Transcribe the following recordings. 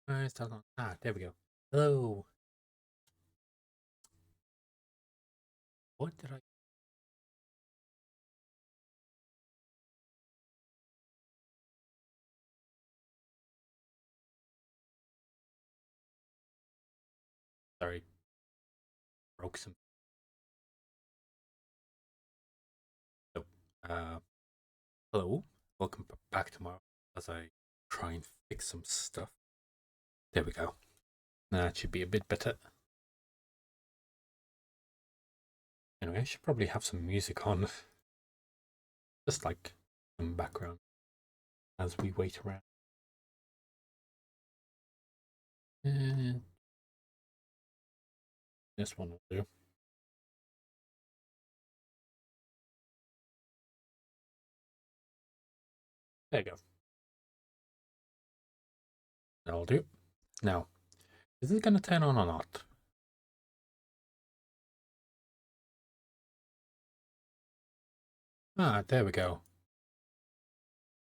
Start on. There we go. Hello. What did I? Sorry, broke some. So, uh, hello. Welcome back tomorrow as I try and fix some stuff. There we go. That should be a bit better. Anyway, I should probably have some music on, just like some background as we wait around. And this one will do. There you go. That'll do. Now, is it going to turn on or not? There we go.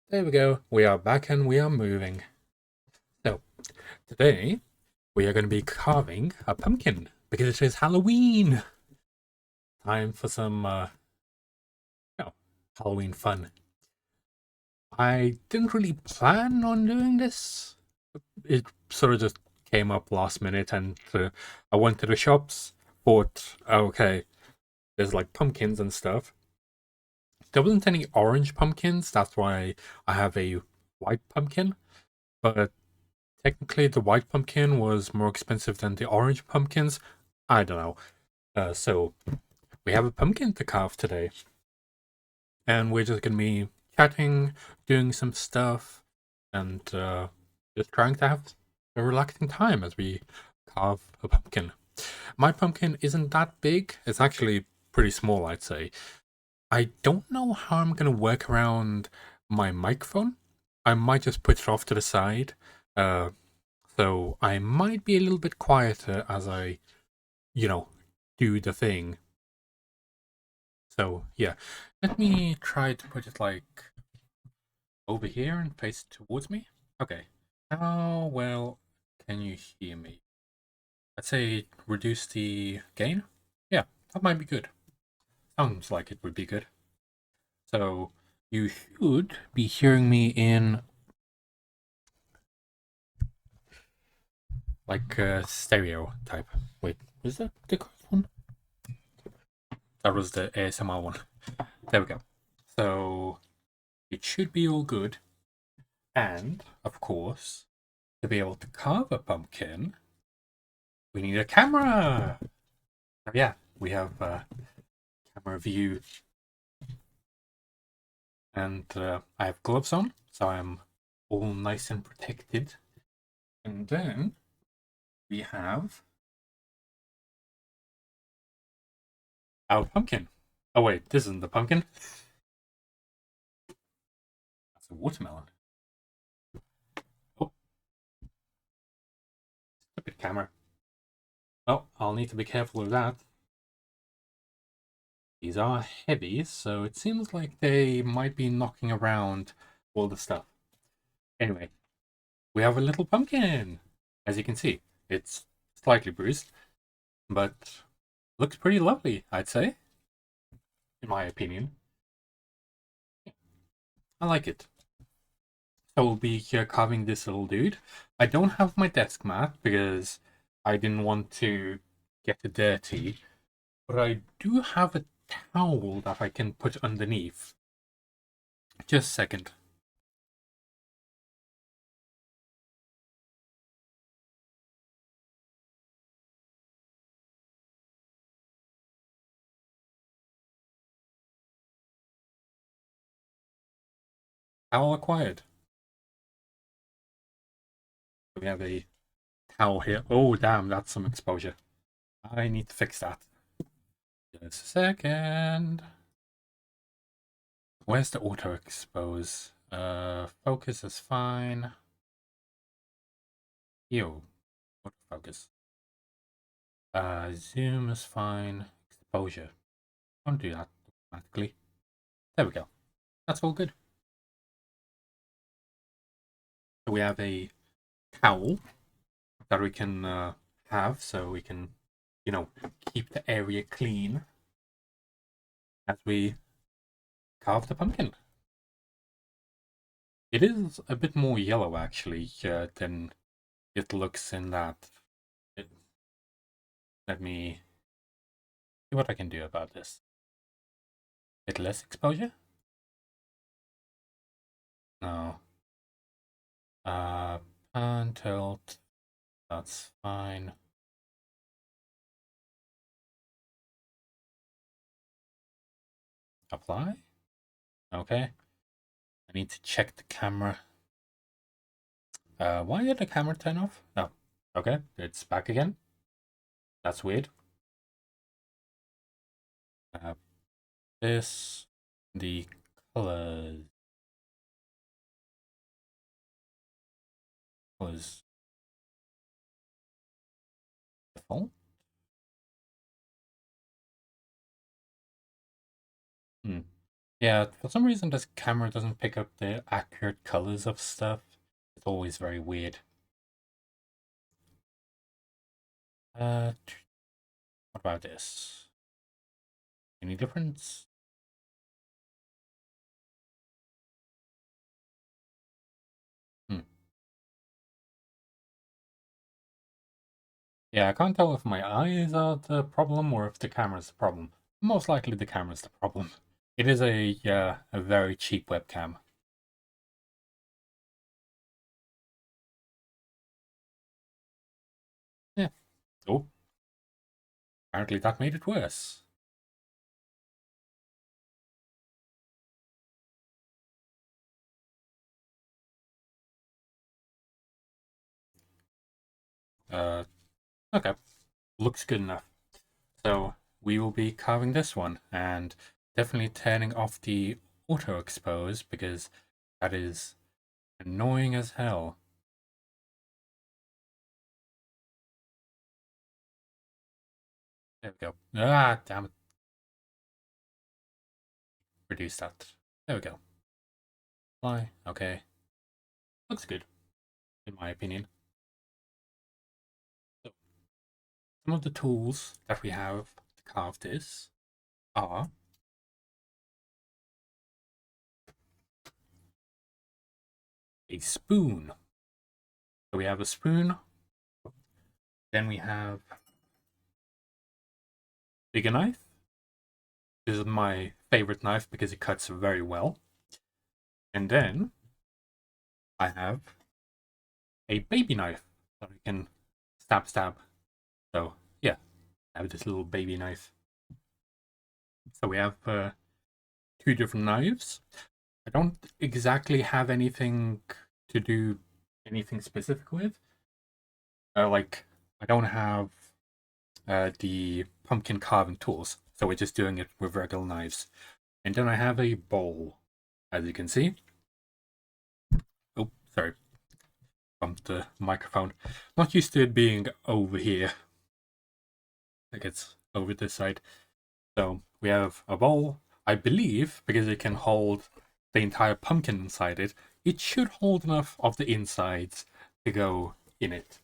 There we go. We are back and we are moving. So, today we are going to be carving a pumpkin because it is Halloween. Time for some, Halloween fun. I didn't really plan on doing this. It sort of just came up last minute, and I went to the shops, bought, okay, there's like pumpkins and stuff. There wasn't any orange pumpkins, that's why I have a white pumpkin, but technically the white pumpkin was more expensive than the orange pumpkins. I don't know. So we have a pumpkin to carve today, and we're just gonna be chatting, doing some stuff, and just trying to have a relaxing time as we carve a pumpkin. My pumpkin isn't that big; it's actually pretty small, I'd say. I don't know how I'm gonna work around my microphone. I might just put it off to the side, uh, so I might be a little bit quieter as I, you know, do the thing. So yeah, let me try to put it like over here and face it towards me. Okay. How well can you hear me? I'd say reduce the gain. Yeah, that might be good. Sounds like it would be good. So you should be hearing me in like stereo type. Wait, is that the correct one? That was the ASMR one. There we go. So it should be all good. And of course, to be able to carve a pumpkin, we need a camera. Oh, yeah, we have camera view, and I have gloves on, so I'm all nice and protected. And then we have our pumpkin. Oh wait, this isn't the pumpkin. That's a watermelon. Oh, stupid camera. Oh, I'll need to be careful with that. These are heavy, so it seems like they might be knocking around all the stuff. Anyway, we have a little pumpkin. As you can see, it's slightly bruised, but looks pretty lovely, I'd say, in my opinion. I like it. So we'll be here carving this little dude. I don't have my desk mat because I didn't want to get it dirty, but I do have a towel that I can put underneath. Just a second. Towel acquired. We have a towel here. Oh, damn, that's some exposure. I need to fix that. Just a second. Where's the auto expose? Focus is fine. Ew. Autofocus. Zoom is fine. Exposure. Don't do that automatically. There we go. That's all good. So we have a towel. that we can have, so we can, keep the area clean as we carve the pumpkin. It is a bit more yellow actually than it looks in that. It, let me see what I can do about this. Bit less exposure? No. Pan tilt. That's fine. Apply. Okay. I need to check the camera. Why did the camera turn off? Oh, okay. It's back again. That's weird. This, the colors was default. Yeah, for some reason this camera doesn't pick up the accurate colors of stuff. It's always very weird. What about this? Any difference? Hmm. Yeah, I can't tell if my eyes are the problem or if the camera's the problem. Most likely the camera's the problem. It is a very cheap webcam. Yeah. Oh, apparently that made it worse. Okay. Looks good enough. So we will be carving this one and definitely turning off the auto expose because that is annoying as hell. There we go. Ah, damn it. Reduce that. There we go. Fly. Okay. Looks good, in my opinion. So, some of the tools that we have to carve this are a spoon. So we have a spoon. Then we have bigger knife. This is my favorite knife because it cuts very well. And then I have a baby knife that I can stab. So yeah, I have this little baby knife. So we have two different knives. I don't exactly have anything to do anything specific with. Like I don't have the pumpkin carving tools, so we're just doing it with regular knives. And then I have a bowl, as you can see. Oh, sorry, bumped the microphone. Not used to it being over here. Like it's over this side. So we have a bowl. I believe, because it can hold the entire pumpkin inside it, it should hold enough of the insides to go in it.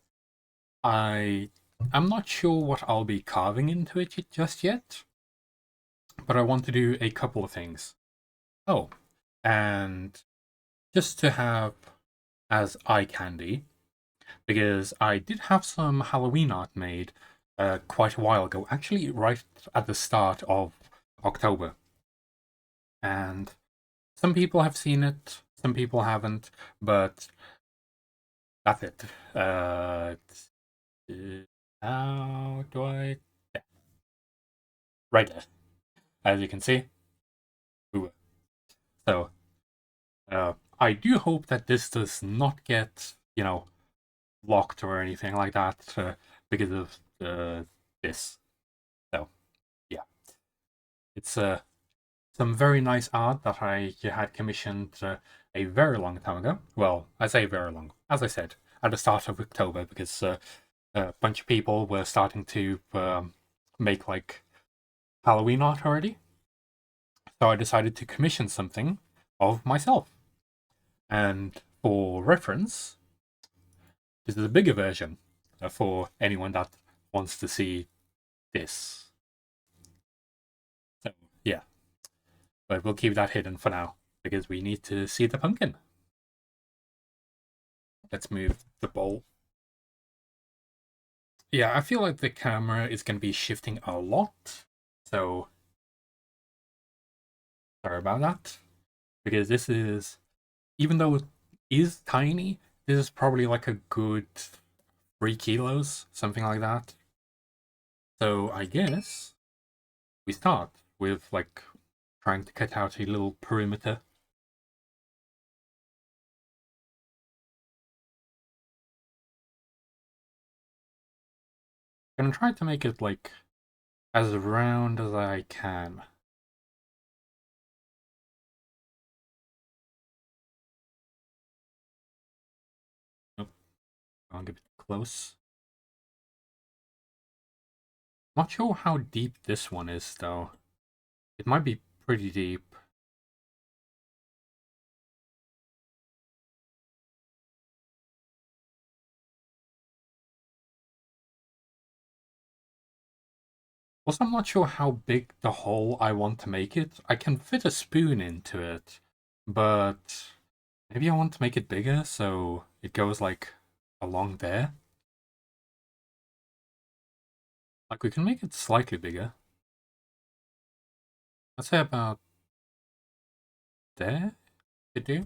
I'm not sure what I'll be carving into it just yet, but I want to do a couple of things. Oh, and just to have as eye candy, because I did have some Halloween art made quite a while ago, actually right at the start of October. And some people have seen it, some people haven't, but that's it. How do I? Yeah, right there. As you can see. Ooh. So, I do hope that this does not get, locked or anything like that because of this. So, yeah. It's some very nice art that I had commissioned a very long time ago. Well, I say very long, as I said, at the start of October, because a bunch of people were starting to make like Halloween art already. So I decided to commission something of myself. And for reference, this is a bigger version. for anyone that wants to see this. So, yeah. But we'll keep that hidden for now, because we need to see the pumpkin. Let's move the bowl. Yeah, I feel like the camera is going to be shifting a lot. So, sorry about that. Because this is, even though it is tiny, this is probably like a good 3 kilos, something like that. So I guess we start with like trying to cut out a little perimeter. I'm gonna try to make it like as round as I can. Nope, I'll get it close. Not sure how deep this one is though. It might be pretty deep. Also, I'm not sure how big the hole I want to make it. I can fit a spoon into it, but maybe I want to make it bigger so it goes like along there. Like we can make it slightly bigger. Let's say about there. Could do.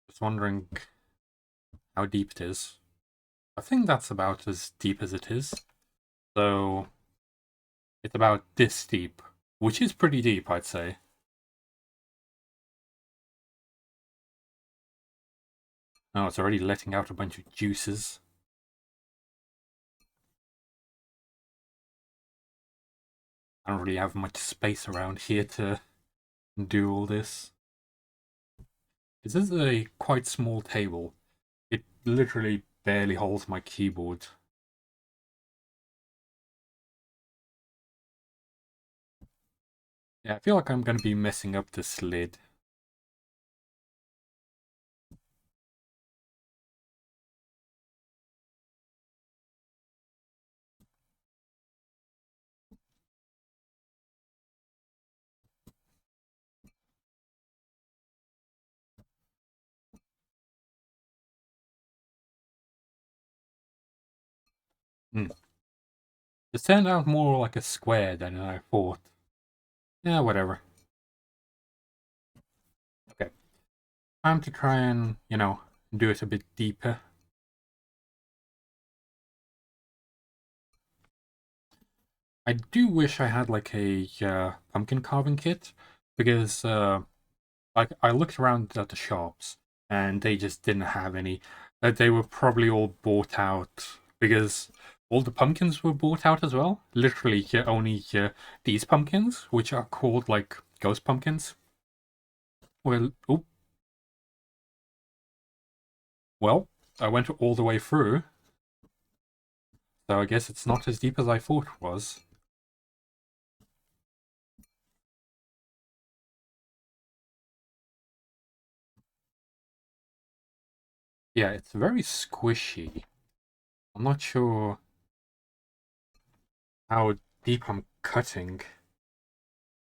Just wondering how deep it is. I think that's about as deep as it is. So it's about this deep, which is pretty deep, I'd say. Oh, it's already letting out a bunch of juices. I don't really have much space around here to do all this. This is a quite small table. It literally barely holds my keyboard. Yeah, I feel like I'm going to be messing up this lid. Hmm. It turned out more like a square than I thought. Yeah, whatever. Okay. Time to try and, do it a bit deeper. I do wish I had like a pumpkin carving kit, because I looked around at the shops and they just didn't have any. They were probably all bought out, because all the pumpkins were bought out as well. Literally, only these pumpkins, which are called like ghost pumpkins. Well, oh, well, I went all the way through, so I guess it's not as deep as I thought it was. Yeah, it's very squishy. I'm not sure how deep I'm cutting.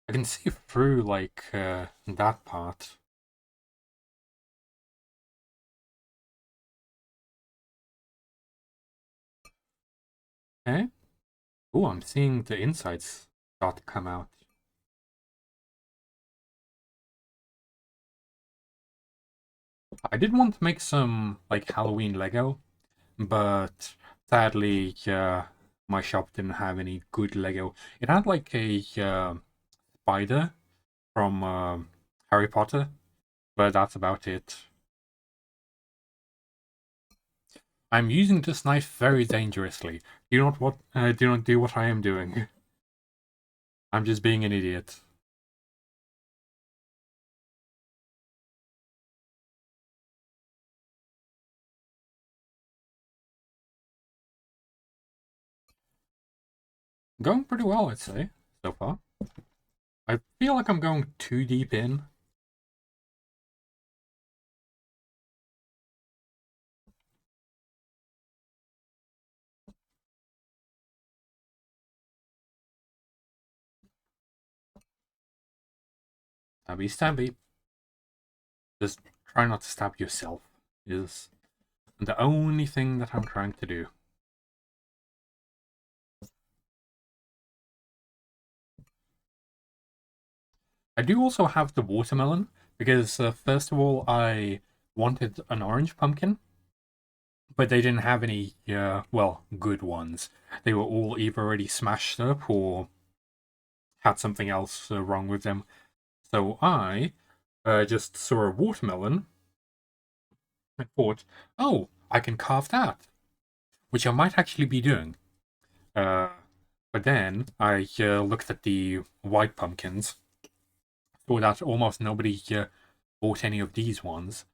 I can see through like that part. Okay. Oh, I'm seeing the insides start to come out. I did want to make some like Halloween Lego, but sadly, my shop didn't have any good Lego. It had like a spider from Harry Potter, but that's about it. I'm using this knife very dangerously. Do not do what I am doing. I'm just being an idiot. Going pretty well, I'd say, so far. I feel like I'm going too deep in. Stabby, stabby. Just try not to stab yourself is the only thing that I'm trying to do. I do also have the watermelon, because first of all, I wanted an orange pumpkin, but they didn't have any, well, good ones. They were all either already smashed up or had something else wrong with them. So I just saw a watermelon and thought, oh, I can carve that, which I might actually be doing. Uh, but then I looked at the white pumpkins, saw that almost nobody bought any of these ones,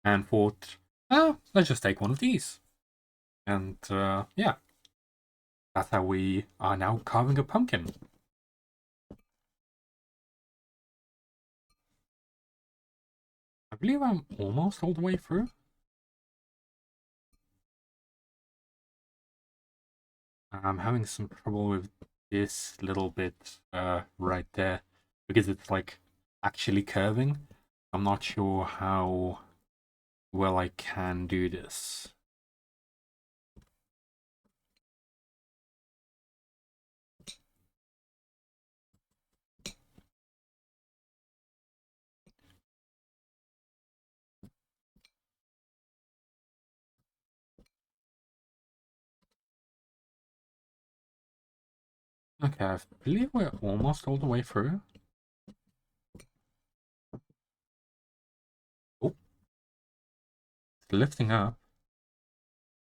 and thought, oh, let's just take one of these. And yeah, that's how we are now carving a pumpkin. I believe I'm almost all the way through. I'm having some trouble with this little bit right there, because it's like actually curving. I'm not sure how well I can do this. Okay, I believe we're almost all the way through. Oh, it's lifting up.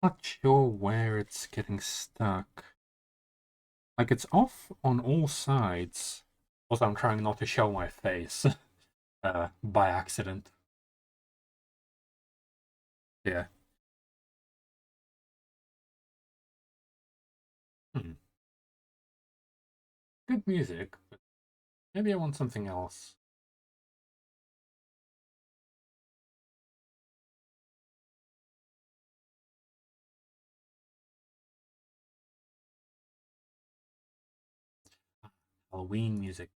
Not sure where it's getting stuck. Like, it's off on all sides. Also, I'm trying not to show my face by accident. Yeah. Hmm. Good music, but maybe I want something else. Halloween music.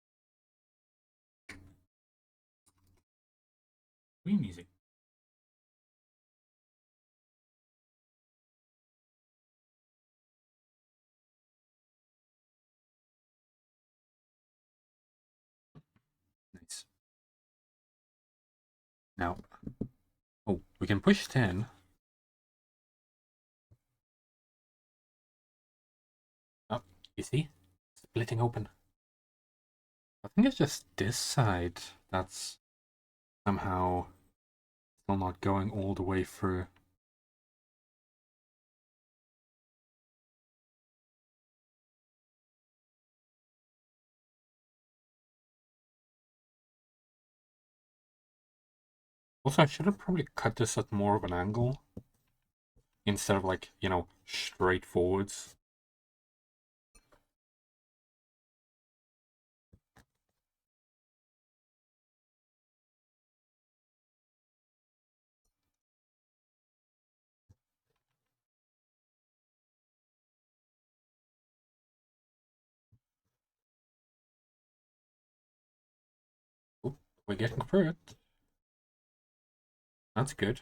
Halloween music. Nice. Now, oh, we can push 10. Oh, you see? Splitting open. I think it's just this side that's somehow still not going all the way through. Also, I should have probably cut this at more of an angle instead of like, straight forwards. Oh, we're getting through it. That's good.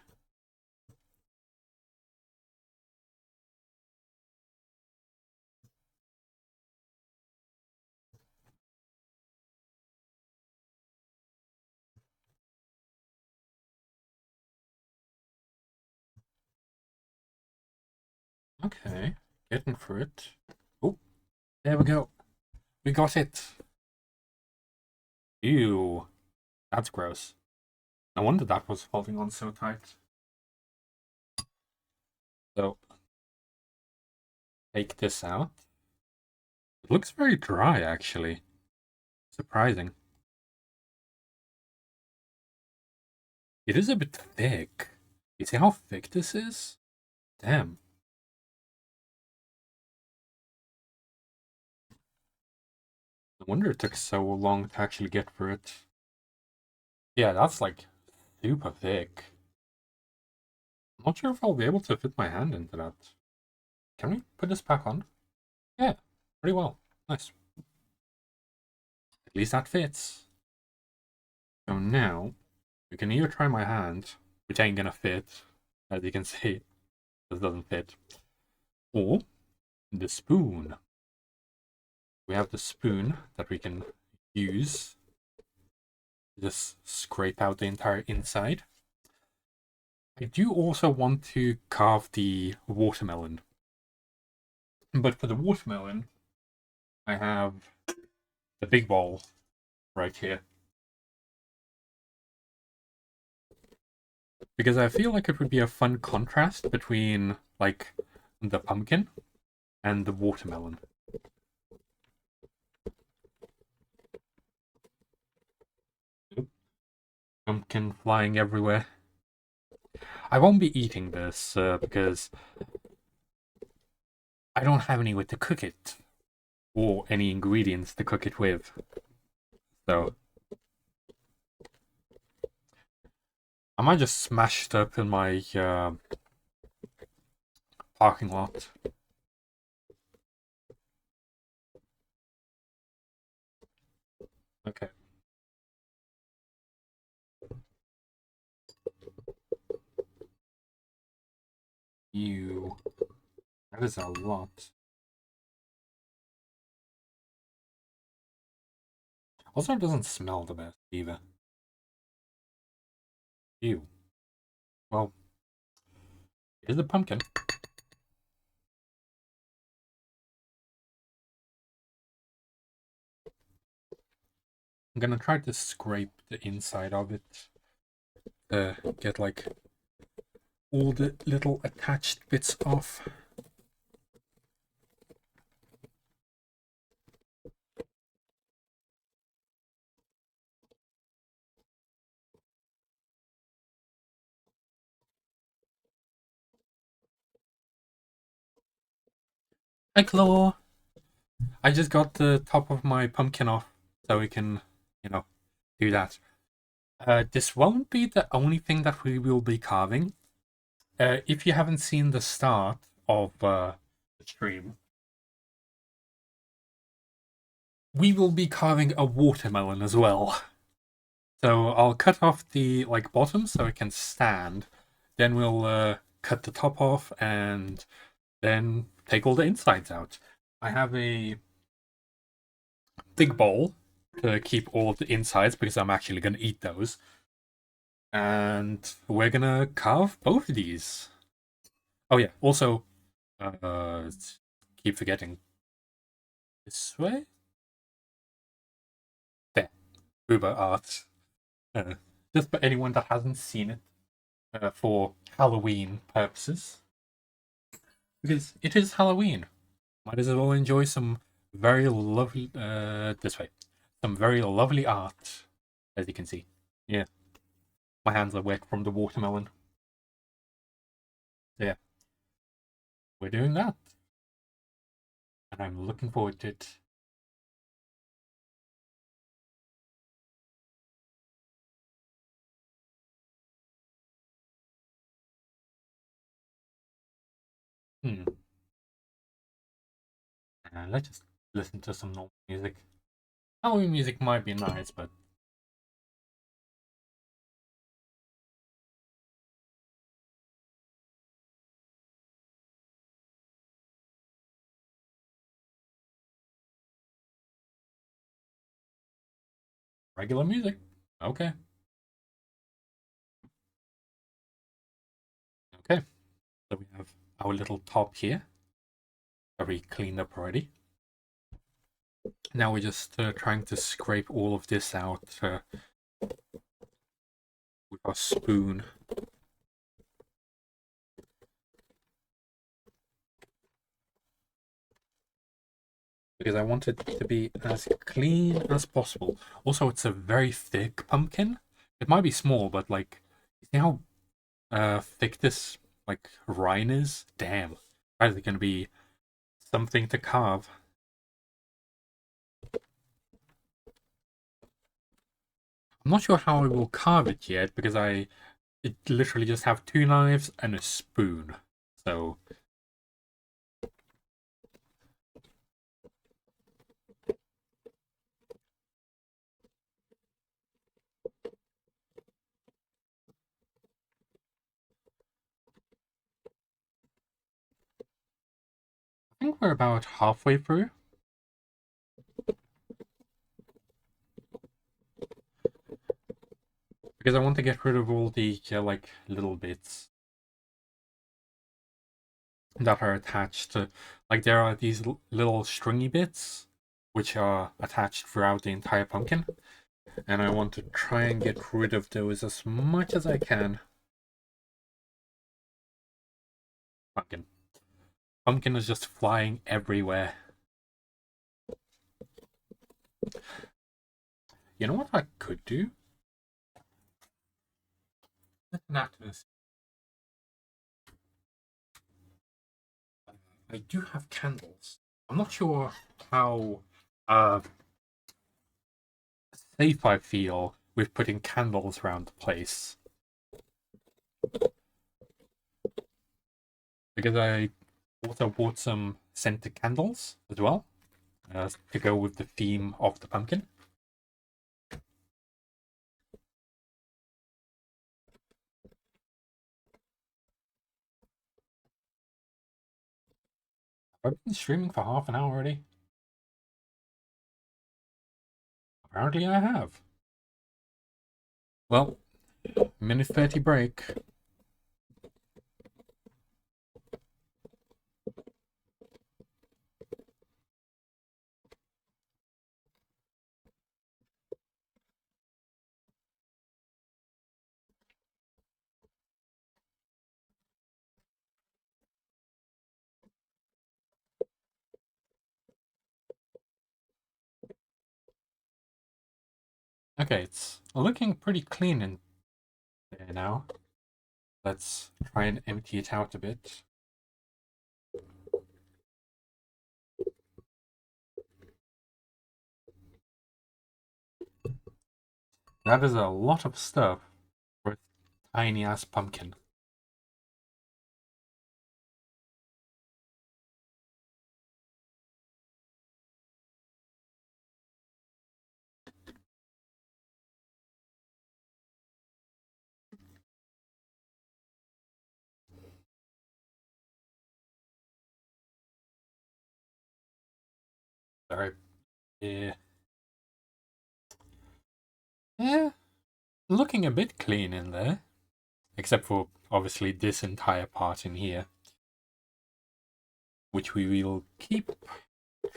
Okay, getting through it. Oh, there we go. We got it. Ew, that's gross. No wonder that was holding on so tight. So, take this out. It looks very dry, actually. Surprising. It is a bit thick. You see how thick this is? Damn. No wonder it took so long to actually get through it. Yeah, that's like super thick. I'm not sure if I'll be able to fit my hand into that. Can we put this back on? Yeah, pretty well. Nice. At least that fits. So now, you can either try my hand, which ain't gonna fit, as you can see, this doesn't fit, or the spoon. We have the spoon that we can use to just scrape out the entire inside. I do also want to carve the watermelon. But for the watermelon, I have the big bowl right here. Because I feel like it would be a fun contrast between, like, the pumpkin and the watermelon. Oop. Pumpkin flying everywhere. I won't be eating this because I don't have any way to cook it. Or any ingredients to cook it with. So I might just smash it up in my parking lot. Okay. You. That is a lot. Also, it doesn't smell the best either. Ew. Well, here's the pumpkin. I'm gonna try to scrape the inside of it to get like all the little attached bits off. Hi, Claw! I just got the top of my pumpkin off, so we can, do that. This won't be the only thing that we will be carving. If you haven't seen the start of the stream, we will be carving a watermelon as well. So I'll cut off the bottom so it can stand. Then we'll cut the top off and then take all the insides out. I have a big bowl to keep all of the insides because I'm actually going to eat those. And we're going to carve both of these. Oh yeah, also, keep forgetting. This way? There. Uber art. Just for anyone that hasn't seen it for Halloween purposes. Because it is Halloween. Might as well enjoy some very lovely, this way. Some very lovely art, as you can see. Yeah. My hands are wet from the watermelon. So yeah. We're doing that. And I'm looking forward to it. Hmm. Let's just listen to some normal music. Halloween music might be nice, but regular music. Okay. Okay. So we have our little top here. Very cleaned up already. Now we're just trying to scrape all of this out with our spoon. Because I want it to be as clean as possible. Also, it's a very thick pumpkin. It might be small, but you see how thick this rind is? Damn. That is going to be something to carve. I'm not sure how I will carve it yet because it literally just have two knives and a spoon. So we're about halfway through. Because I want to get rid of all the like little bits that are attached to, like there are these little stringy bits which are attached throughout the entire pumpkin, and I want to try and get rid of those as much as I can. Pumpkin. Pumpkin is just flying everywhere. You know what I could do? I do have candles. I'm not sure how uh, safe I feel with putting candles around the place. Because I also bought some scented candles as well to go with the theme of the pumpkin. I've been streaming for half an hour already. Apparently I have. Well, minute 30 break. Okay, it's looking pretty clean in there now. Let's try and empty it out a bit. That is a lot of stuff for a tiny ass pumpkin. Sorry. Yeah. Yeah, looking a bit clean in there. Except for, obviously, this entire part in here. Which we will keep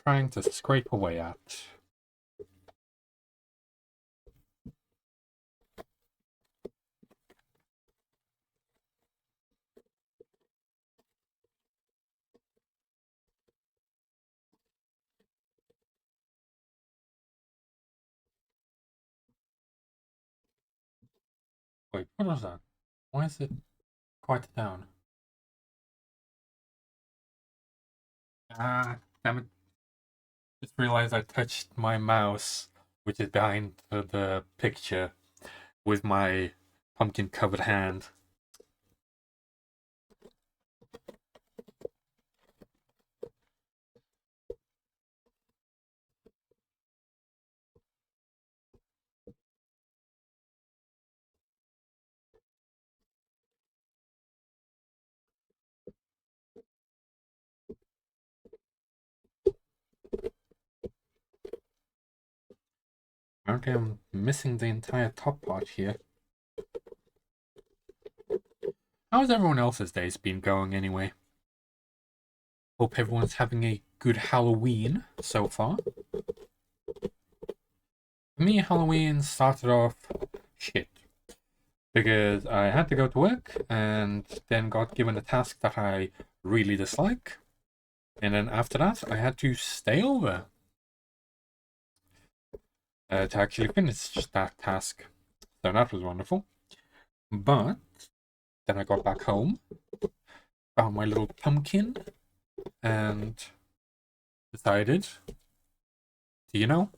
trying to scrape away at. Wait, what was that? Why is it quite down? Ah, damn it. Just realized I touched my mouse, which is behind the picture, with my pumpkin covered hand. Apparently I'm missing the entire top part here. How's everyone else's days been going anyway? Hope everyone's having a good Halloween so far. For me, Halloween started off shit. Because I had to go to work and then got given a task that I really dislike. And then after that, I had to stay over to actually finish that task. So that was wonderful. But then I got back home, found my little pumpkin, and decided to,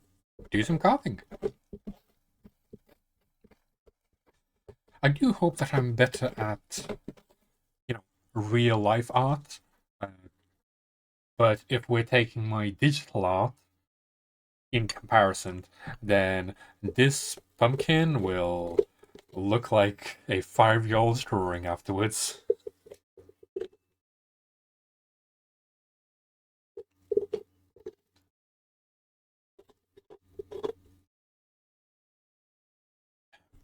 do some carving. I do hope that I'm better at, real life art. But if we're taking my digital art in comparison, then this pumpkin will look like a 5-year-old's drawing afterwards.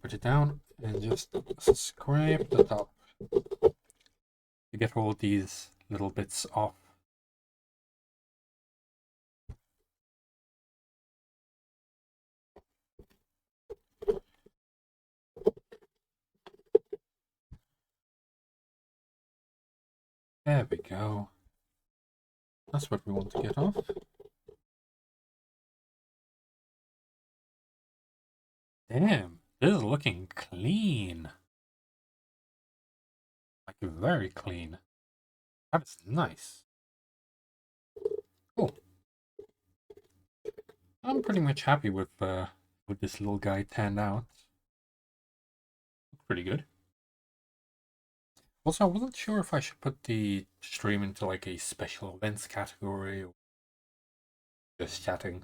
put it down and just scrape the top to get all these little bits off. There we go. That's what we want to get off. Damn, this is looking clean. Like very clean. That is nice. Cool. I'm pretty much happy with this little guy turned out. Pretty good. Also, I wasn't sure if I should put the stream into like a special events category or just chatting.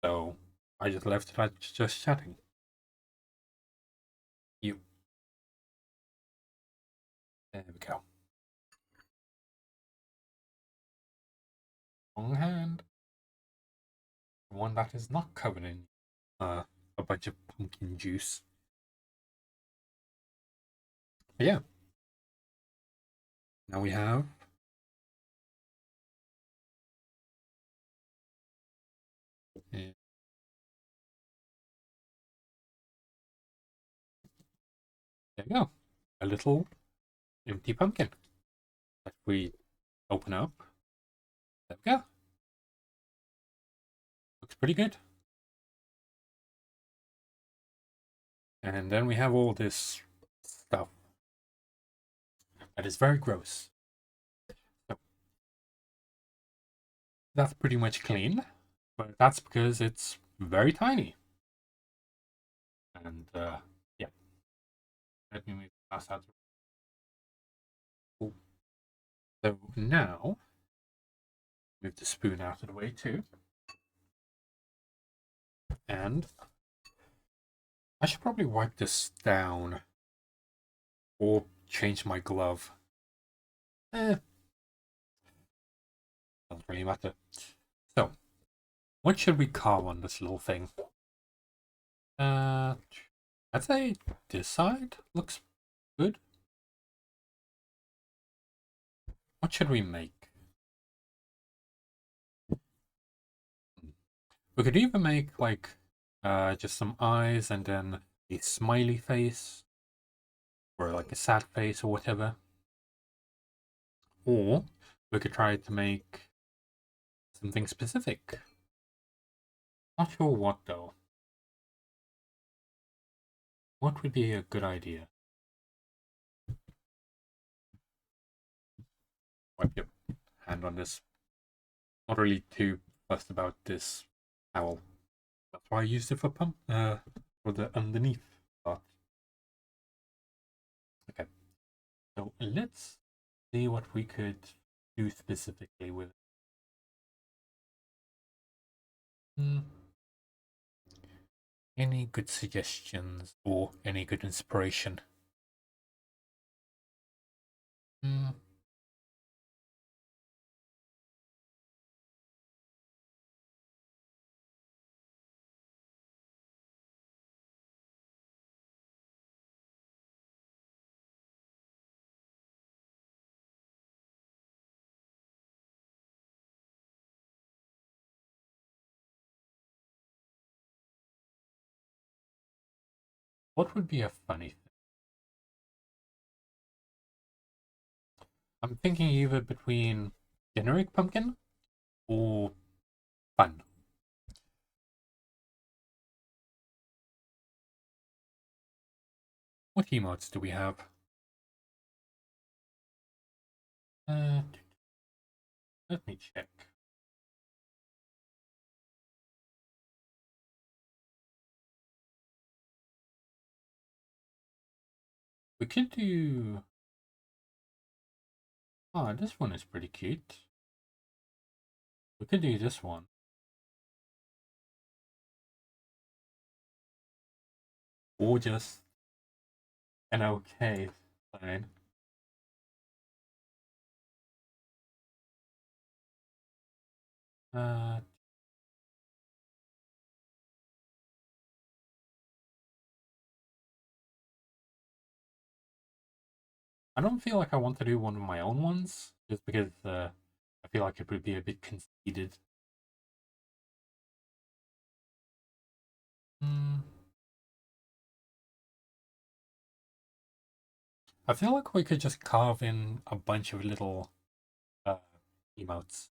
So I just left it at just chatting. You. There we go. Long hand. One that is not covered in a bunch of pumpkin juice. But yeah. Now we have there you go. A little empty pumpkin that we open up. There we go. Looks pretty good. And then we have all this stuff that is very gross. So that's pretty much clean, but that's because it's very tiny. And yeah, let me move past that. Cool. So now, move the spoon out of the way too. And I should probably wipe this down or change my glove. Doesn't really matter. So, what should we carve on this little thing? I'd say this side looks good. What should we make? We could either make like just some eyes and then a smiley face or like a sad face or whatever. Or we could try to make something specific. Not sure what though. What would be a good idea? Wipe your hand on this. Not really too fussed about this towel. That's why I used it for for the underneath part. Okay, so let's see what we could do specifically with it. Any good suggestions or any good inspiration? Hmm. What would be a funny thing? I'm thinking either between generic pumpkin or fun. What emotes do we have? Uh, Let me check. We could do. Ah, this one is pretty cute. We could do this one. Or just an okay sign. Uh, I don't feel like I want to do one of my own ones, just because I feel like it would be a bit conceited. Mm, I feel like we could just carve in a bunch of little uh, emotes,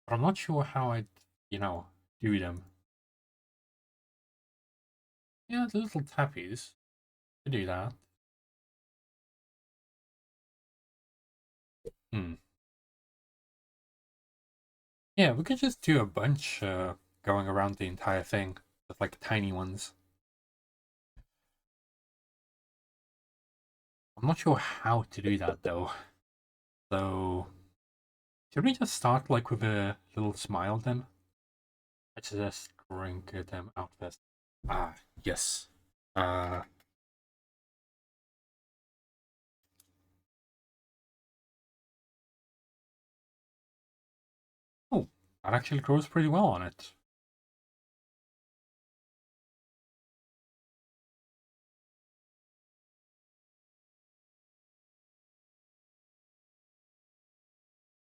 but I'm not sure how I'd, do them. Yeah, the little tappies. To do that. Hmm. Yeah, we could just do a bunch going around the entire thing with like tiny ones. I'm not sure how to do that though. So, should we just start like with a little smile then? Let's just drink them out first. Ah, yes. Uh, oh, that actually grows pretty well on it.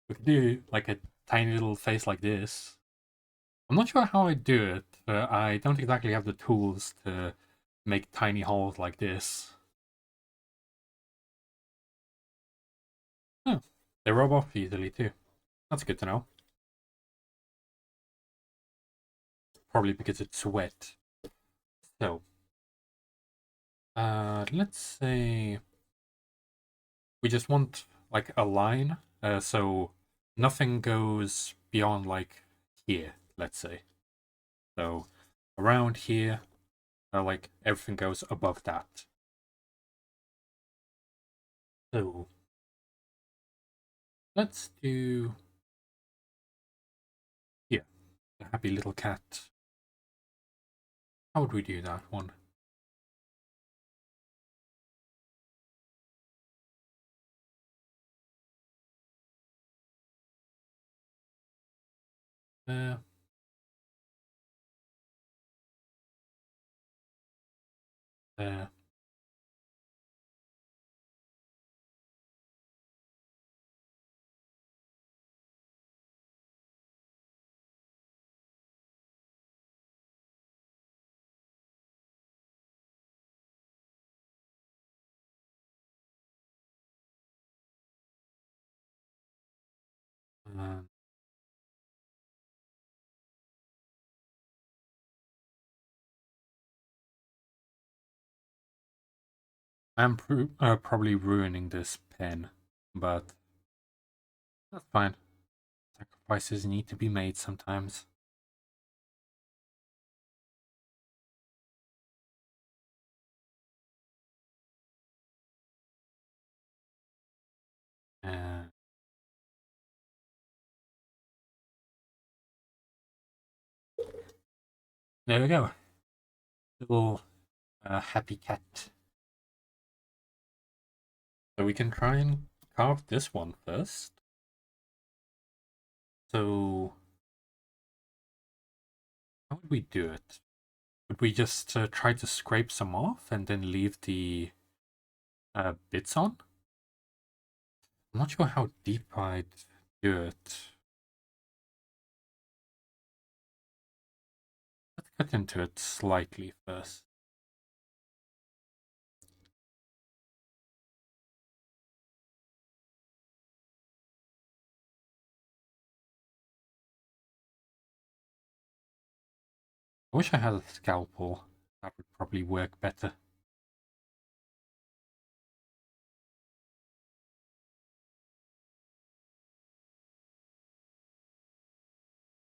We could do like a tiny little face like this. I'm not sure how I do it. I don't exactly have the tools to make tiny holes like this. Oh, they rub off easily too. That's good to know. Probably because it's wet. So, let's say we just want like a line, so nothing goes beyond like here, let's say. So around here, like everything goes above that. So let's do, yeah, a happy little cat. How would we do that one? Uh, uh, uh, I'm probably ruining this pen, but that's fine. Sacrifices need to be made sometimes. Uh, there we go. Little happy cat. So we can try and carve this one first. So how would we do it? Would we just try to scrape some off and then leave the bits on? I'm not sure how deep I'd do it. Let's cut into it slightly first. I wish I had a scalpel. That would probably work better.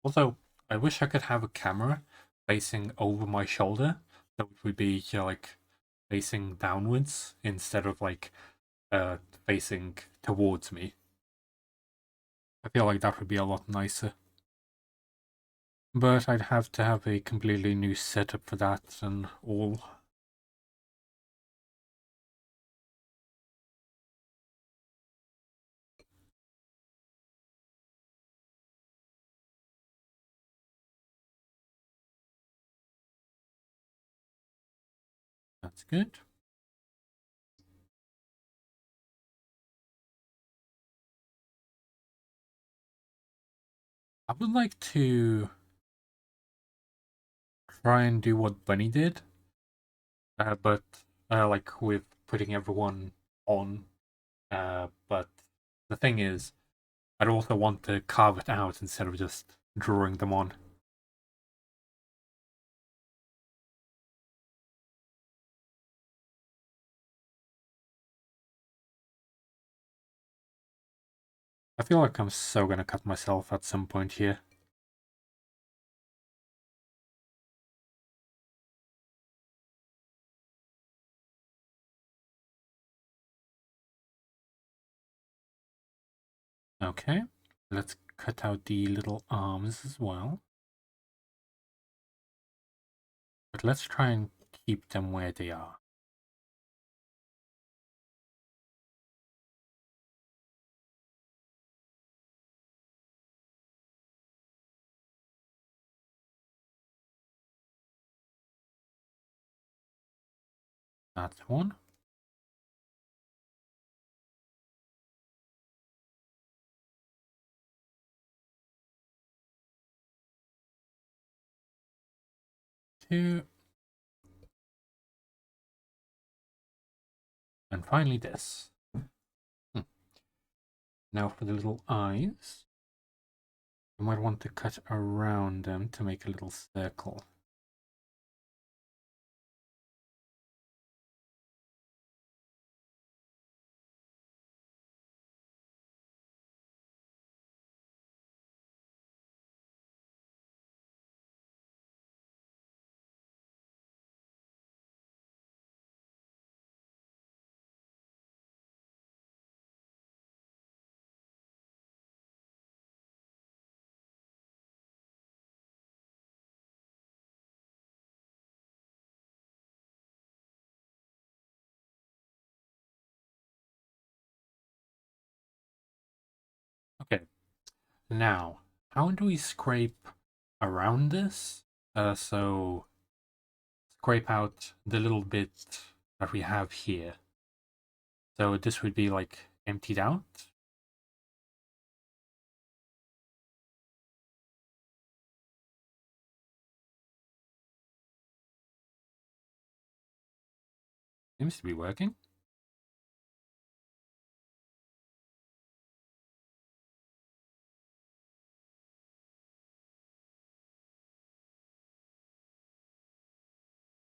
Also, I wish I could have a camera facing over my shoulder. That would be like facing downwards instead of like facing towards me. I feel like that would be a lot nicer. But I'd have to have a completely new setup for that and all. That's good. I would like to try and do what Bunny did, but like with putting everyone on. But the thing is, I'd also want to carve it out instead of just drawing them on. I feel like I'm so gonna cut myself at some point here. Okay, let's cut out the little arms as well. But let's try and keep them where they are. That's one. Two. And finally this. Now for the little eyes. You might want to cut around them to make a little circle. Okay, now, how do we scrape around this? So, scrape out the little bit that we have here. So this would be like emptied out. Seems to be working.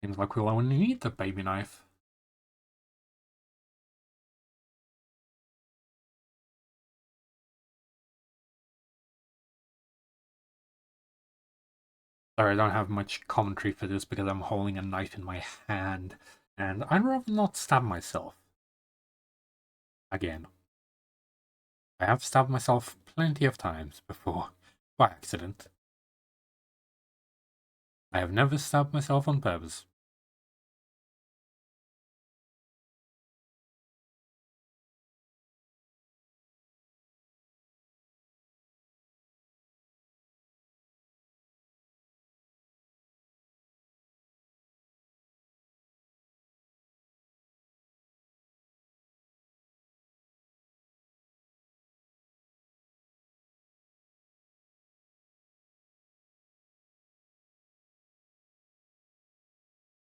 Seems like we'll only need the baby knife. Sorry, I don't have much commentary for this because I'm holding a knife in my hand, and I'd rather not stab myself. Again. I have stabbed myself plenty of times before, by accident. I have never stabbed myself on purpose.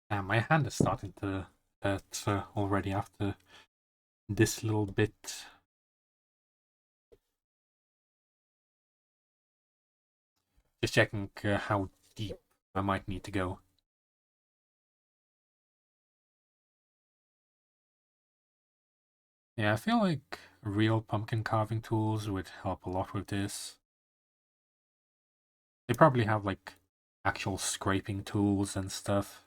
And my hand is starting to hurt already after this little bit. Just checking how deep I might need to go. Yeah, I feel like real pumpkin carving tools would help a lot with this. They probably have like actual scraping tools and stuff.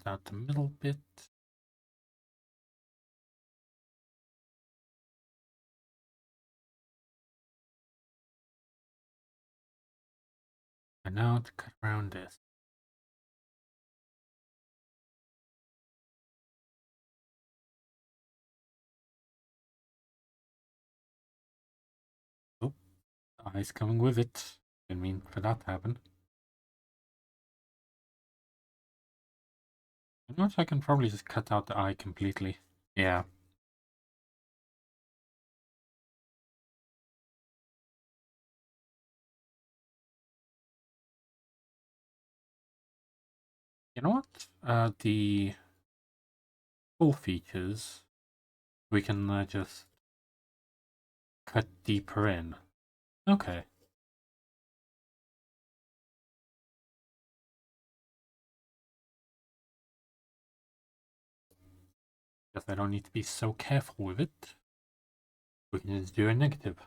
Out the middle bit. And now to cut around this. Oh, the eye's coming with it. Didn't mean for that to happen. You know what? I can probably just cut out the eye completely. Yeah. You know what? The full features, we can just cut deeper in. Okay. Guess I don't need to be so careful with it. We can just do a negative.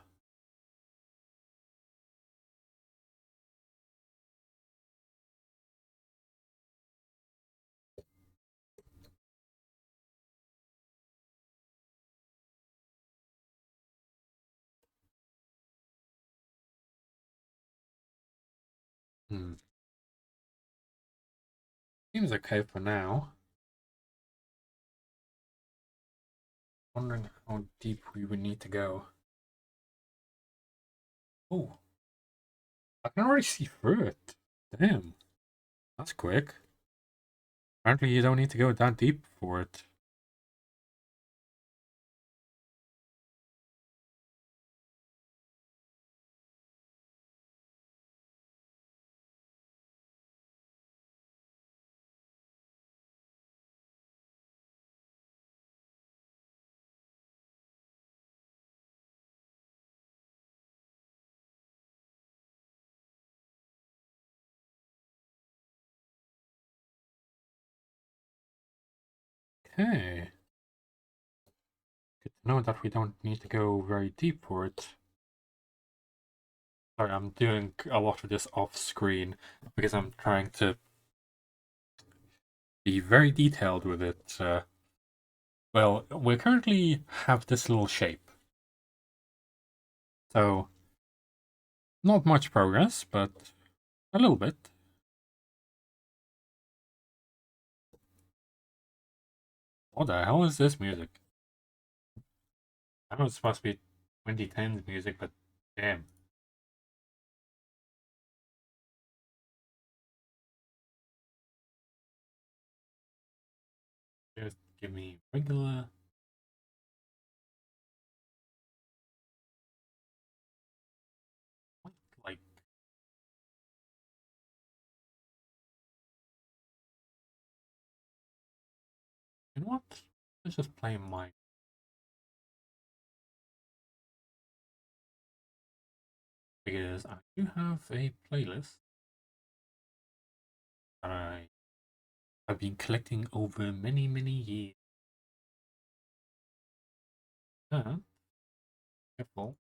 Hmm. Seems okay for now. Wondering how deep we would need to go. Oh, I can already see through it. Damn, that's quick. Apparently you don't need to go that deep for it. Okay. Good to know that we don't need to go very deep for it. Sorry, I'm doing a lot of this off screen because I'm trying to be very detailed with it. Well, we currently have this little shape. So, not much progress, but a little bit. What the hell is this music? I know it's supposed to be 2010s music, but damn. Just give me regular. What? Like, you know what? Let's just play my. Because I do have a playlist that I've been collecting over many, many years. And, careful.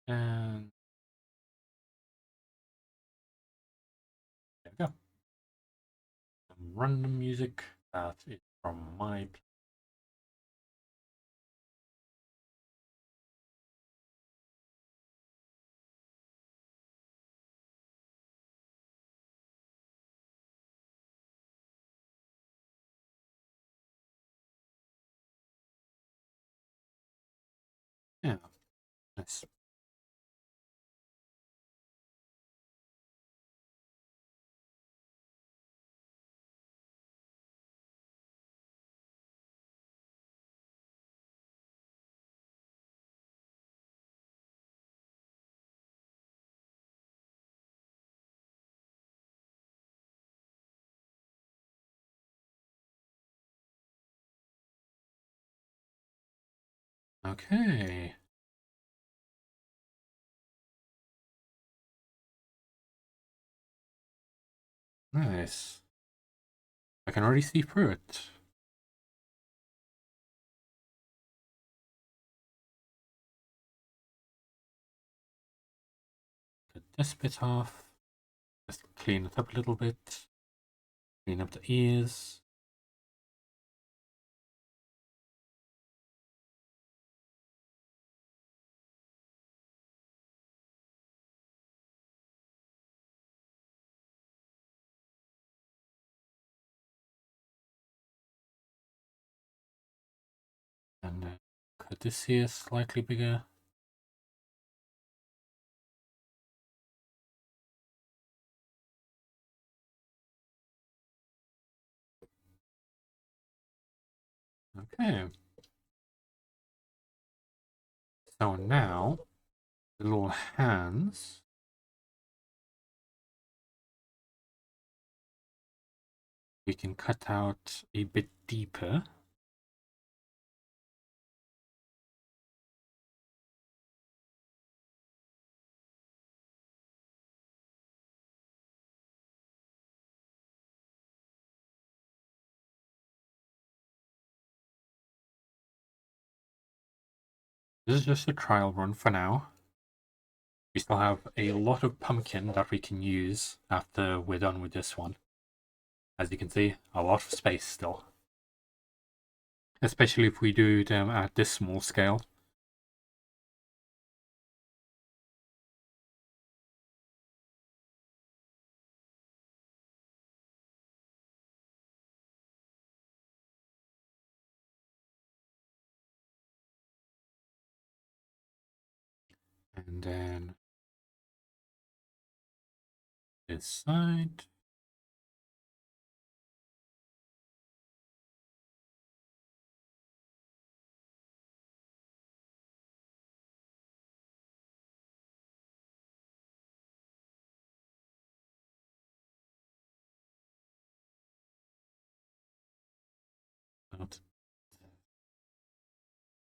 And there we go. Some random music that is from my. Yeah, nice. Okay. Nice. I can already see through it. Cut this bit off. Just clean it up a little bit. Clean up the ears. But this here is slightly bigger. Okay. So now, the little hands. We can cut out a bit deeper. This is just a trial run for now. We still have a lot of pumpkin that we can use after we're done with this one. As you can see, a lot of space still. Especially if we do them at this small scale. And then this side.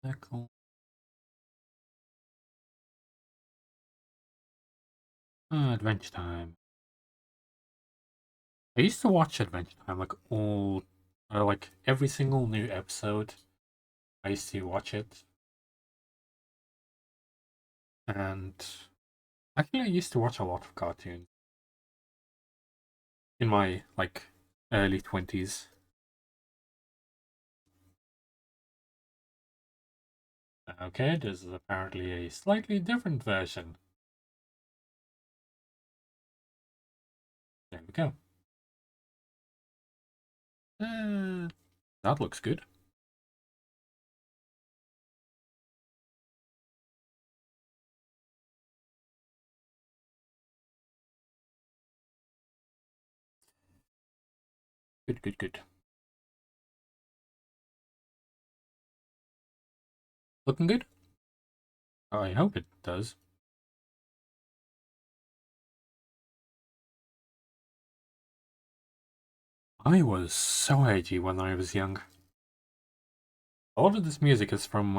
Circle. Adventure Time. I used to watch Adventure Time like every single new episode. I used to watch it, and actually, I used to watch a lot of cartoons in my like early 20s. Okay, this is apparently a slightly different version. There we go. That looks good. Good, good, good. Looking good? I hope it does. I was so edgy when I was young. A lot of this music is from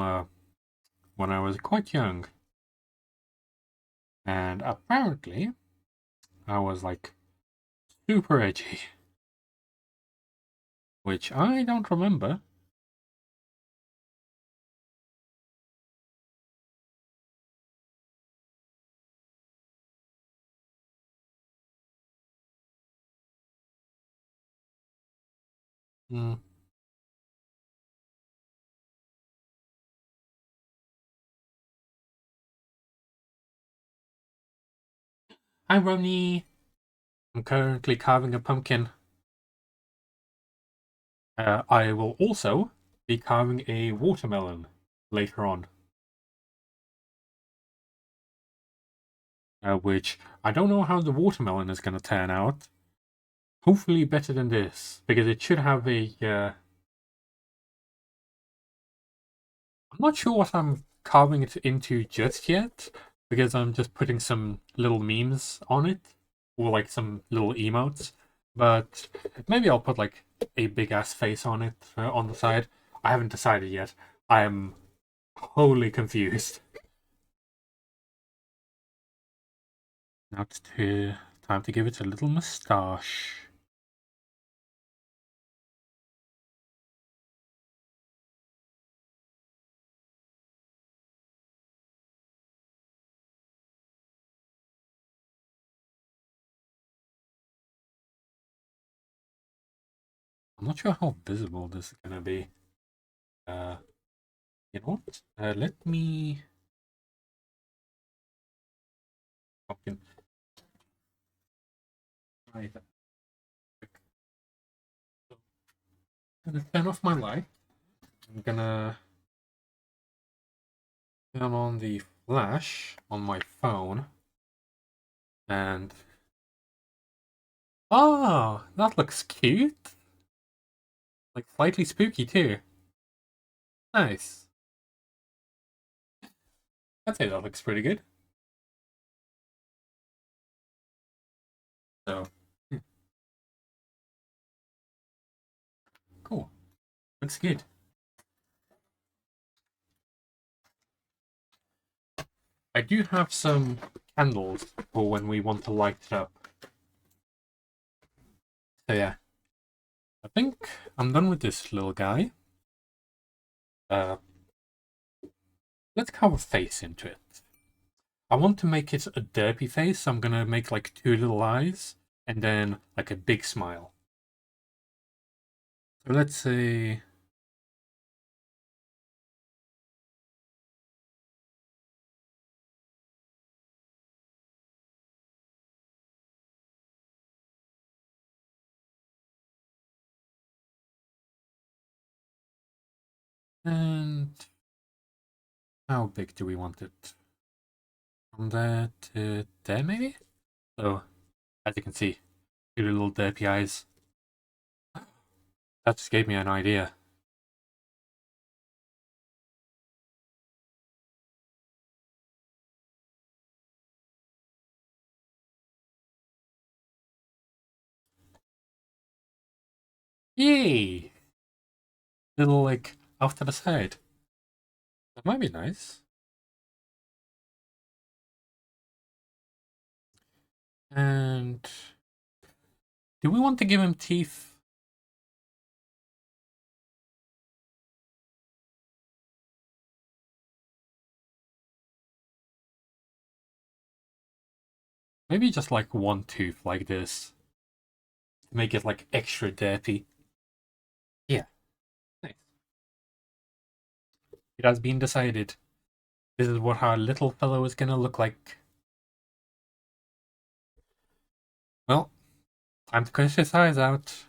when I was quite young. And apparently, I was like super edgy, which I don't remember. Hmm. Hi, Romney. I'm currently carving a pumpkin. I will also be carving a watermelon later on, which I don't know how the watermelon is going to turn out. Hopefully better than this, because it should have a... I'm not sure what I'm carving it into just yet, because I'm just putting some little memes on it, or like some little emotes. But maybe I'll put like a big ass face on it on the side. I haven't decided yet. I'm wholly confused. Now it's time to give it a little moustache. I'm not sure how visible this is gonna be. Uh, you know what? Let me. Fucking try that. I'm gonna turn off my light. I'm gonna I'm on the flash on my phone, and oh, that looks cute. Like slightly spooky too. Nice. I'd say that looks pretty good. So, cool. Looks good. I do have some candles for when we want to light it up. So yeah, I think I'm done with this little guy. Uh, let's carve a face into it. I want to make it a derpy face, so I'm gonna make like two little eyes and then like a big smile. So let's say and how big do we want it? From there to there maybe? So as you can see, two little derpy eyes. That just gave me an idea. Yay! Little like off to the side. That might be nice. And do we want to give him teeth? Maybe just like one tooth like this to make it like extra dirty. Yeah, nice. It has been decided. This is what our little fellow is gonna look like. Well, time to cut his eyes out.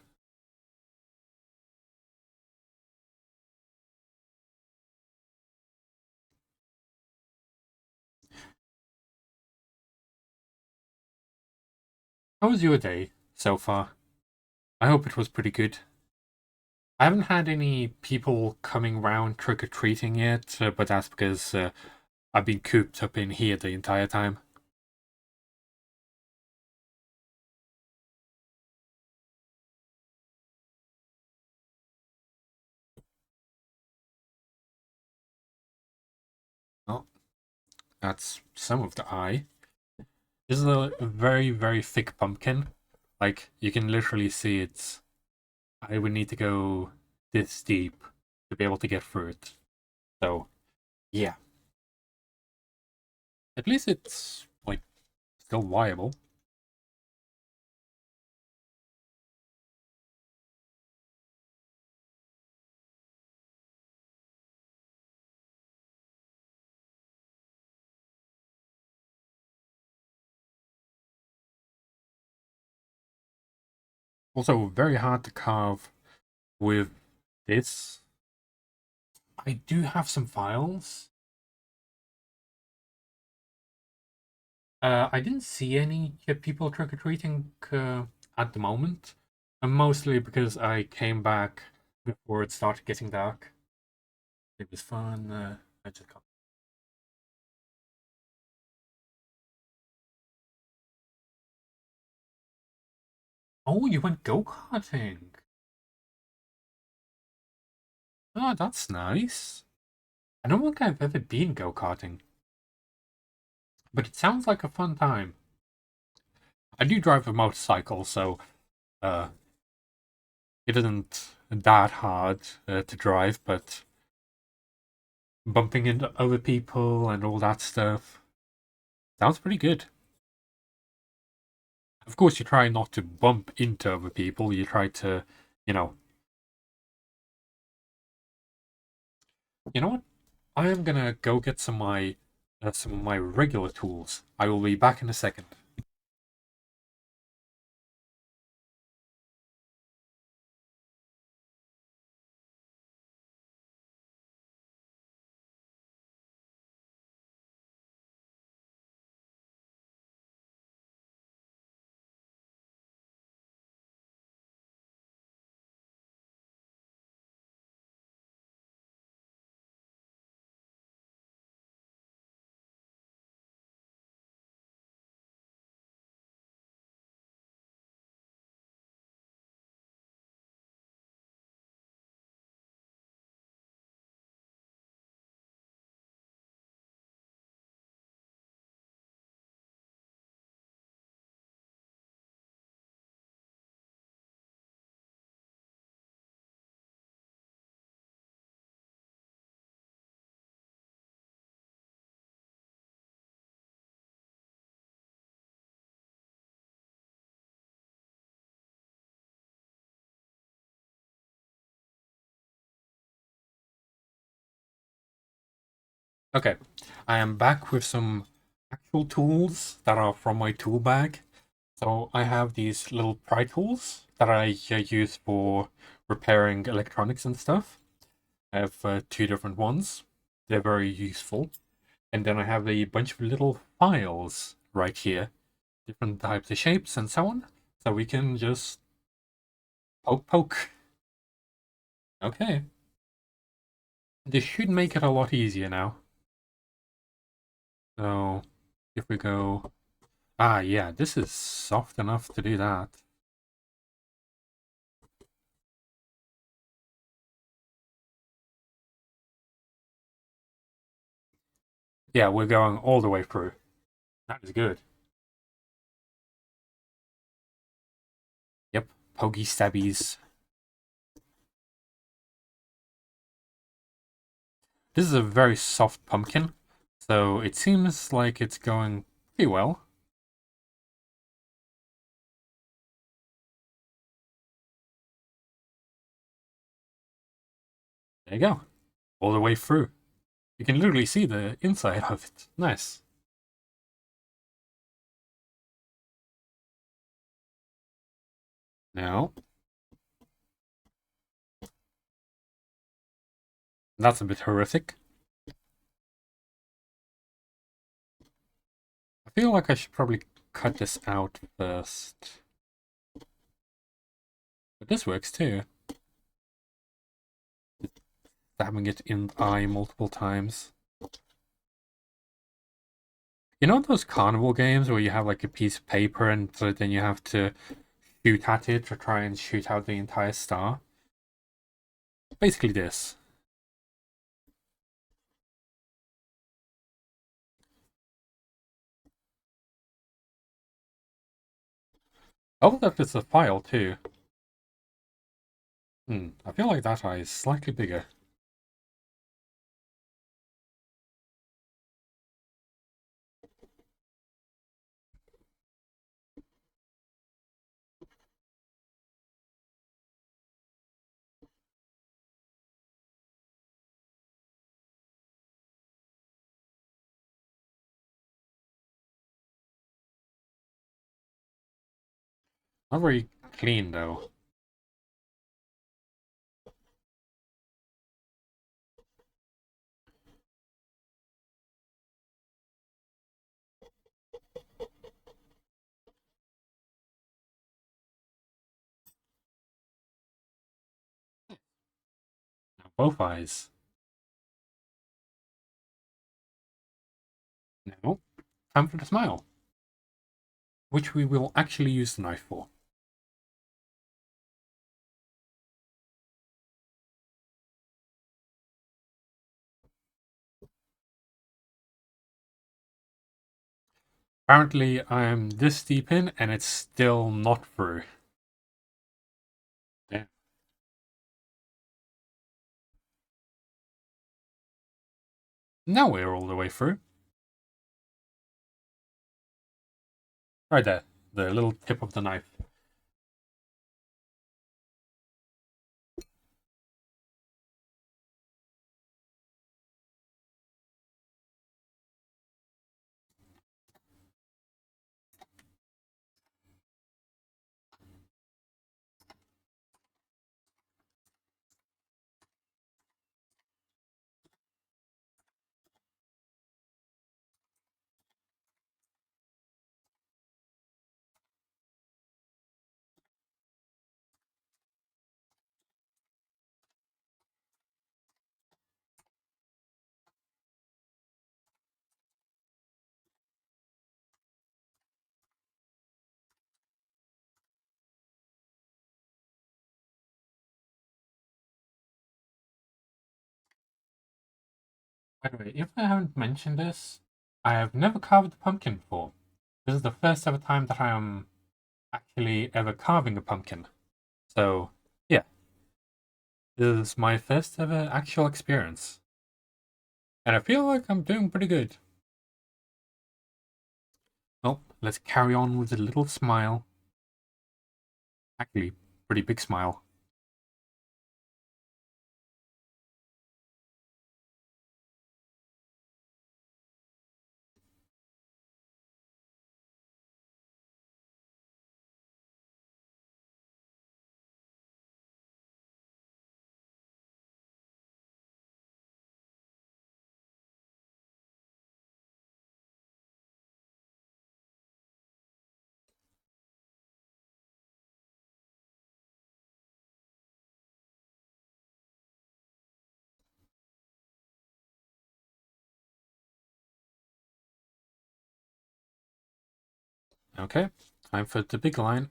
How was your day so far? I hope it was pretty good. I haven't had any people coming round trick-or-treating yet, but that's because I've been cooped up in here the entire time. Well, that's some of the eye. This is a very, very thick pumpkin. Like, you can literally see it's... I would need to go this deep to be able to get through it. So, yeah. At least it's, like, still viable. Also, very hard to carve with this. I do have some files. I didn't see any people trick-or-treating at the moment. Mostly because I came back before it started getting dark. It was fun. I just got... Oh, you went go-karting. Oh, that's nice. I don't think I've ever been go-karting, but it sounds like a fun time. I do drive a motorcycle, so uh, it isn't that hard to drive, but bumping into other people and all that stuff sounds pretty good. Of course, you try not to bump into other people. You try to, you know, you know what? I am gonna go get some of my regular tools. I will be back in a second. Okay, I am back with some actual tools that are from my tool bag. So I have these little pry tools that I use for repairing electronics and stuff. I have two different ones. They're very useful. And then I have a bunch of little files right here, different types of shapes and so on. So we can just poke, poke. Okay. This should make it a lot easier now. So if we go... Ah, yeah, this is soft enough to do that. Yeah, we're going all the way through. That is good. Yep, pokey stabbies. This is a very soft pumpkin, so it seems like it's going pretty well. There you go. All the way through. You can literally see the inside of it. Nice. Now, that's a bit horrific. I feel like I should probably cut this out first. But this works too. Stabbing it in the eye multiple times. You know those carnival games where you have like a piece of paper and so then you have to shoot at it to try and shoot out the entire star? Basically this. Oh, that is a file too. I feel like that eye is slightly bigger. Not very clean though. Now both eyes. Now, time for the smile, which we will actually use the knife for. Apparently, I'm this deep in and it's still not through. Yeah. Now we're all the way through. Right there, the little tip of the knife. By the way, if I haven't mentioned this, I have never carved a pumpkin before. This is the first ever time that I am actually ever carving a pumpkin. So, yeah, this is my first ever actual experience. And I feel like I'm doing pretty good. Well, let's carry on with a little smile. Actually, pretty big smile. Okay, time for the big line.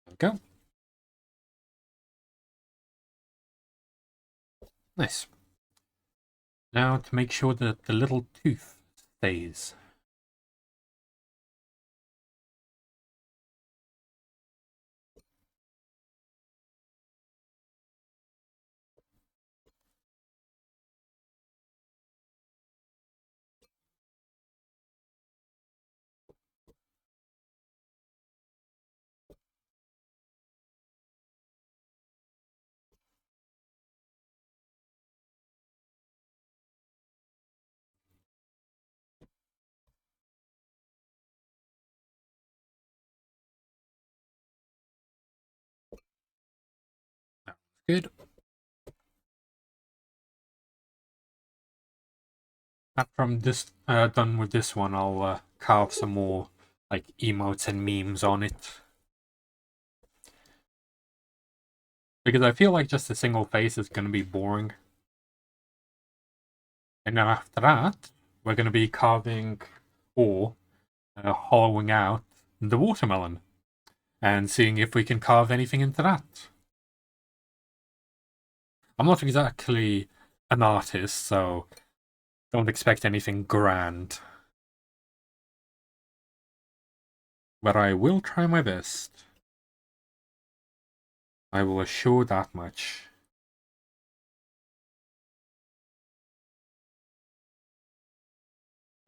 There we go. Nice. Now to make sure that the little tooth stays. That's good. After I'm done with this one, I'll carve some more like emotes and memes on it. Because I feel like just a single face is going to be boring. And then after that, we're going to be carving or hollowing out the watermelon and seeing if we can carve anything into that. I'm not exactly an artist, so don't expect anything grand. But I will try my best. I will assure that much.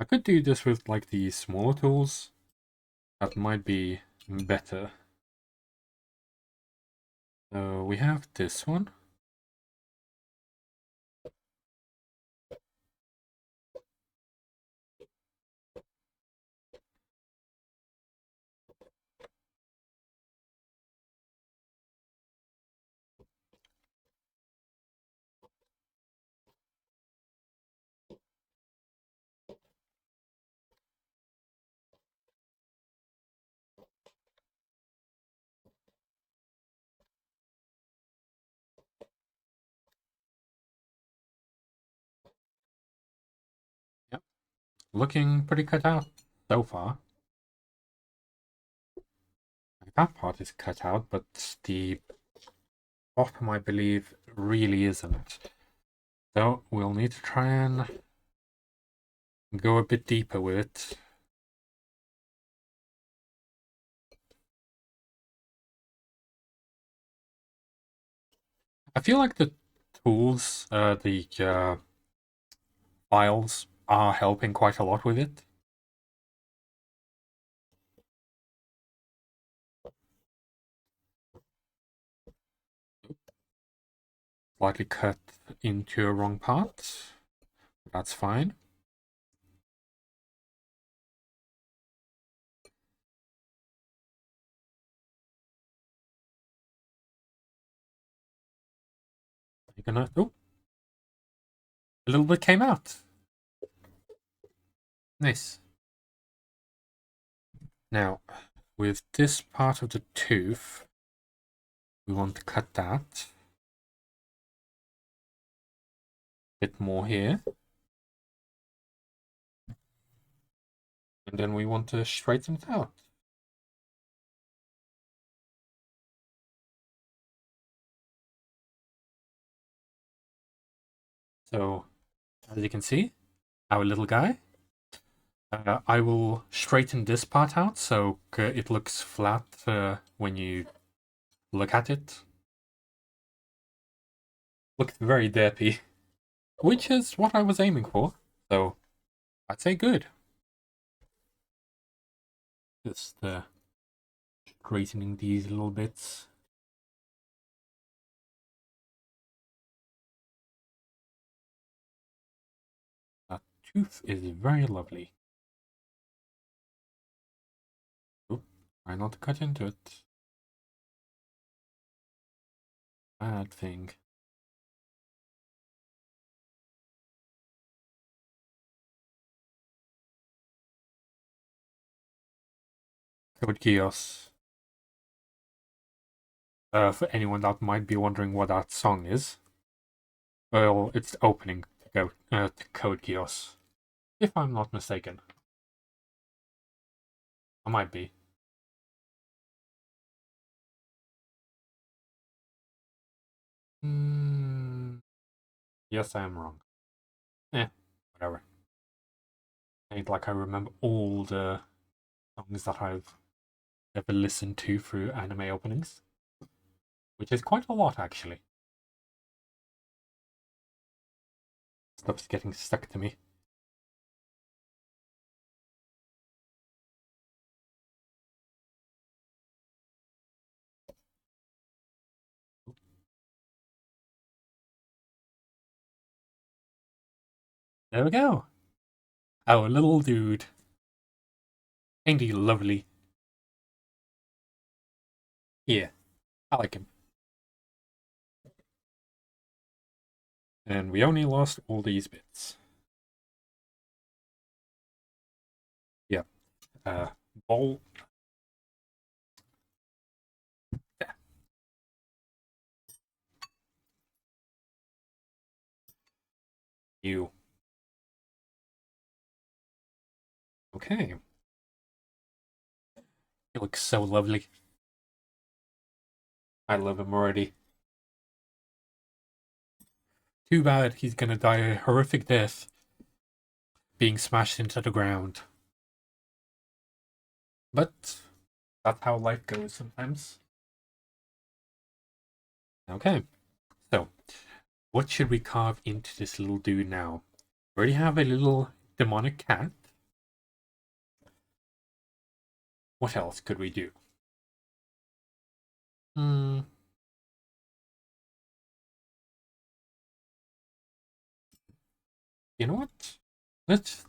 I could do this with like the smaller tools. That might be better. So we have this one. Yep. Looking pretty cut out so far. That part is cut out, but the bottom, I believe, really isn't. So we'll need to try and go a bit deeper with it. I feel like the tools, the files are helping quite a lot with it. Slightly cut into a wrong part. That's fine. You're gonna... Oh! A little bit came out. Nice. Now, with this part of the tooth, we want to cut that. A bit more here. And then we want to straighten it out. So, as you can see, our little guy. I will straighten this part out so it looks flat when you look at it. Looks very derpy, which is what I was aiming for. So, I'd say good. Just straightening these little bits. That tooth is very lovely. Oop, try not to cut into it. Bad thing. Code Geass. For anyone that might be wondering what that song is, well, it's the opening to Code Geass, if I'm not mistaken. I might be. Yes, I am wrong. Whatever. Ain't like I remember all the songs that I've ever listened to through anime openings, which is quite a lot actually. Stuff's getting stuck to me. There we go. Our little dude. Ain't he lovely? Yeah, I like him. And we only lost all these bits. Yeah. Uh, ball. You. Okay. He looks so lovely. I love him already. Too bad he's gonna die a horrific death, being smashed into the ground. But that's how life goes sometimes. Okay. So, what should we carve into this little dude now? We already have a little demonic cat. What else could we do? Hmm. You know what? Let's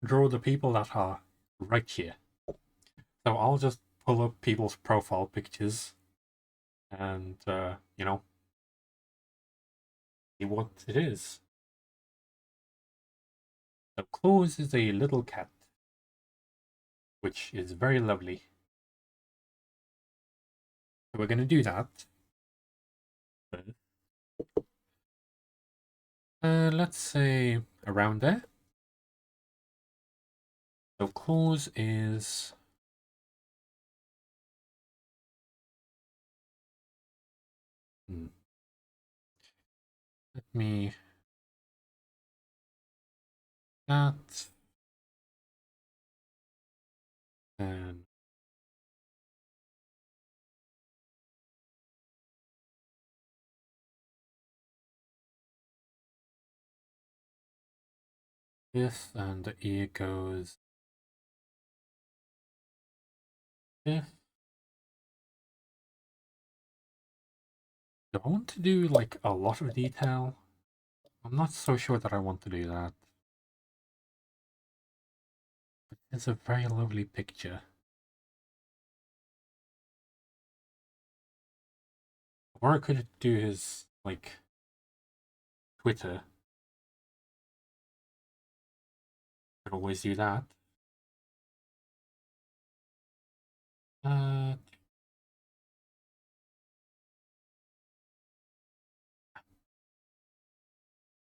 draw the people that are right here. So I'll just pull up people's profile pictures and, see what it is. So Claus is a little cat, which is very lovely. So we're going to do that. Let's say around there. So Claus is... Let me... That... And this, and the ear goes this. Do I want to do like a lot of detail? I'm not so sure that I want to do that. But it's a very lovely picture. Or I could do his, like, Twitter. Could always do that. Uh,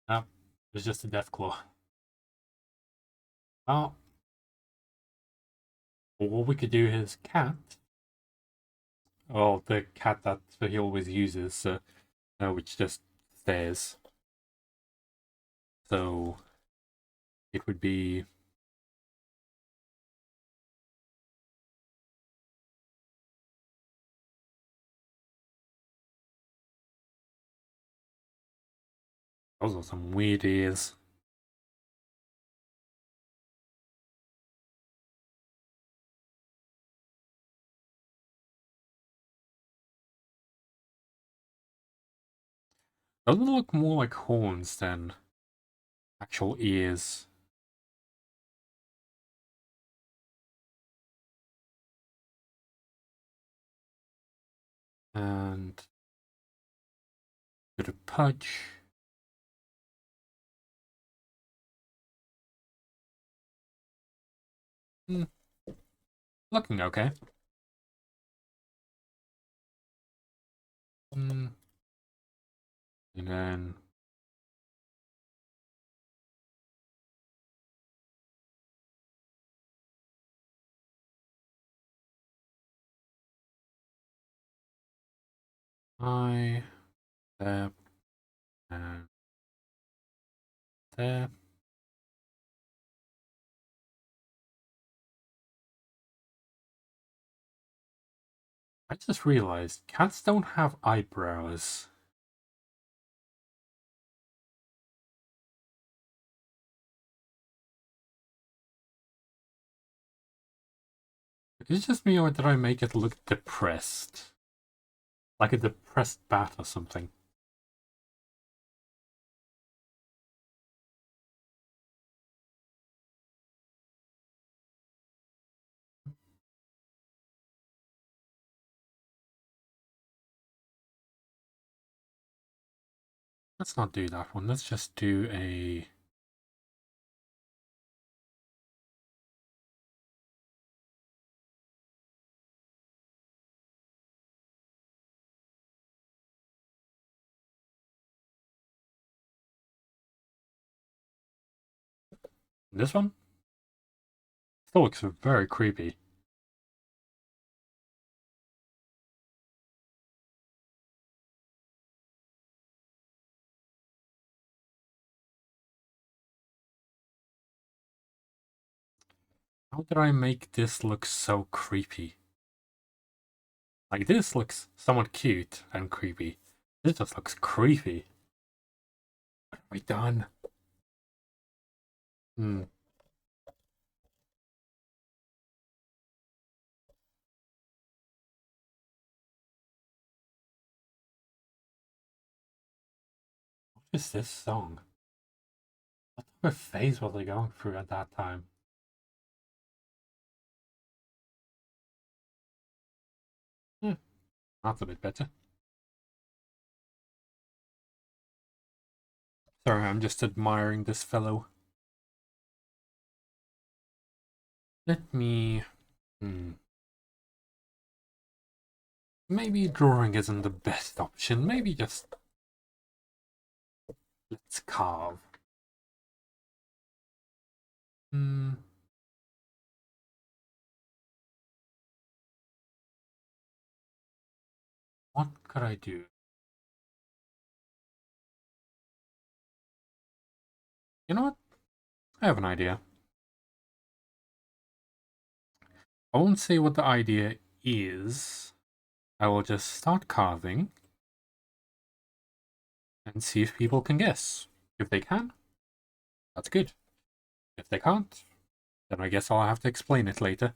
no, it was just a death claw. Oh, or we could do his cat. Oh, the cat that he always uses, which just stares. So it would be... Those are some weird ears. Those look more like horns than actual ears. And bit of pudge. Hmm. Looking okay. Mm, and then I there and there. I just realized cats don't have eyebrows. Is it just me or did I make it look depressed? Like a depressed bat or something. Let's not do that one. Let's just do a... This one? Still looks very creepy. How did I make this look so creepy? Like, this looks somewhat cute and creepy. This just looks creepy. What have we done? Hmm. What is this song? What type of phase were they going through at that time? Hmm. That's a bit better. Sorry, I'm just admiring this fellow. Let me... Hmm. Maybe drawing isn't the best option. Maybe just... Let's carve. Hmm. What could I do? You know what? I have an idea. I won't say what the idea is. I will just start carving and see if people can guess. If they can, that's good. If they can't, then I guess I'll have to explain it later.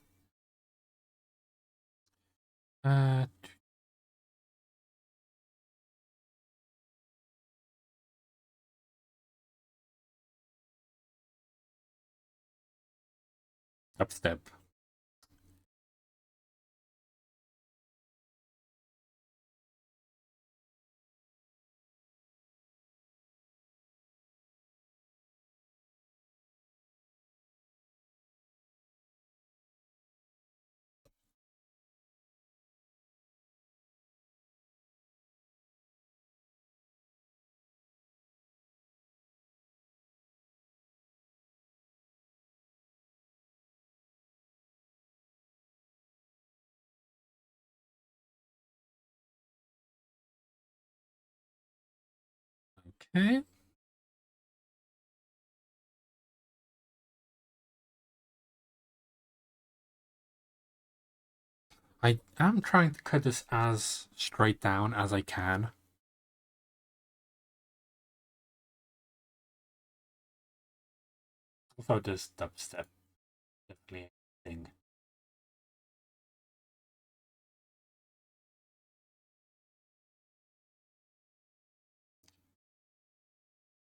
Uh, Upstep. Okay. I am trying to cut this as straight down as I can. Also, this dubstep definitely a thing.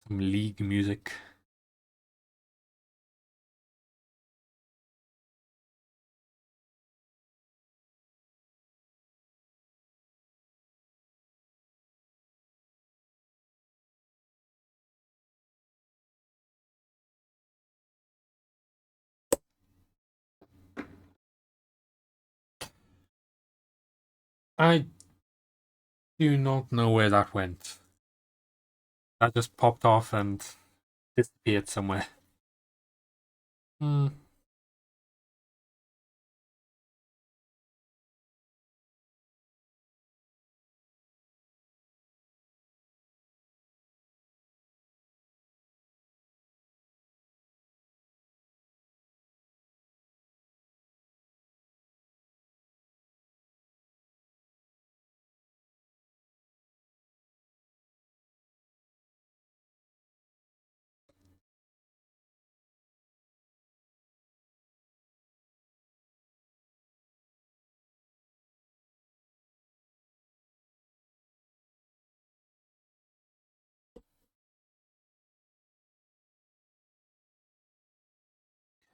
Some league music. I do not know where that went. That just popped off and disappeared somewhere. Hmm.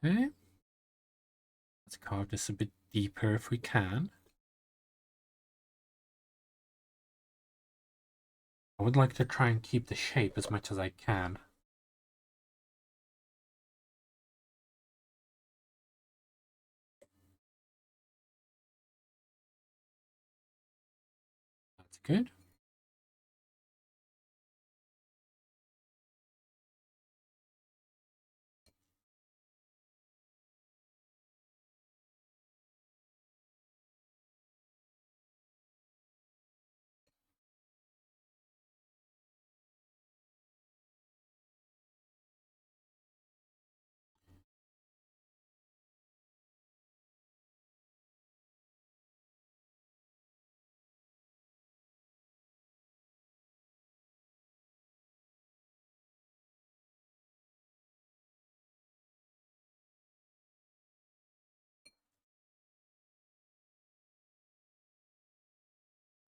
Okay. Let's carve this a bit deeper if we can. I would like to try and keep the shape as much as I can. That's good.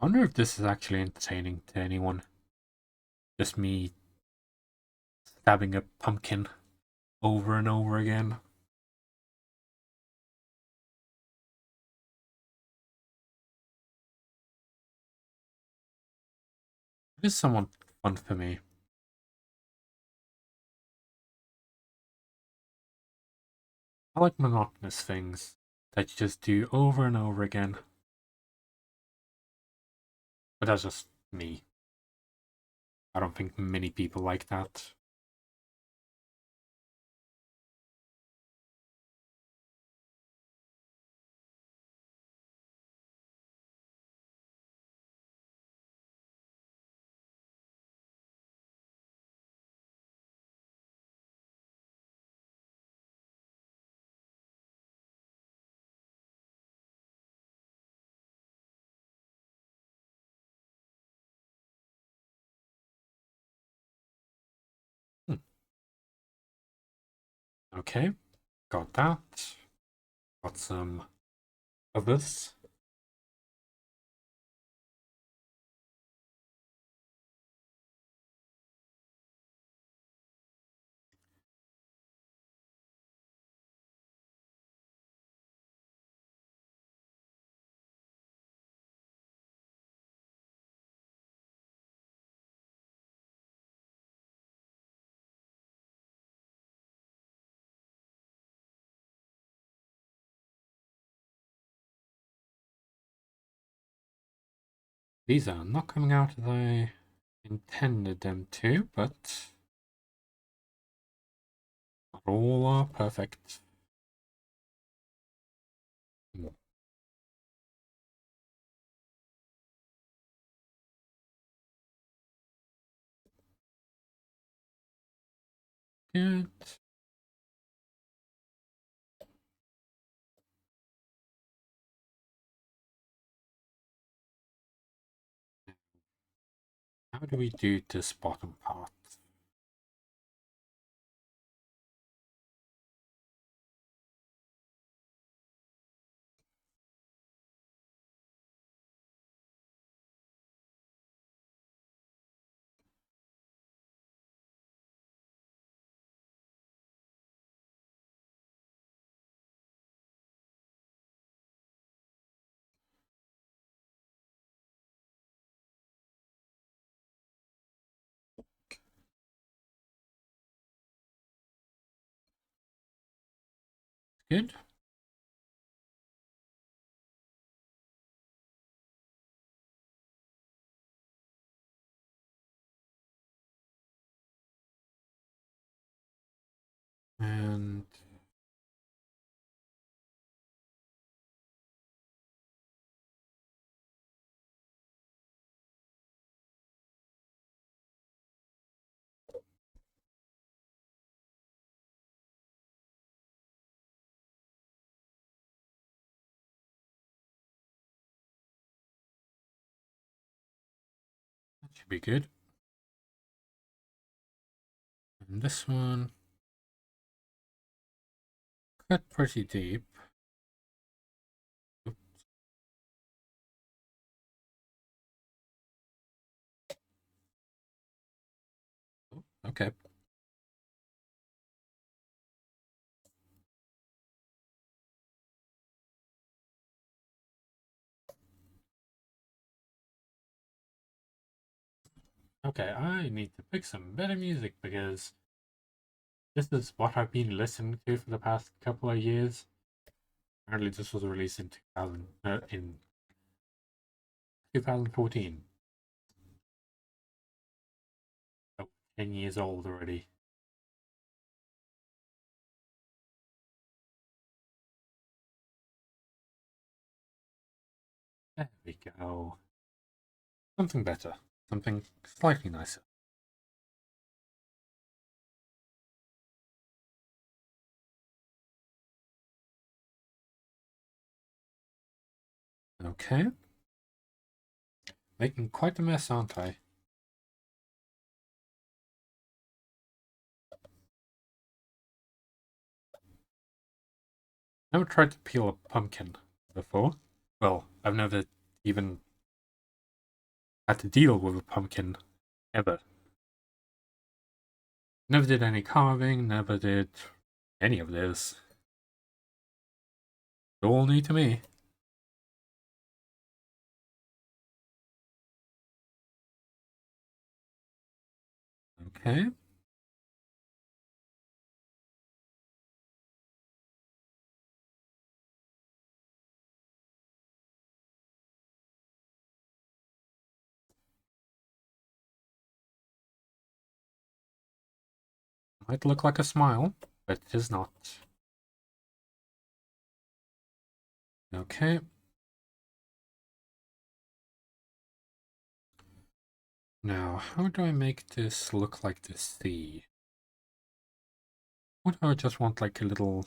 I wonder if this is actually entertaining to anyone. Just me stabbing a pumpkin over and over again. It is somewhat fun for me. I like monotonous things that you just do over and over again. But that's just me. I don't think many people like that. Hmm. Okay, got that. Got some of this. These are not coming out as I intended them to, but all are perfect. Hmm. Good. How do we do this bottom part? Good. Should be good. And this one cut pretty deep. Oops. Okay. Okay, I need to pick some better music because this is what I've been listening to for the past couple of years. Apparently, this was released in 2014. So 10 years old already. There we go. Something better. Something slightly nicer. Okay. Making quite a mess, aren't I? Never tried to peel a pumpkin before. Well, I've never even had to deal with a pumpkin ever. Never did any carving, never did any of this. It's all new to me. Okay. Might look like a smile, but it is not. Okay. Now, how do I make this look like the sea? Or do I just want like a little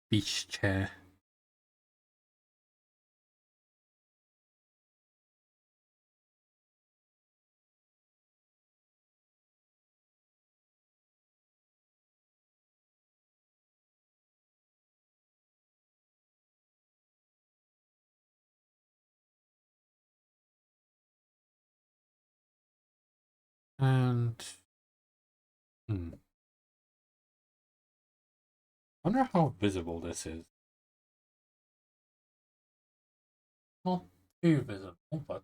beach chair? And I wonder how visible this is. Not too visible, but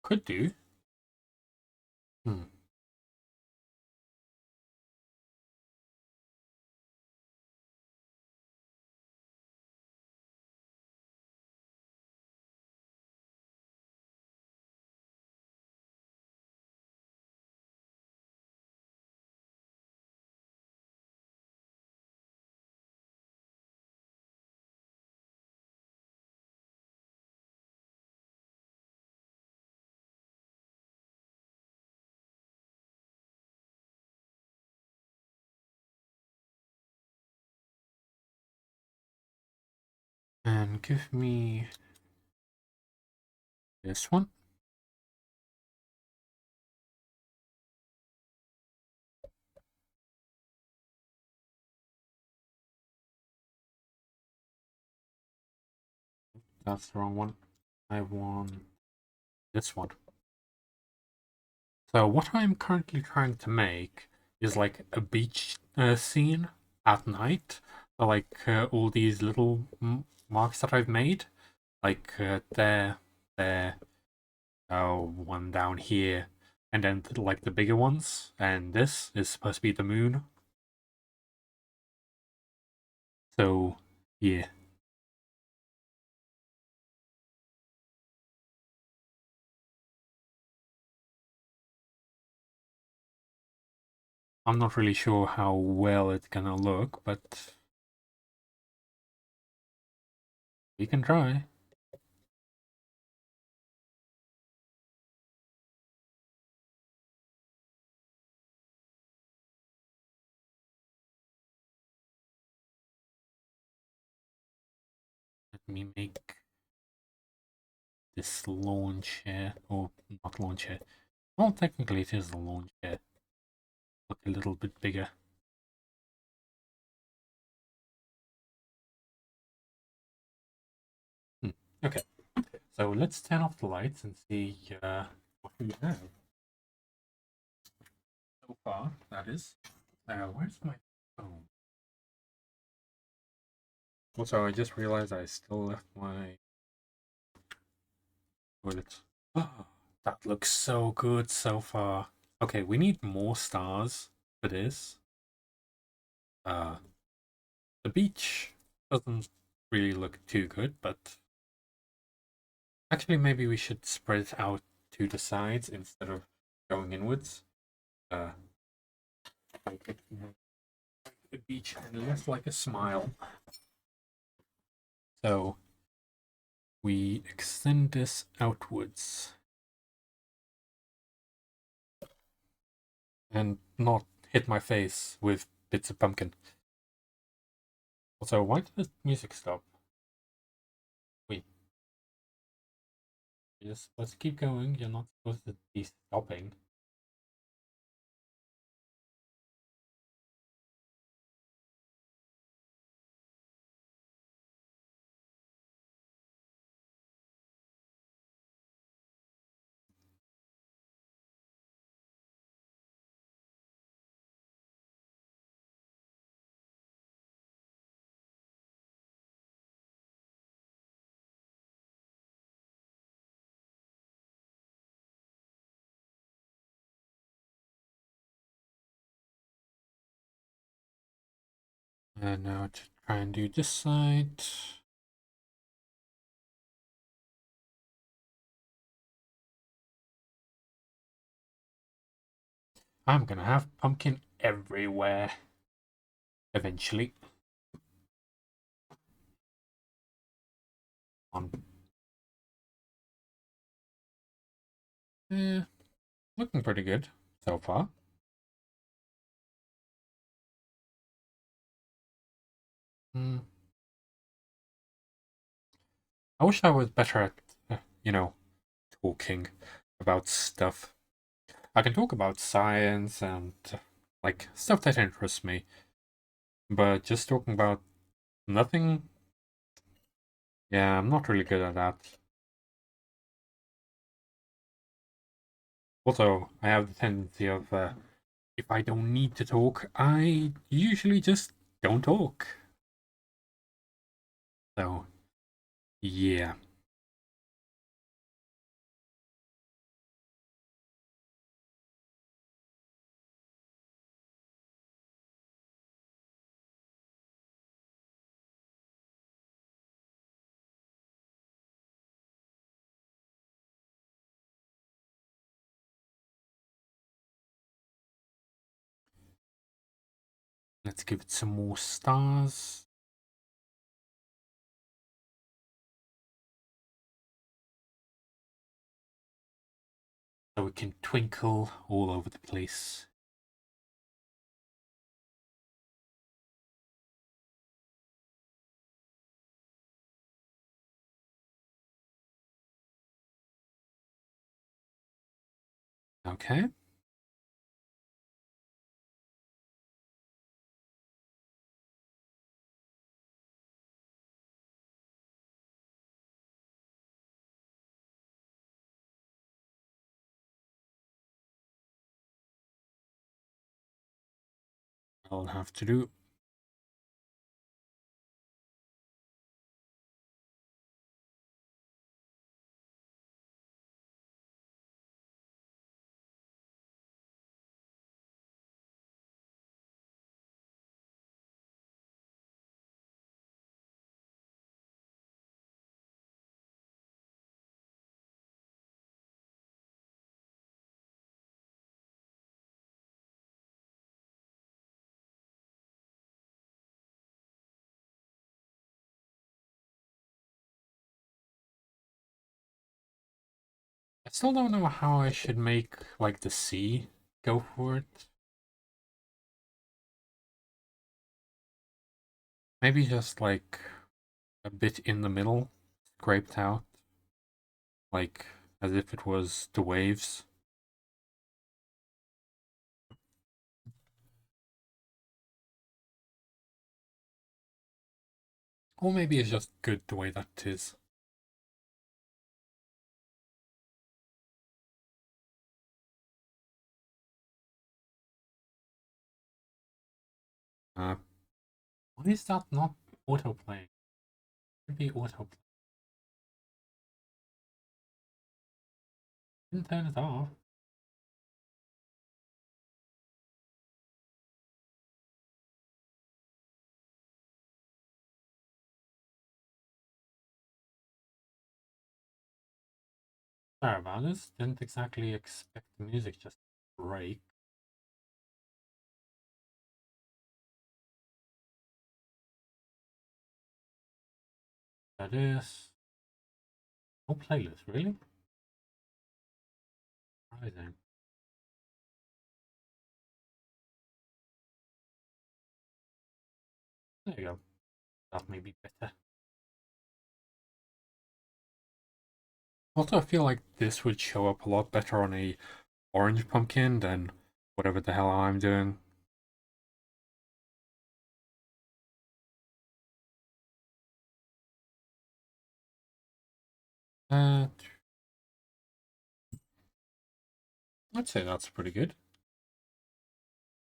could do. Hmm. And give me this one. That's the wrong one. I want this one. So what I'm currently trying to make is like a beach scene at night. So like all these little marks that I've made, like there, there, one down here, and then like the bigger ones. And this is supposed to be the moon. So yeah, I'm not really sure how well it's gonna look, but we can try. Let me make this lawn chair, or not lawn chair. Well, technically it is a lawn chair. Look a little bit bigger. Okay, so let's turn off the lights and see what we have so far. That is. Where's my phone? Also, I just realized I still left my toilet. Oh, that looks so good so far. Okay, we need more stars for this. Uh, the beach doesn't really look too good, but actually maybe we should spread it out to the sides instead of going inwards. Make it the beach and less like a smile. So we extend this outwards and not hit my face with bits of pumpkin. Also, why did the music stop? Wait, just let's keep going. You're not supposed to be stopping. And now to try and do this side. I'm gonna have pumpkin everywhere. Eventually. On. Looking pretty good so far. Hmm. I wish I was better at, talking about stuff. I can talk about science and like stuff that interests me, but just talking about nothing, yeah, I'm not really good at that. Also, I have the tendency of if I don't need to talk, I usually just don't talk. So, yeah. Let's give it some more stars. So it can twinkle all over the place. Okay. I'll have to do. I still don't know how I should make like the sea go for it. Maybe just like a bit in the middle, scraped out, like as if it was the waves. Or maybe it's just good the way that it is. Uh, why is that not autoplaying? It should be autoplay. Didn't turn it off. Sorry about this. Didn't exactly expect the music just to break. That is no playlist, really? Surprising. There you go. That may be better. Also, I feel like this would show up a lot better on a orange pumpkin than whatever the hell I'm doing. Uh, I'd say that's pretty good.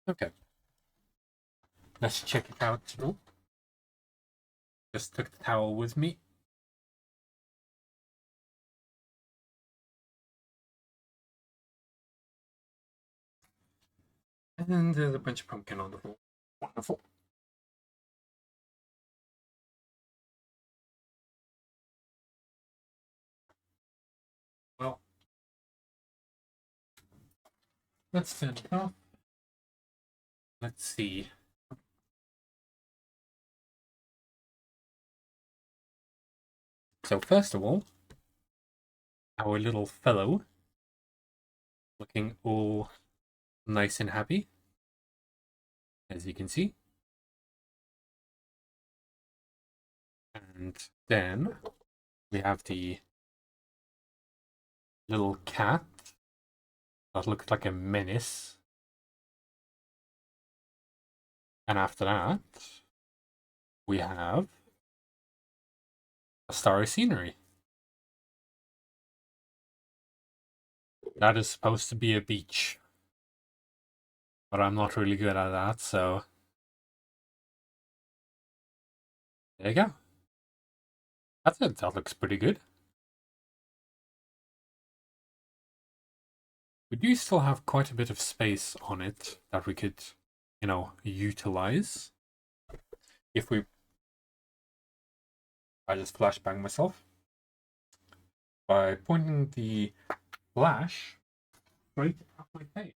Okay, let's check it out. Oh, just took the towel with me. And there's a bunch of pumpkin on the floor. Wonderful. Well, let's turn it off. Let's see. So first of all, our little fellow looking all nice and happy, as you can see. And then we have the little cat that looks like a menace. And after that, we have a starry scenery. That is supposed to be a beach. But I'm not really good at that, so there you go. That's it. That looks pretty good. We do still have quite a bit of space on it that we could, utilize. If we... I just flashbang myself. By pointing the flash straight at my face.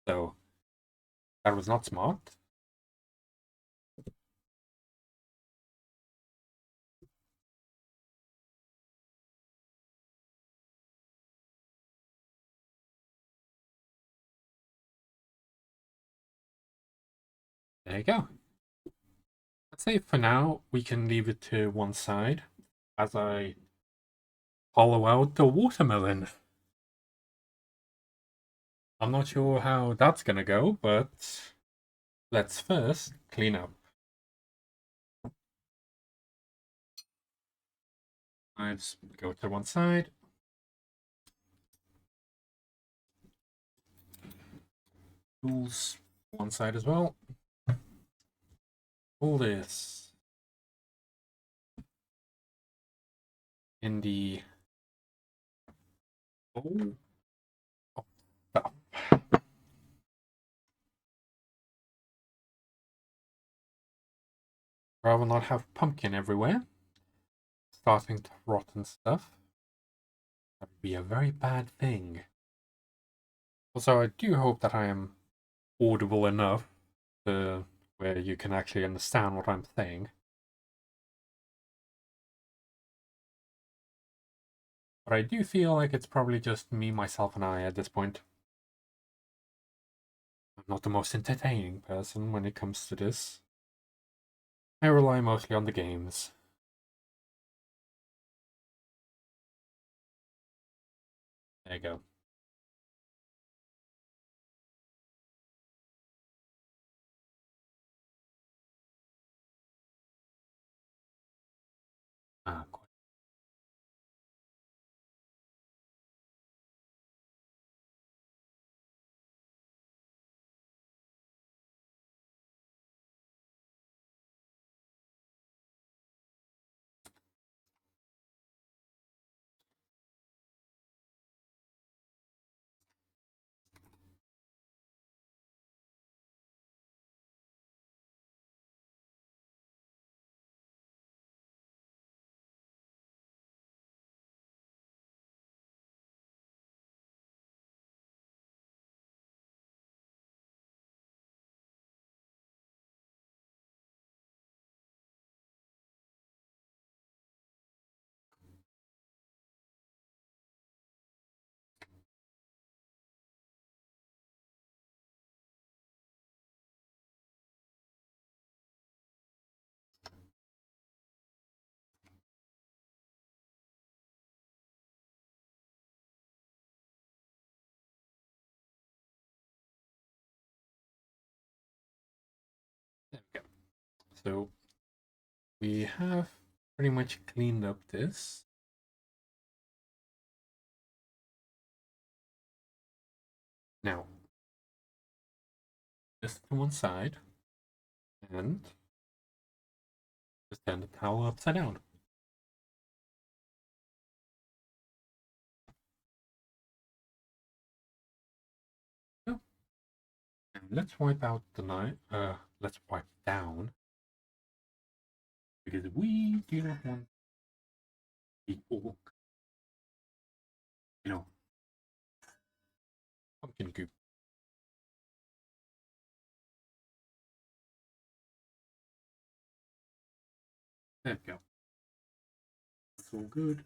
So, that was not smart. There you go. I'd say for now, we can leave it to one side as I hollow out the watermelon. I'm not sure how that's gonna go, but let's first clean up. Knives go to one side. Tools one side as well. All this in the bowl of stuff. Rather not have pumpkin everywhere, starting to rot and stuff. That would be a very bad thing. Also, I do hope that I am audible enough to where you can actually understand what I'm saying. But I do feel like it's probably just me, myself, and I at this point. I'm not the most entertaining person when it comes to this. I rely mostly on the games. There you go. Ah, quite. There we go. So we have pretty much cleaned up this. Now, just to one side, and just turn the towel upside down. Yeah. And let's wipe out the knife. Let's wipe down because we do not want people, you know, pumpkin goop. There we go. It's all good.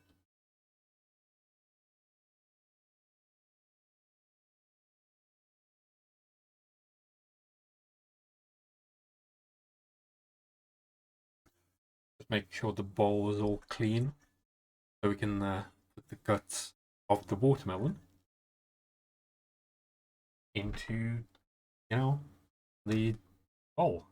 Just make sure the bowl is all clean so we can put the guts of the watermelon into, you know, the bowl.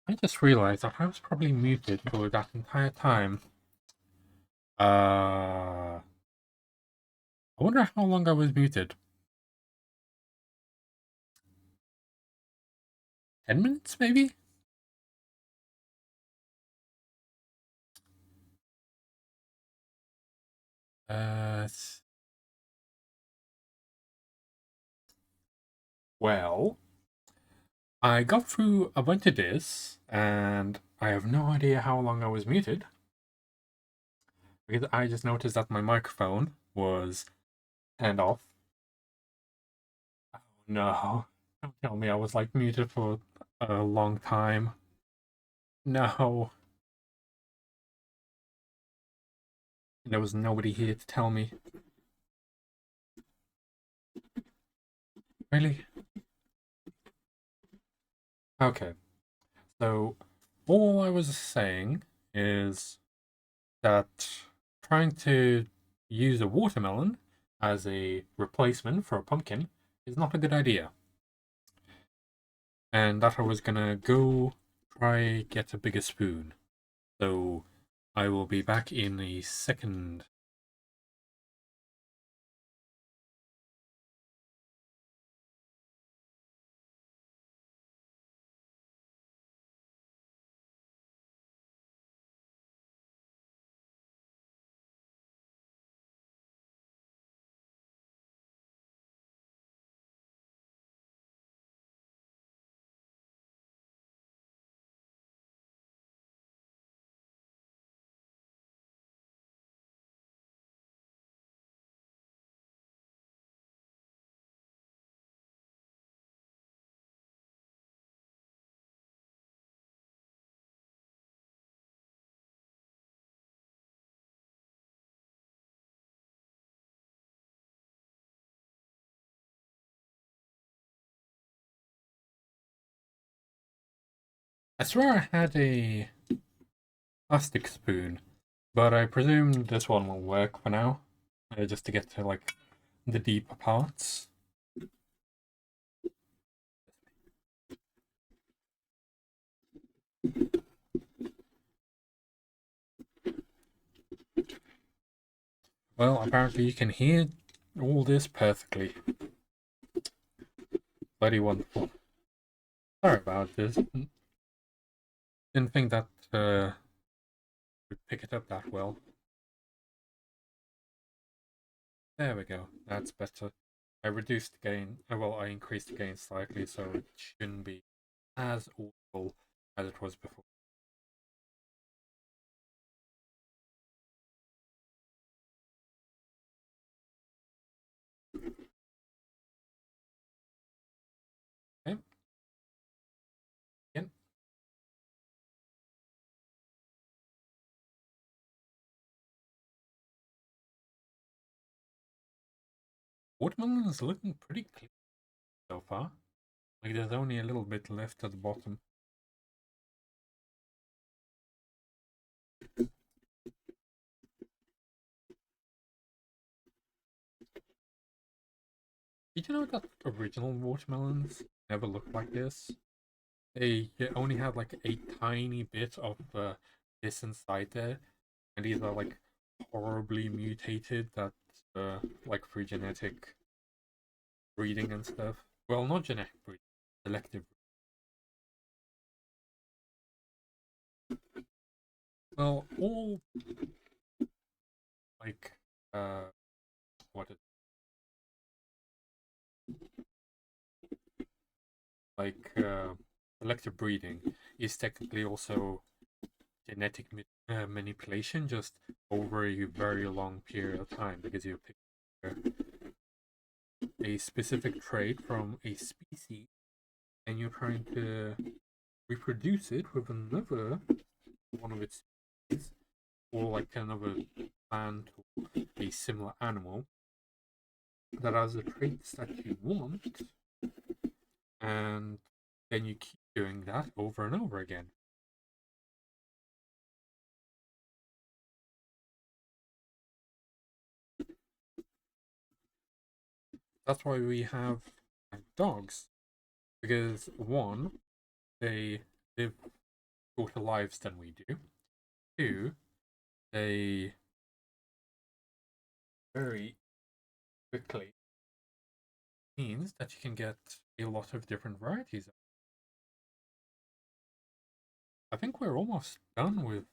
I just realized that I was probably muted for that entire time. I wonder how long I was muted. 10 minutes, maybe? Uh, well, I got through a bunch of this, and I have no idea how long I was muted. Because I just noticed that my microphone was turned off. Oh no. Don't tell me I was like muted for a long time. No. There was nobody here to tell me. Really? Okay. So, all I was saying is that trying to use a watermelon as a replacement for a pumpkin is not a good idea. And that I was gonna go try get a bigger spoon. So I will be back in a second. I swear I had a plastic spoon, but I presume this one will work for now, just to get to like the deeper parts. Well, apparently you can hear all this perfectly. Bloody wonderful. Sorry about this. Didn't think that would pick it up that well. There we go. That's better. I reduced the gain. Well, I increased the gain slightly, so it shouldn't be as audible as it was before. Okay. Again. Watermelon is looking pretty clean so far. Like there's only a little bit left at the bottom. Did you know that original watermelons never looked like this? They only had like a tiny bit of this inside there, and these are like horribly mutated that like through genetic breeding and stuff. Well, not genetic breeding, selective. Well, all like what it like selective breeding is technically also genetic manipulation, just over a very long period of time, because you pick a specific trait from a species and you're trying to reproduce it with another one of its species, or like another plant or a similar animal that has the traits that you want, and then you keep doing that over and over again. That's why we have dogs, because one, they live shorter lives than we do. Two, they very quickly means that you can get a lot of different varieties. I think we're almost done with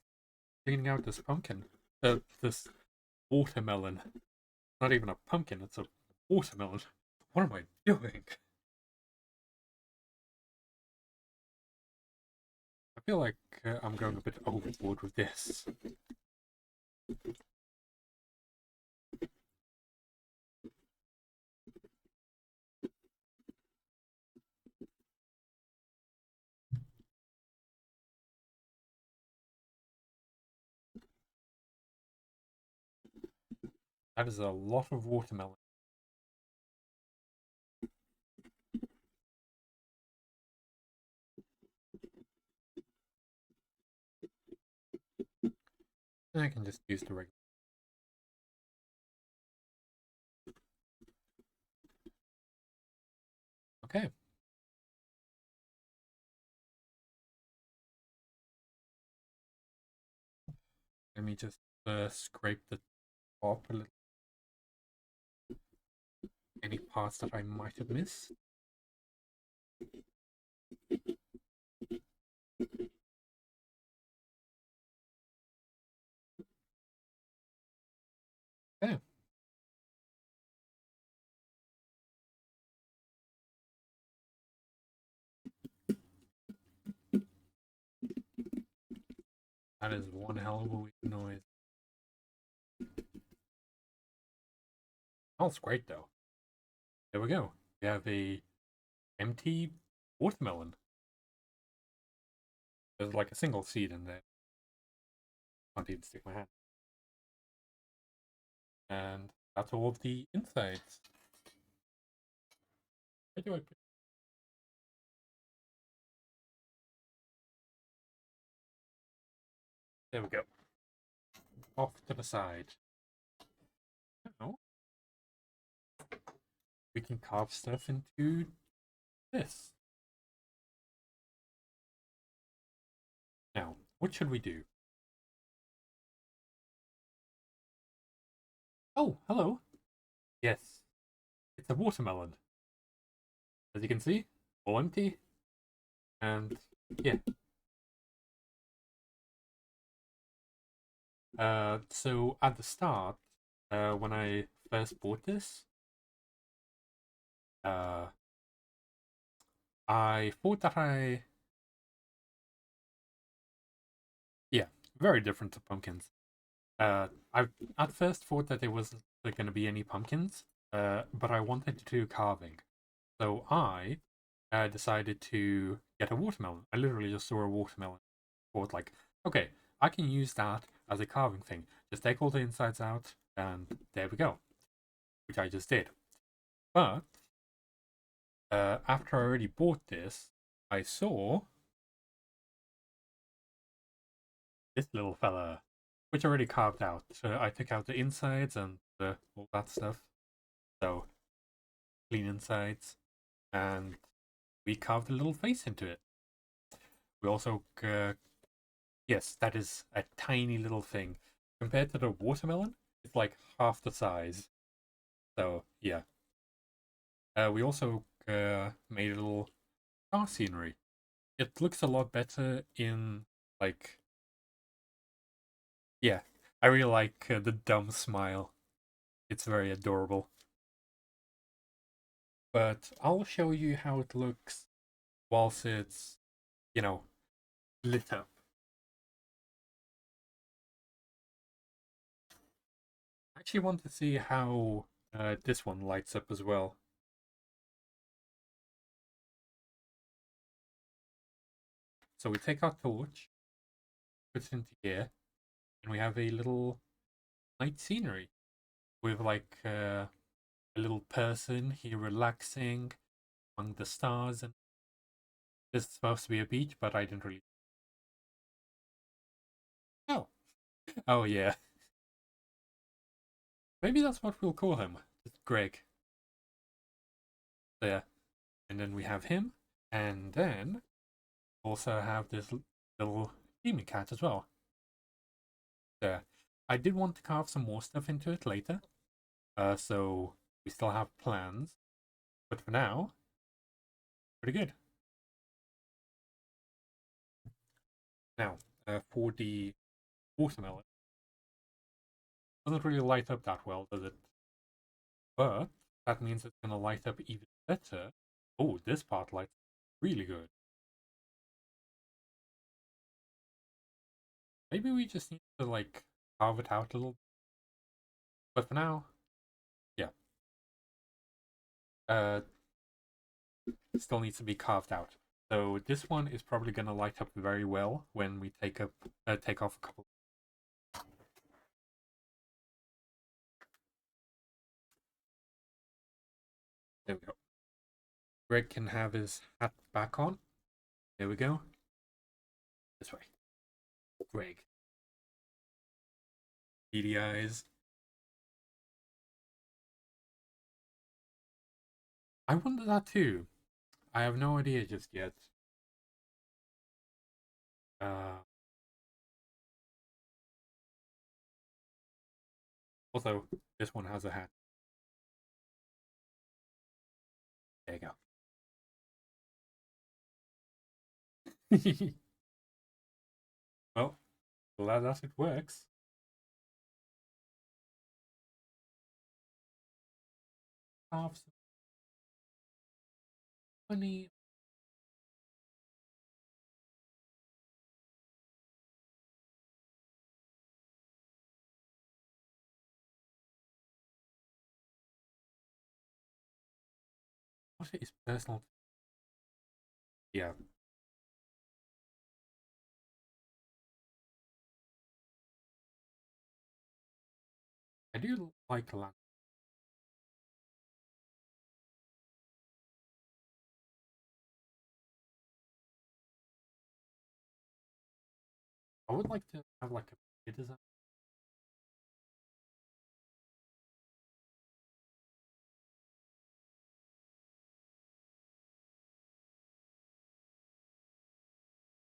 cleaning out this pumpkin. This watermelon. Not even a pumpkin, it's a watermelon. What am I doing? I feel like I'm going a bit overboard with this. That is a lot of watermelon. I can just use the regular. Okay. Let me just scrape the top a little. Any parts that I might have missed. Okay. That is one hell of a weird noise. Smells great though. There we go. We have a empty watermelon. There's like a single seed in there. Can't even stick my hand. And that's all of the insides. Where do I put? There we go. Off to the side. Now we can carve stuff into this. Now, what should we do? Oh, hello. Yes, it's a watermelon. As you can see, all empty. And yeah. So at the start, when I first bought this, uh, I thought that yeah, very different to pumpkins. I at first thought that there wasn't going to be any pumpkins, but I wanted to do carving. So I decided to get a watermelon. I literally just saw a watermelon. Thought like, okay, I can use that as a carving thing. Just take all the insides out, and there we go. Which I just did. But after I already bought this, I saw this little fella, which I already carved out. So I took out the insides and all that stuff. So clean insides, and we carved a little face into it. We also, yes, that is a tiny little thing. Compared to the watermelon, it's like half the size. So, yeah. We also made a little car scenery. It looks a lot better in, like, yeah. I really like the dumb smile. It's very adorable. But I'll show you how it looks whilst it's, you know, lit up. I actually want to see how this one lights up as well. So we take our torch, put it into here, and we have a little night scenery with like a little person here relaxing among the stars. And this is supposed to be a beach, but I didn't really. Oh, oh yeah. Maybe that's what we'll call him, just Greg. There, and then we have him, and then also have this little demon cat as well. There. I did want to carve some more stuff into it later, so we still have plans. But for now, pretty good. Now, for the watermelon, doesn't really light up that well, does it? But that means it's gonna light up even better. Oh, this part lights really good. Maybe we just need to like carve it out a little. But for now, yeah. It still needs to be carved out. So this one is probably gonna light up very well when we take off a couple. There we go. Greg can have his hat back on. There we go. This way. Greg. Beady eyes. I wonder that too. I have no idea just yet. Uh, Also, this one has a hat. There you go. Well, glad that it works. Have some funny. What is personal? Yeah, I do like land. I would like to have like a design.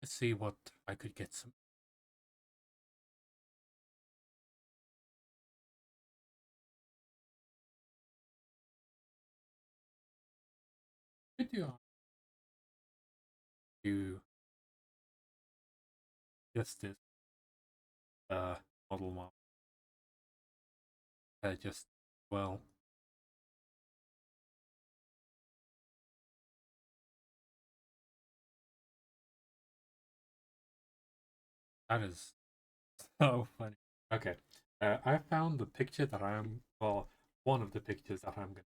Let's see what I could get some. Could do just this uh model map. Just well, that is so funny. Okay, I found the picture that I'm well, one of the pictures that I'm gonna.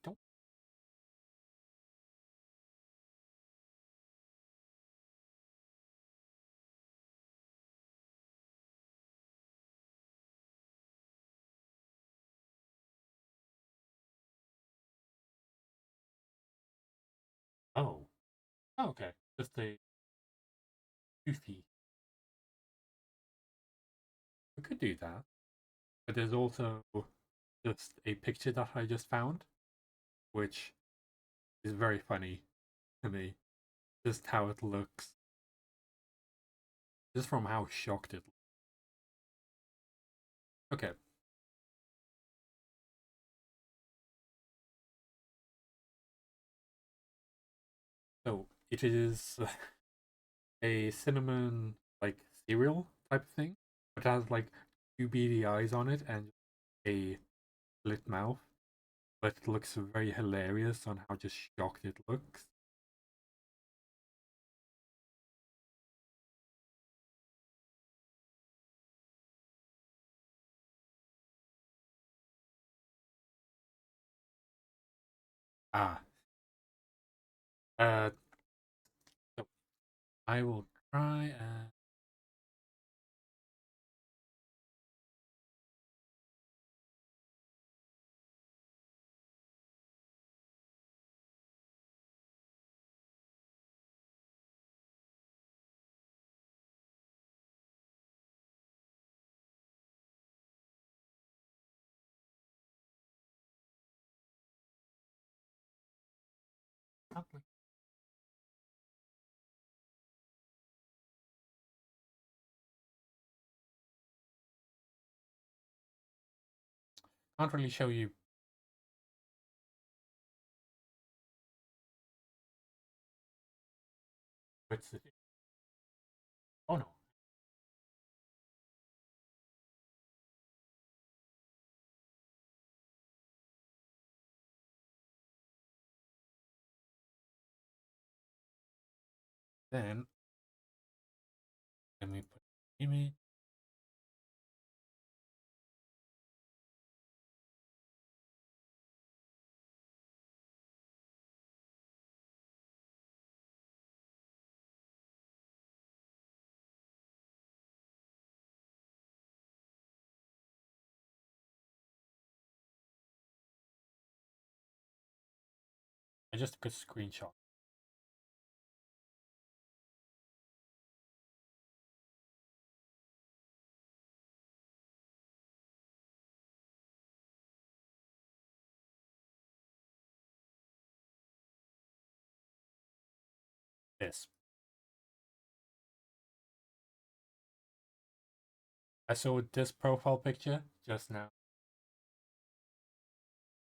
Don't. Oh, oh, okay. Just a goofy. We could do that, but there's also just a picture that I just found, which is very funny to me. Just how it looks, just from how shocked it looks. Okay, so it is a cinnamon like cereal type of thing. It has like two beady eyes on it and a split mouth, but it looks very hilarious on how just shocked it looks. Ah, uh, so I will try and Can't really show you. What's the? Oh no. Then let me put image. I just took a screenshot. This. I saw this profile picture just now.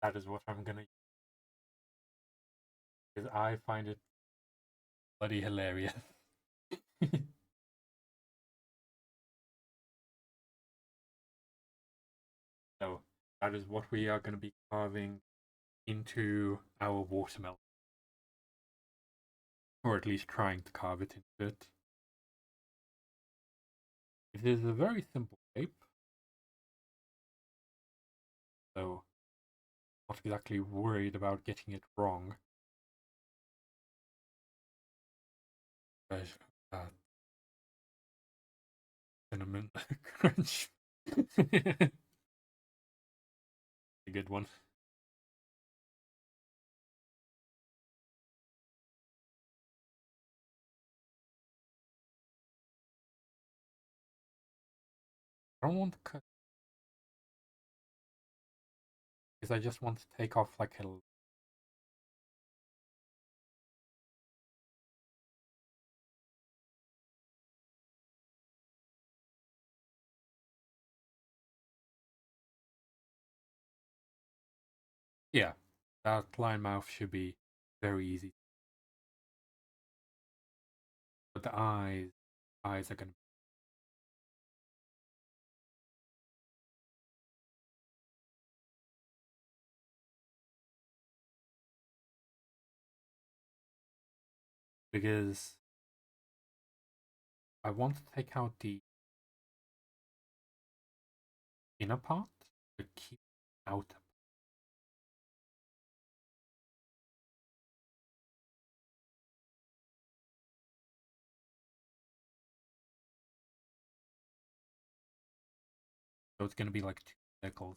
That is what I'm gonna use because I find it bloody hilarious. So that is what we are going to be carving into our watermelon, or at least trying to carve it into it. It is a very simple shape, so not exactly worried about getting it wrong. Cinnamon crunch. A good one. I don't want to cut because I just want to take off like a. Yeah, that line mouth should be very easy. But the eyes are gonna because I want to take out the inner part but keep the outer. So it's gonna be like two circles.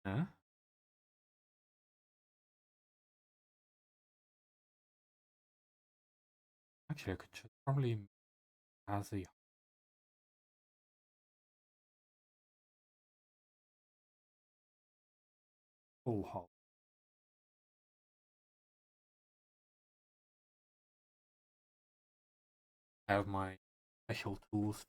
Huh? Actually, I could probably as a full hole. I have my special tools.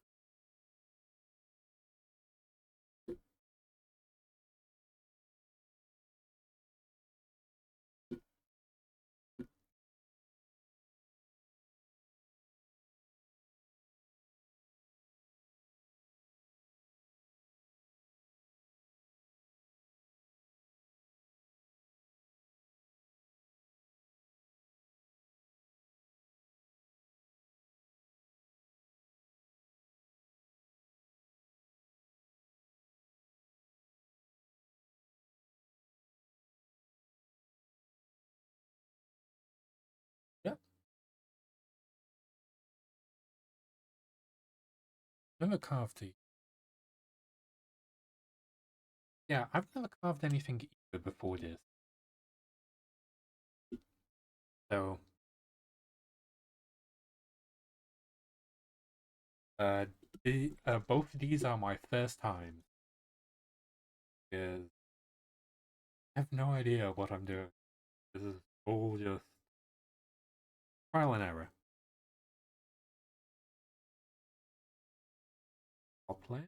Yep. Never carved the. Yeah, I've never carved anything either before this. So, both of these are my first time because I have no idea what I'm doing. This is all just trial and error. I'll play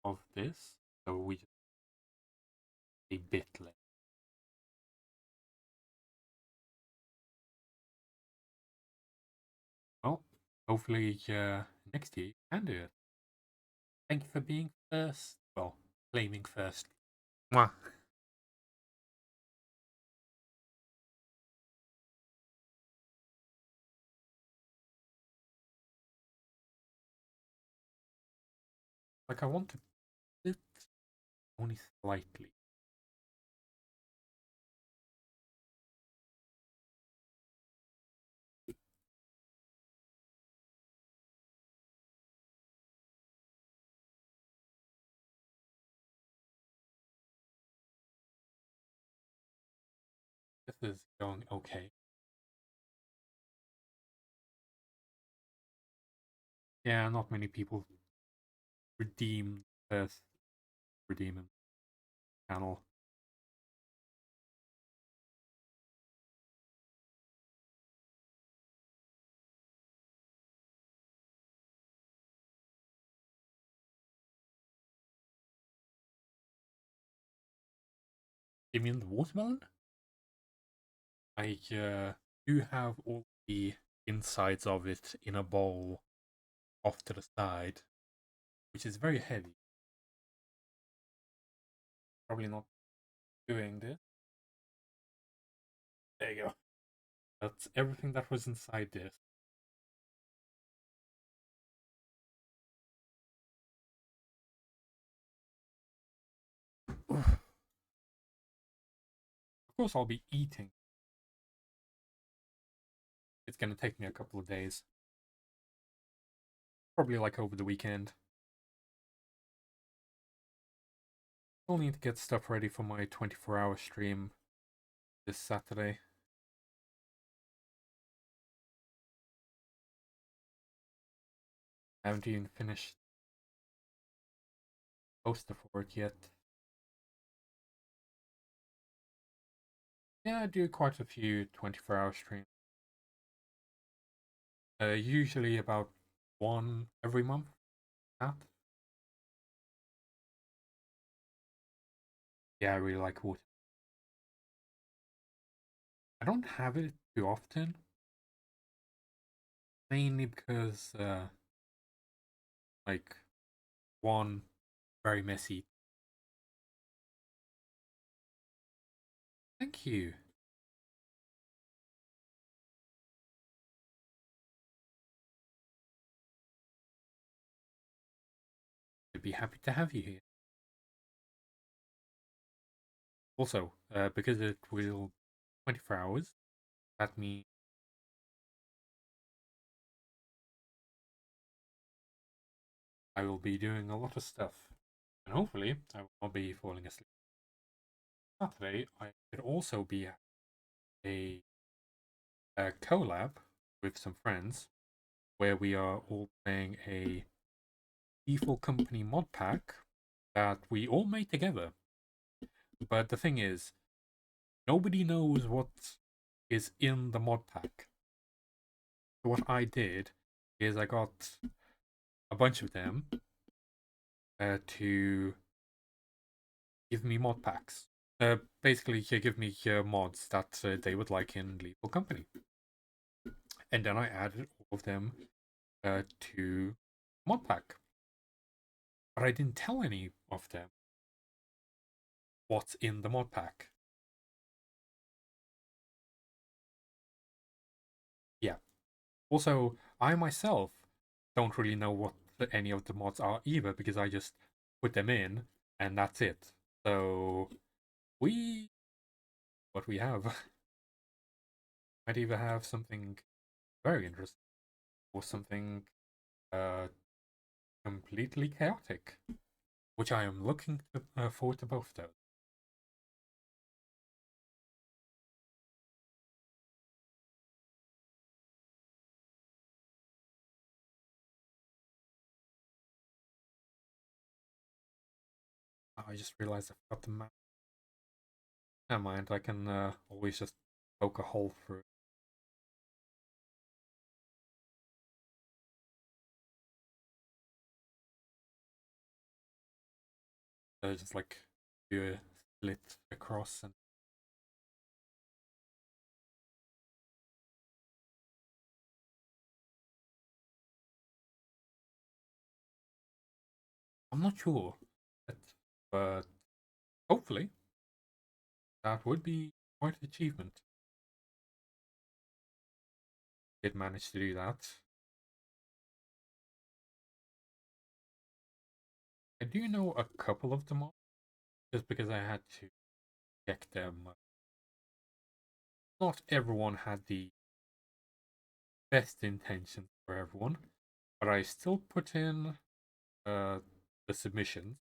of this, so we just a bit late. Well, hopefully next year you can do it. Thank you for being first. Well, claiming first. Mwah. Like I want to it only slightly. This is going okay. Yeah, not many people redeem first redeeming channel. You mean the watermelon? I do have all the insides of it in a bowl off to the side, which is very heavy. Probably not doing this. There you go. That's everything that was inside this. Of course, I'll be eating. It's gonna take me a couple of days. Probably like over the weekend. I'll need to get stuff ready for my 24-hour stream this Saturday. I haven't even finished poster for it yet. Yeah, I do quite a few 24-hour streams. Usually about one every month. That. Yeah, I really like water. I don't have it too often, mainly because, like, one, very messy. Thank you. I'd be happy to have you here. Also, because it will 24 hours, that means I will be doing a lot of stuff. And hopefully, I will not be falling asleep. Saturday, I could also be a collab with some friends where we are all playing a Evil Company mod pack that we all made together. But the thing is, nobody knows what is in the mod pack. So what I did is I got a bunch of them to give me mod packs. Basically, give me mods that they would like in Lethal Company. And then I added all of them to mod pack. But I didn't tell any of them what's in the mod pack. Yeah. Also, I myself don't really know what any of the mods are either because I just put them in and that's it. So we what we have might either have something very interesting or something uh, completely chaotic, which I am looking forward to both of those. I just realized I forgot the map. Never mind, I can always just poke a hole through. Just like do a slit across and I'm not sure, but hopefully that would be quite an achievement. Did manage to do that. I do know a couple of them, just because I had to check them. Not everyone had the best intentions for everyone, but I still put in uh, the submissions.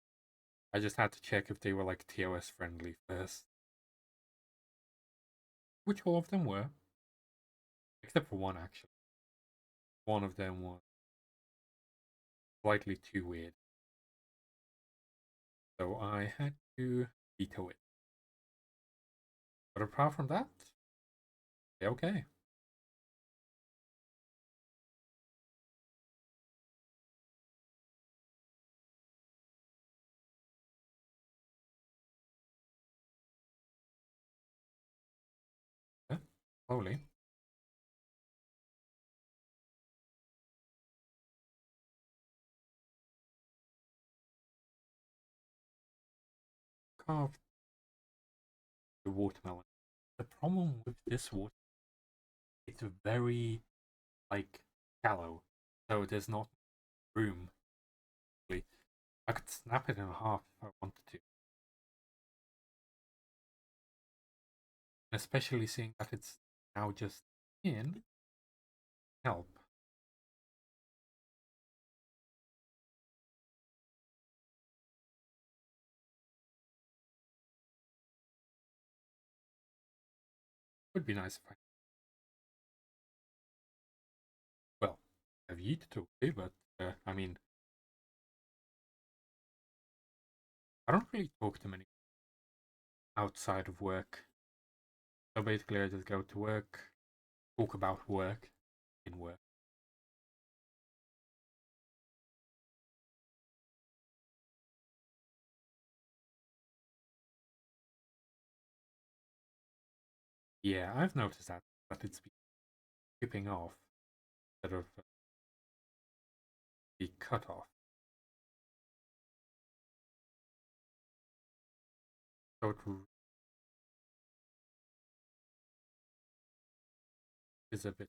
I just had to check if they were like TOS friendly first, which all of them were, except for one actually. One of them was slightly too weird, so I had to veto it. But apart from that, they're okay. Yeah, slowly. Carve the watermelon. The problem with this water, it's very like shallow, so there's not room. Really. I could snap it in half if I wanted to, especially seeing that it's now just in help. Would be nice if I, well, have yeeted away, but I mean, I don't really talk to many outside of work. So basically, I just go to work, talk about work in work. Yeah, I've noticed that it's been skipping off instead of the cut off. So it is a bit.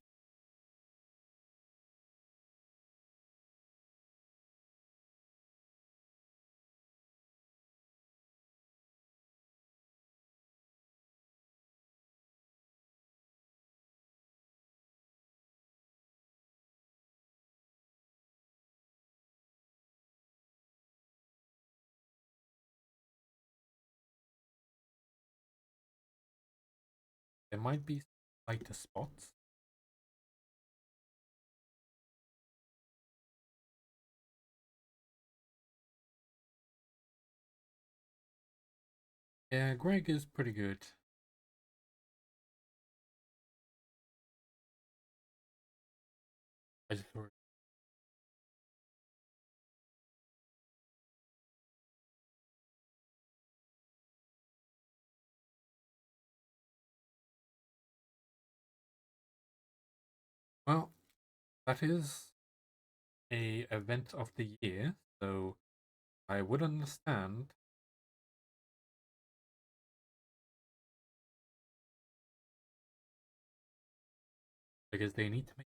There might be lighter spots. Yeah, Greg is pretty good. I just thought, well, that is a event of the year, so I would understand because they need to make.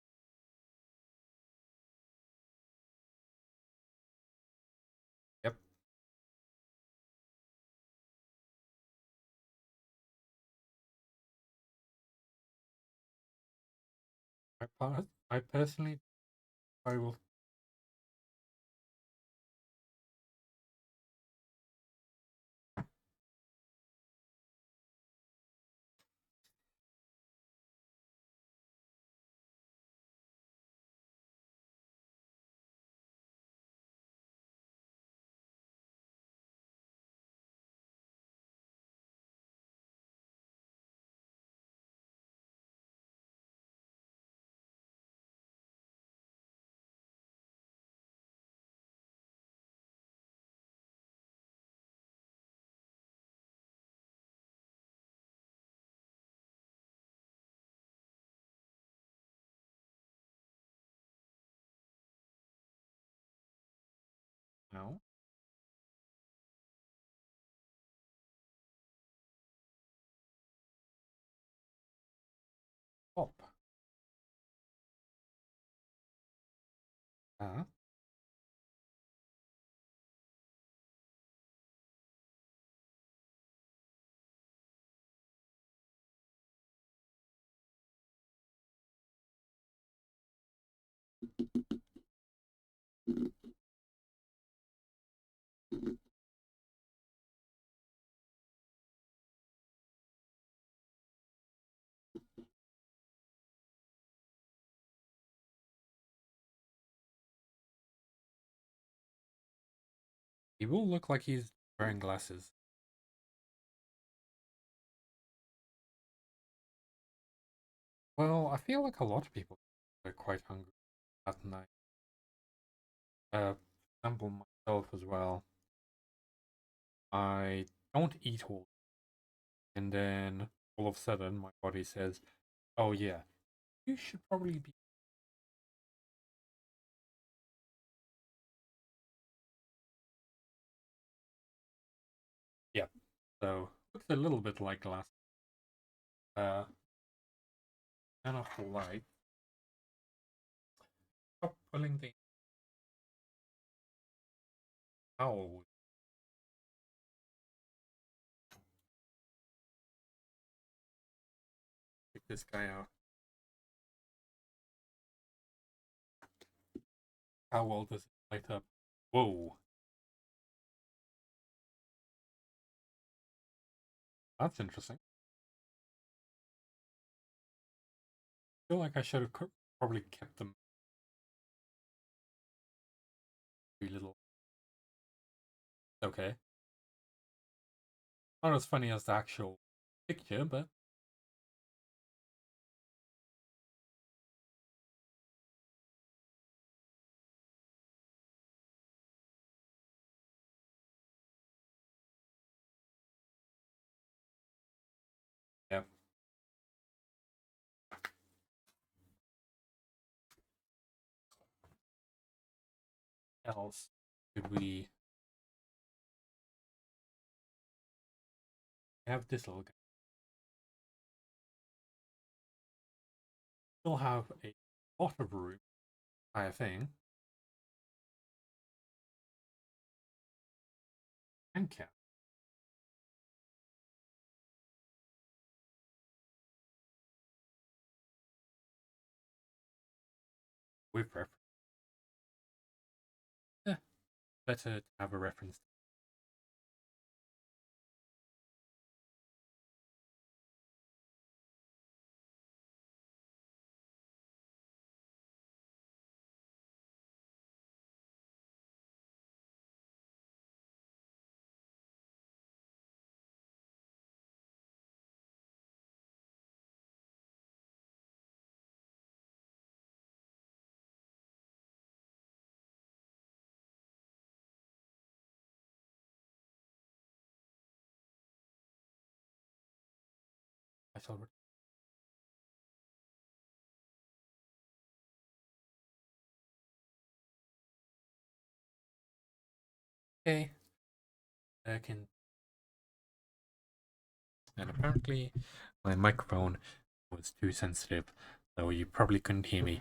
Yep, I personally, I will. top. Uh, he will look like he's wearing glasses. Well, I feel like a lot of people are quite hungry at night. For example, myself as well. I don't eat all, and then all of a sudden my body says, "Oh yeah, you should probably be." Yeah. So looks a little bit like glass. Uh, and off the light. Stop pulling the owl. Check this guy out. How well does it light up? Whoa, that's interesting. I feel like I should have probably kept them a little. Okay. Not as funny as the actual picture, but yeah. Else could we have this little guy? Still have a lot of room, I think, and cat with reference. Yeah, better to have a reference. I shall. Okay, I can. And apparently, my microphone was too sensitive, so you probably couldn't hear me.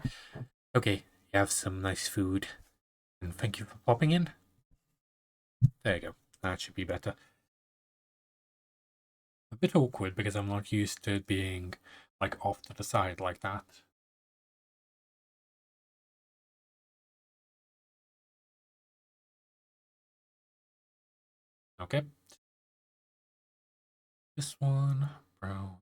Okay, you have some nice food, and thank you for popping in. There you go. That should be better. A bit awkward because I'm not used to it being like off to the side like that. Okay, this one, bro.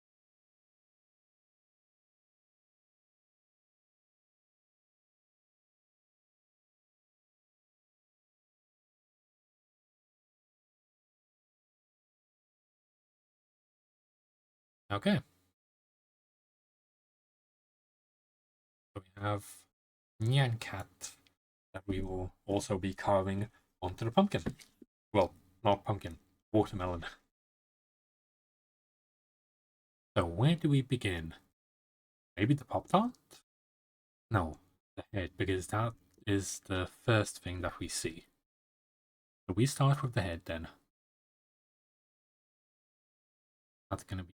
Okay, so we have Nyan Cat that we will also be carving onto the pumpkin. Well, not pumpkin, watermelon. So where do we begin? Maybe the Pop Tart? No, the head, because that is the first thing that we see. So we start with the head then. That's gonna be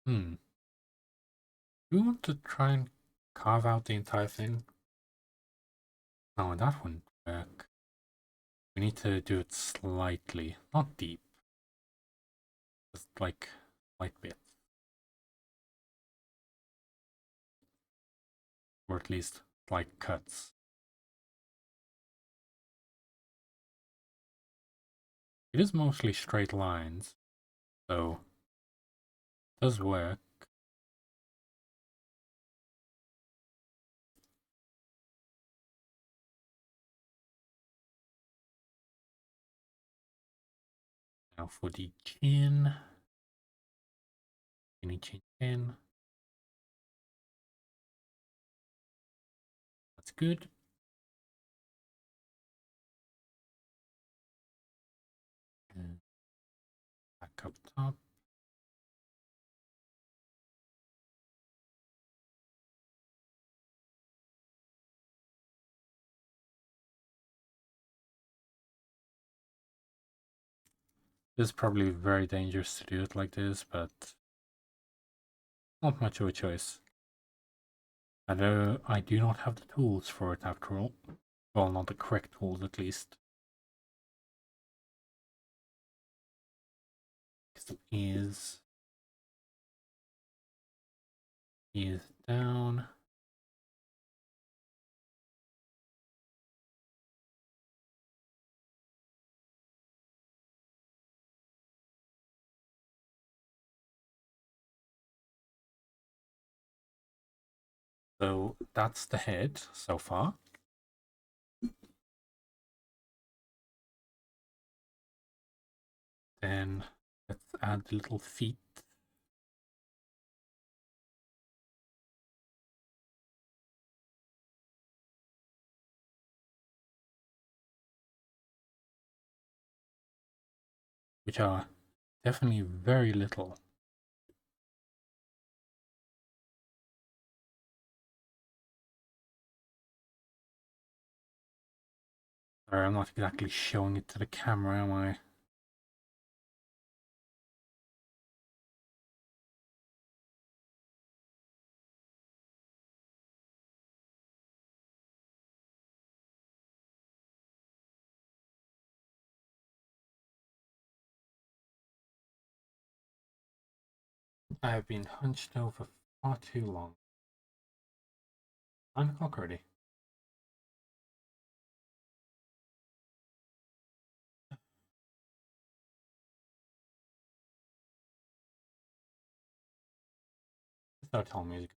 Hmm. Do we want to try and carve out the entire thing? No, that wouldn't work. We need to do it slightly, not deep. Just like light bits. Or at least like cuts. It is mostly straight lines, so it does work. Now for the chin. Chinny chin chin. That's good. And back up top. It's probably very dangerous to do it like this, but not much of a choice. And I do not have the tools for it after all. Well, not the correct tools at least. Some ears down. So that's the head so far. Then let's add the little feet. Which are definitely very little. Sorry, I'm not exactly showing it to the camera, am I? I have been hunched over far too long. 9 o'clock already. Start telling music.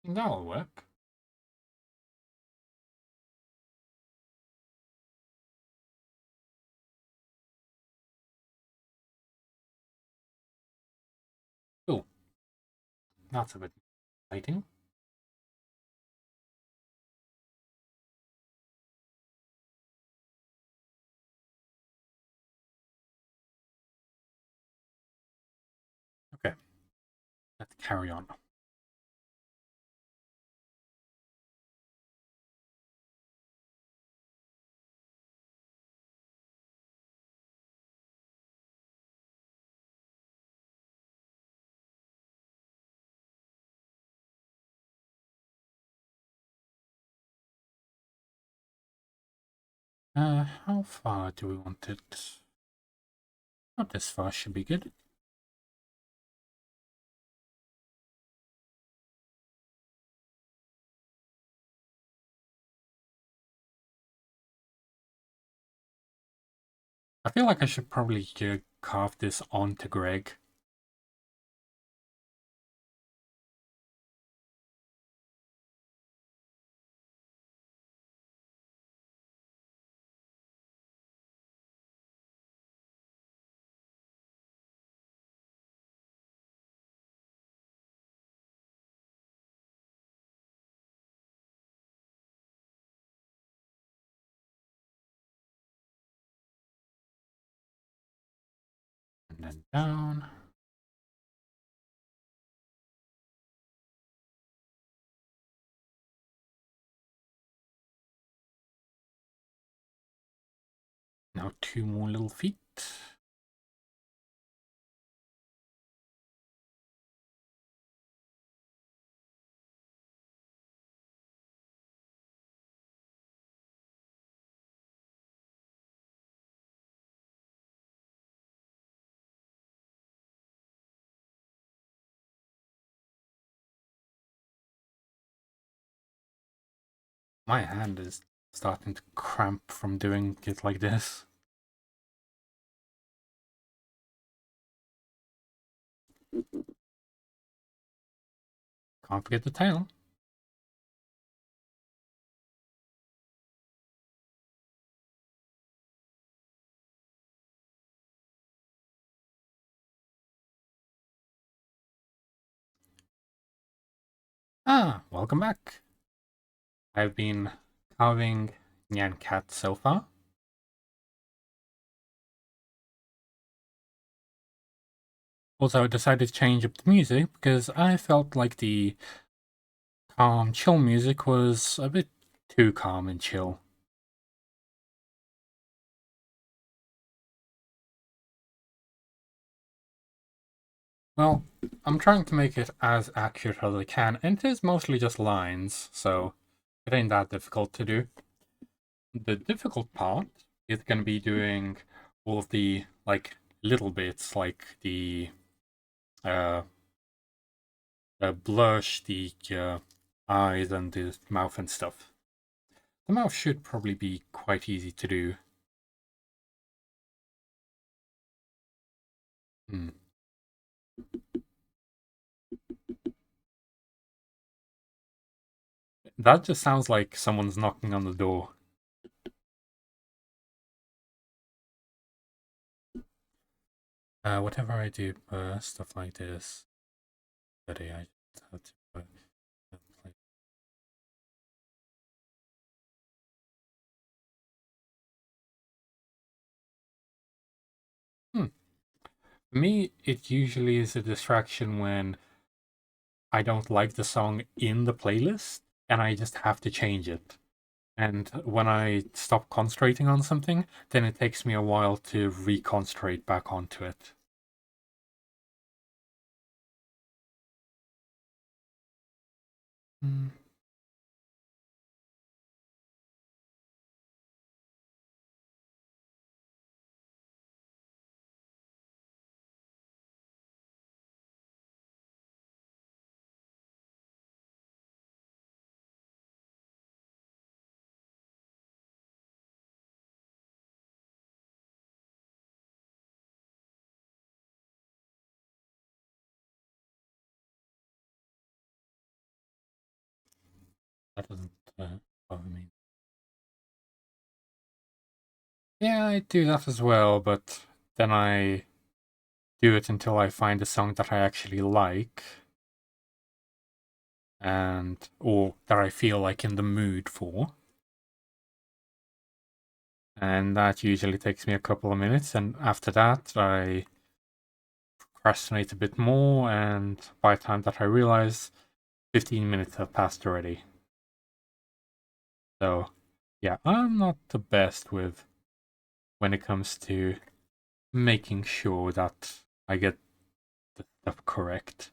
That'll work. Cool. That's a bit exciting. Okay, let's carry on. How far do we want it? Not this far should be good. I feel like I should probably carve this onto Greg. And down. Now 2 more little feet. My hand is starting to cramp from doing it like this. Can't forget the tail. Ah, welcome back. I've been carving Nyan Cat so far. Also, I decided to change up the music because I felt like the calm, chill music was a bit too calm and chill. Well, I'm trying to make it as accurate as I can, and it is mostly just lines, so it ain't that difficult to do. The difficult part is going to be doing all of the, like, little bits, like uh, blush, the eyes, and the mouth and stuff. The mouth should probably be quite easy to do. Hmm. That just sounds like someone's knocking on the door. Whatever I do, stuff like this, today I just had to play. Hmm. For me, it usually is a distraction when I don't like the song in the playlist and I just have to change it. And when I stop concentrating on something, then it takes me a while to reconcentrate back onto it. Hmm. That doesn't bother me. Yeah, I do that as well, but then I do it until I find a song that I actually like and or that I feel like in the mood for. And that usually takes me a couple of minutes, and after that I procrastinate a bit more, and by the time that I realize 15 minutes have passed already. So yeah, I'm not the best with when it comes to making sure that I get the stuff correct.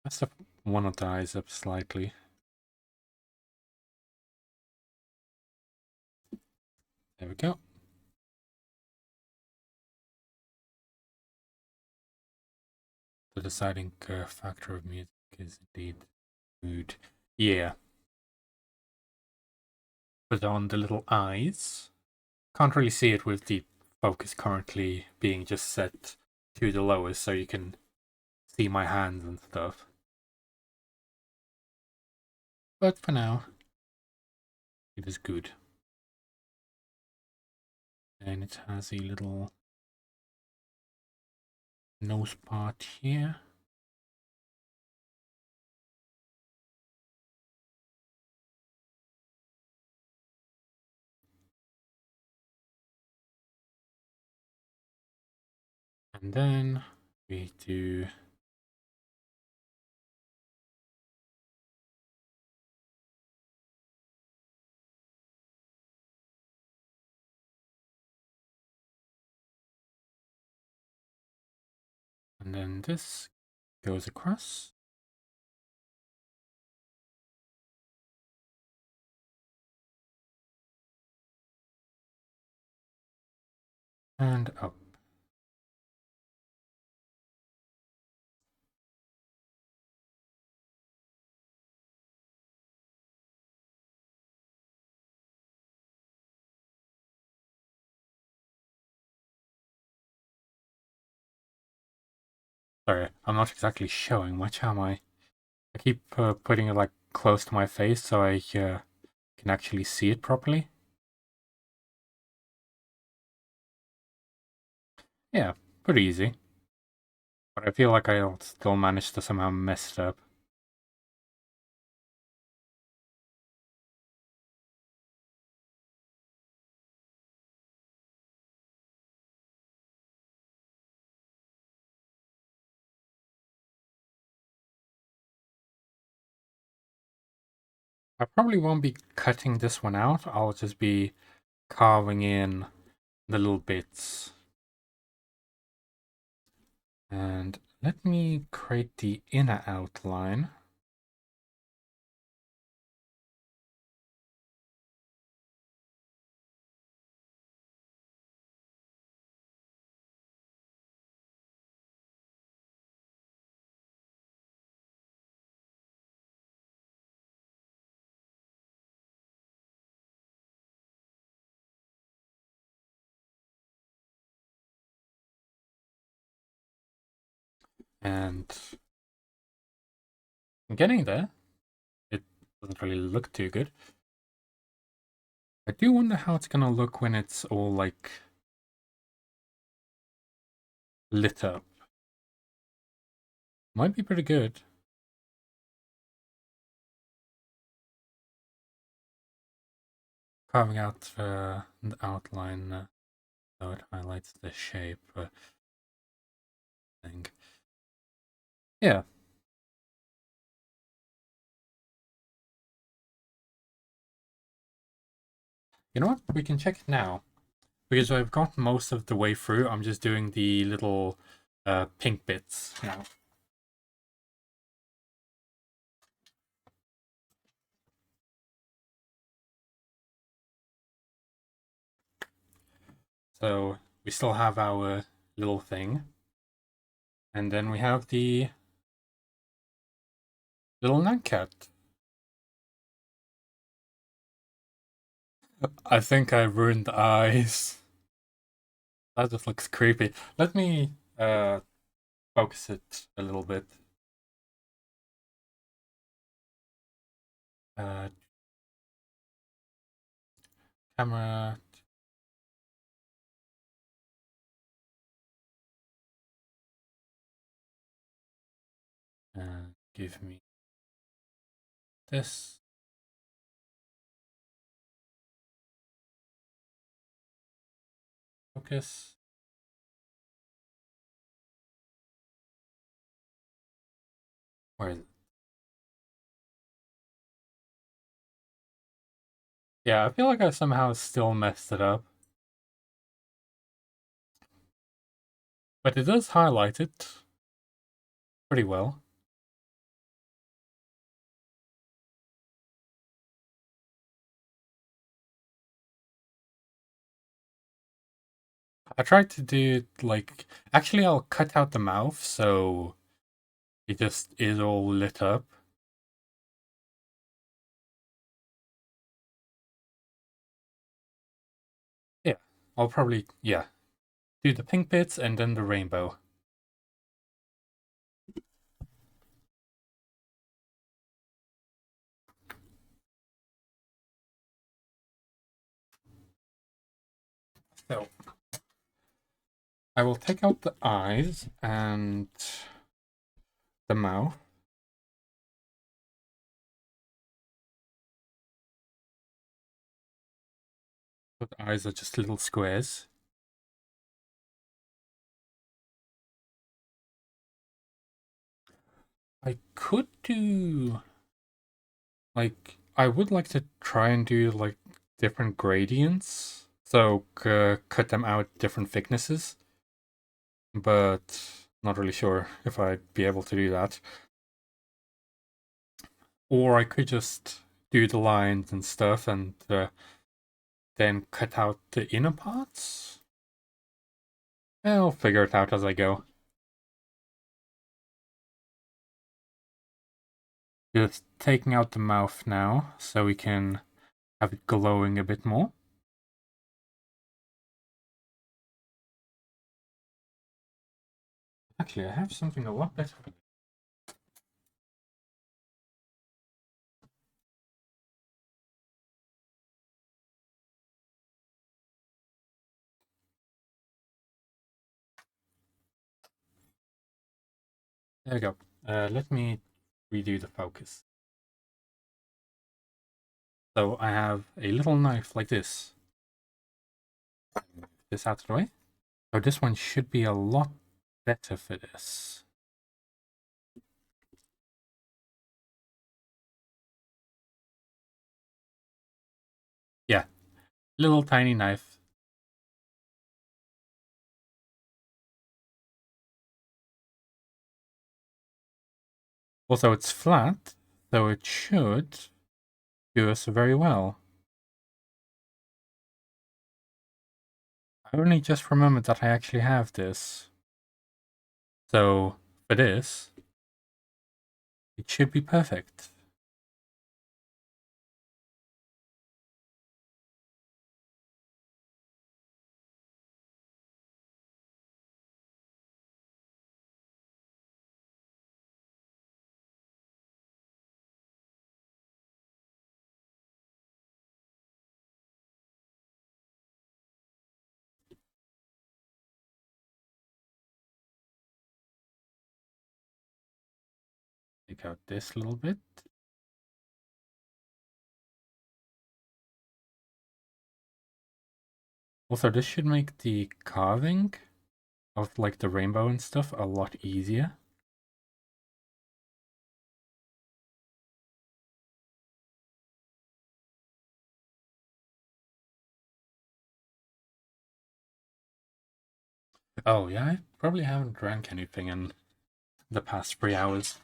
Must have one of the eyes up slightly. There we go. The deciding factor of music is indeed mood. Yeah. Put on the little eyes. Can't really see it with the focus currently being just set to the lowest, so you can see my hands and stuff. But for now, it is good. And it has a little nose part here. And then we do and then this goes across. And up. Sorry, I'm not exactly showing much, am I? I keep putting it like close to my face so I can actually see it properly. Yeah, pretty easy. But I feel like I'll still manage to somehow mess it up. I probably won't be cutting this one out. I'll just be carving in the little bits. And let me create the inner outline. And I'm getting there. It doesn't really look too good. I do wonder how it's gonna look when it's all like lit up. Might be pretty good. Carving out the outline so it highlights the shape. I think. Yeah. You know what? We can check it now. Because I've got most of the way through. I'm just doing the little pink bits now. So we still have our little thing. And then we have the little nightcat. I think I ruined the eyes. That just looks creepy. Let me focus it a little bit. Uh, camera. Give me this. Focus. Where is it? Yeah, I feel like I somehow still messed it up. But it does highlight it pretty well. I tried to do like actually I'll cut out the mouth so it just is all lit up. Yeah. I'll probably do the pink bits and then the rainbow. So I will take out the eyes and the mouth. The eyes are just little squares. I could do like I would like to try and do like different gradients. So cut them out different thicknesses. But not really sure if I'd be able to do that. Or I could just do the lines and stuff and then cut out the inner parts. I'll figure it out as I go. Just taking out the mouth now so we can have it glowing a bit more. Actually, I have something a lot better. There we go. Let me redo the focus. So I have a little knife like this. Move this out of the way. So this one should be a lot better for this. Yeah, little tiny knife. Also, it's flat, so it should do us very well. I only just remembered that I actually have this. So, for this, it should be perfect. Take out this little bit. Also, this should make the carving of like the rainbow and stuff a lot easier. Oh yeah, I probably haven't drank anything in the past 3 hours.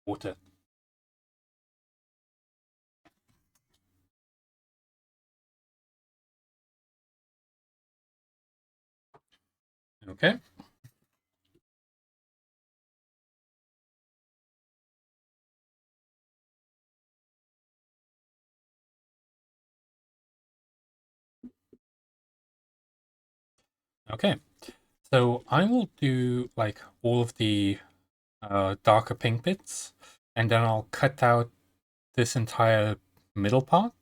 Water. Okay. Okay. So I will do like all of the darker pink bits, and then I'll cut out this entire middle part.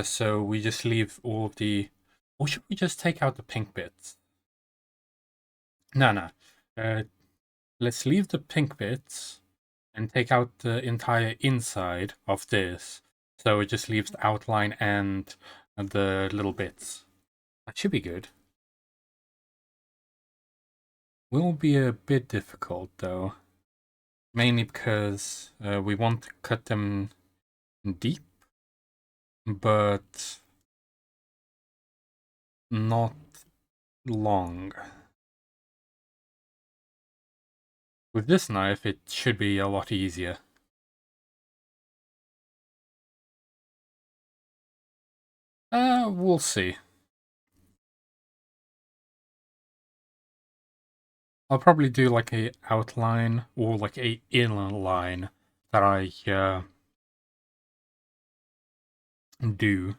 So we just leave all of the... Or should we just take out the pink bits? No, no. Let's leave the pink bits and take out the entire inside of this. So it just leaves the outline and the little bits. That should be good. Will be a bit difficult though. Mainly because we want to cut them deep, but not long. With this knife, it should be a lot easier. We'll see. I'll probably do like a outline or like a inner line that I do.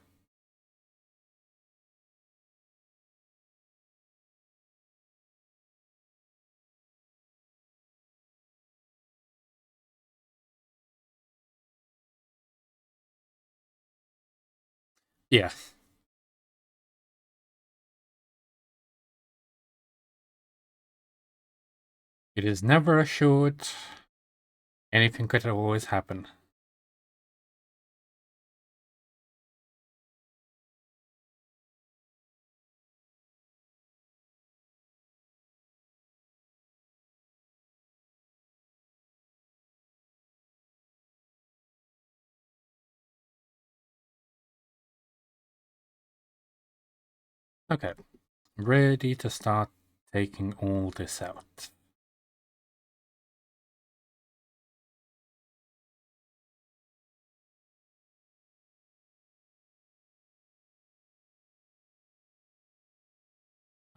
Yeah. It is never assured. Anything could always happen. Okay. Ready to start taking all this out.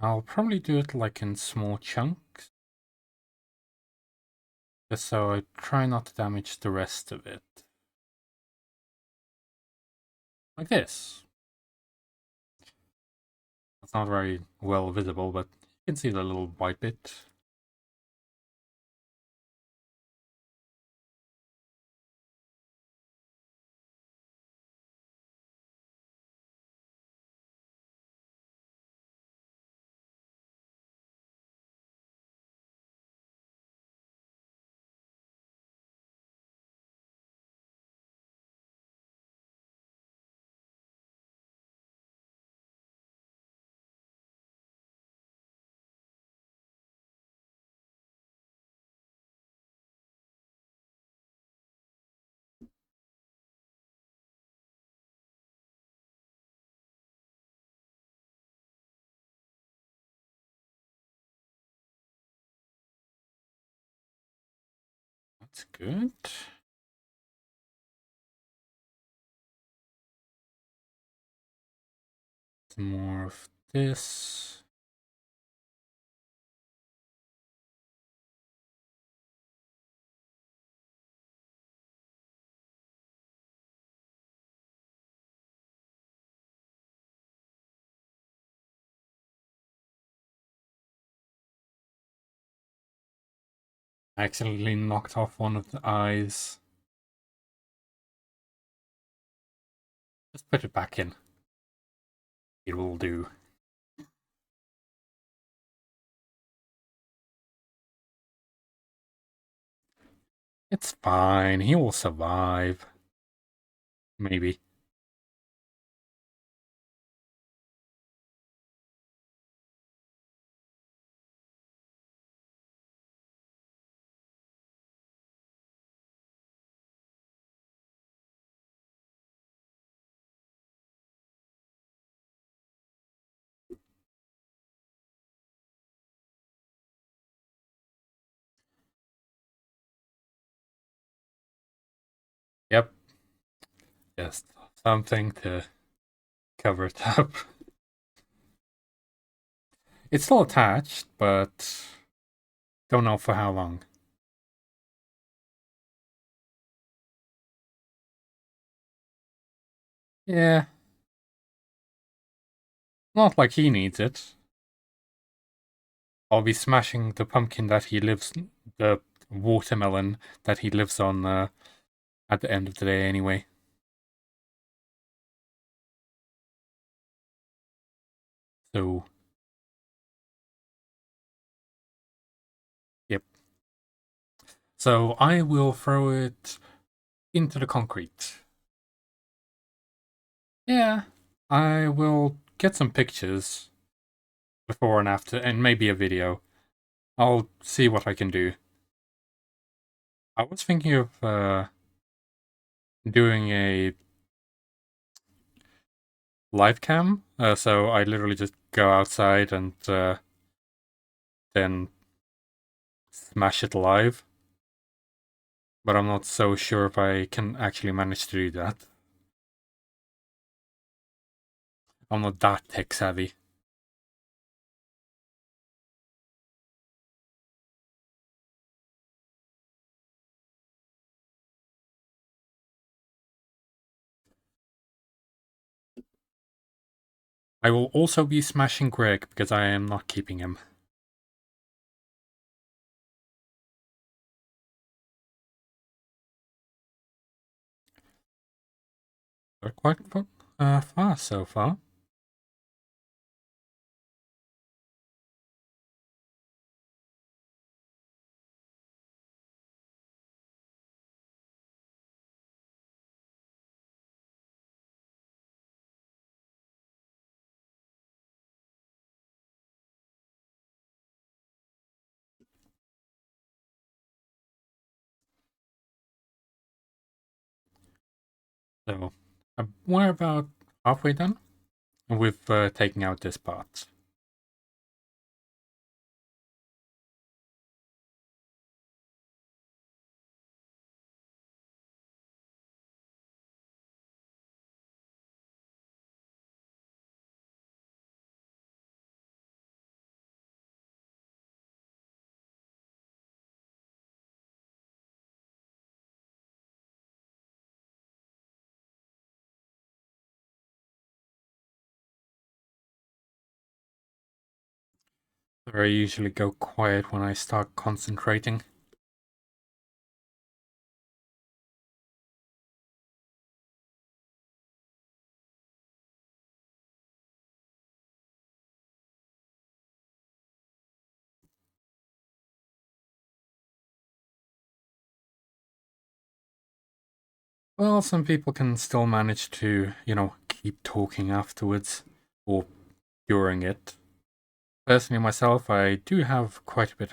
I'll probably do it like in small chunks. Just so I try not to damage the rest of it. Like this. It's not very well visible, but you can see the little white bit. That's good. Some more of this. I accidentally knocked off one of the eyes. Just put it back in. It will do. It's fine. He will survive. Maybe. Yep. Just something to cover it up. It's still attached, but don't know for how long. Yeah, not like he needs it. I'll be smashing the pumpkin that he lives, the watermelon that he lives on at the end of the day anyway. So, yep. So I will throw it into the concrete. Yeah, I will get some pictures before and after, and maybe a video. I'll see what I can do. I was thinking of doing a live cam, so I literally just go outside and then smash it live. But I'm not so sure if I can actually manage to do that. I'm not that tech savvy. I will also be smashing Greg because I am not keeping him. They're quite fun. Far so far. So we're about halfway done with taking out this part. I usually go quiet when I start concentrating. Well, some people can still manage to, keep talking afterwards or during it. Personally, myself, I do have quite a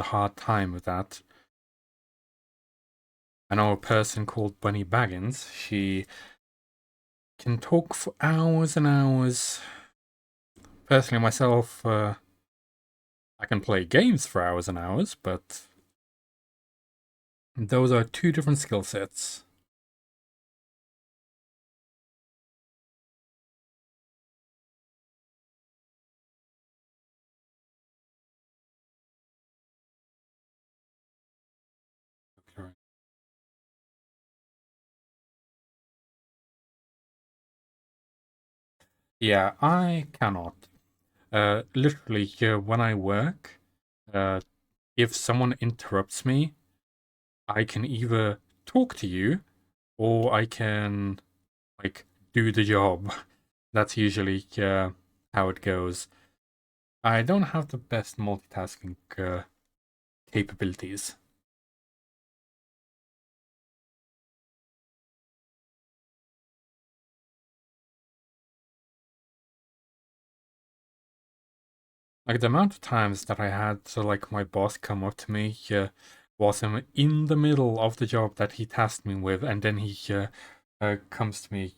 hard time with that. I know a person called Bunny Baggins. She can talk for hours and hours. Personally, myself, I can play games for hours and hours, but those are two different skill sets. Yeah, I cannot. Literally, when I work, uh, if someone interrupts me, I can either talk to you or I can, like, do the job. That's usually how it goes. I don't have the best multitasking capabilities. Like the amount of times that I had to like my boss come up to me was in the middle of the job that he tasked me with, and then he comes to me,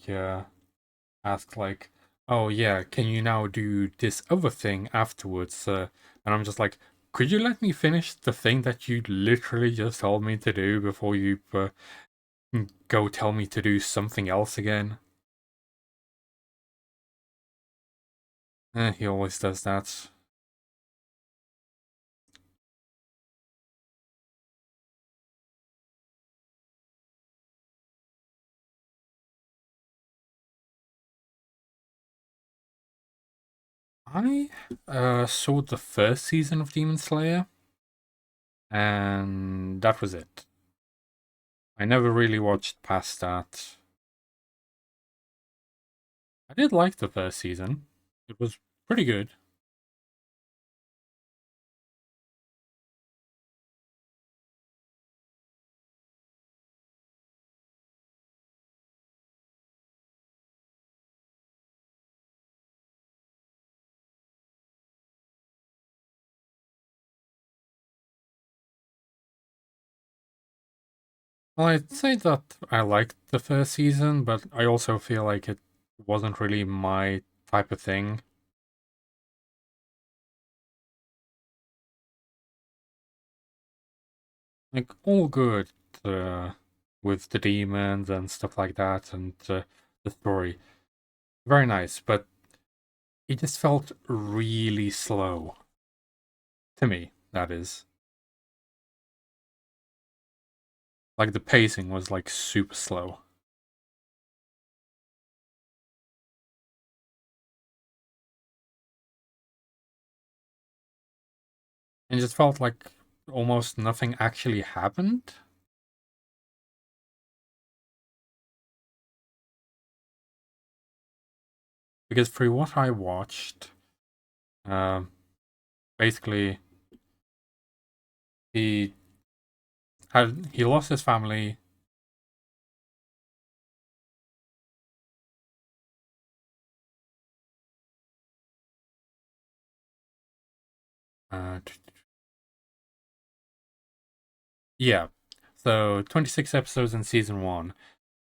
asks like, "Oh yeah, can you now do this other thing afterwards?" And I'm just like, "Could you let me finish the thing that you literally just told me to do before you go tell me to do something else again?" He always does that. I saw the first season of Demon Slayer, and that was it. I never really watched past that. I did like the first season. It was pretty good. Well, I'd say that I liked the first season, but I also feel like it wasn't really my type of thing. Like, all good with the demons and stuff like that, and the story. Very nice, but it just felt really slow. To me, that is. Like, the pacing was, like, super slow. It just felt like almost nothing actually happened. Because through what I watched, um, basically he he lost his family. Uh, yeah, so 26 episodes in season one,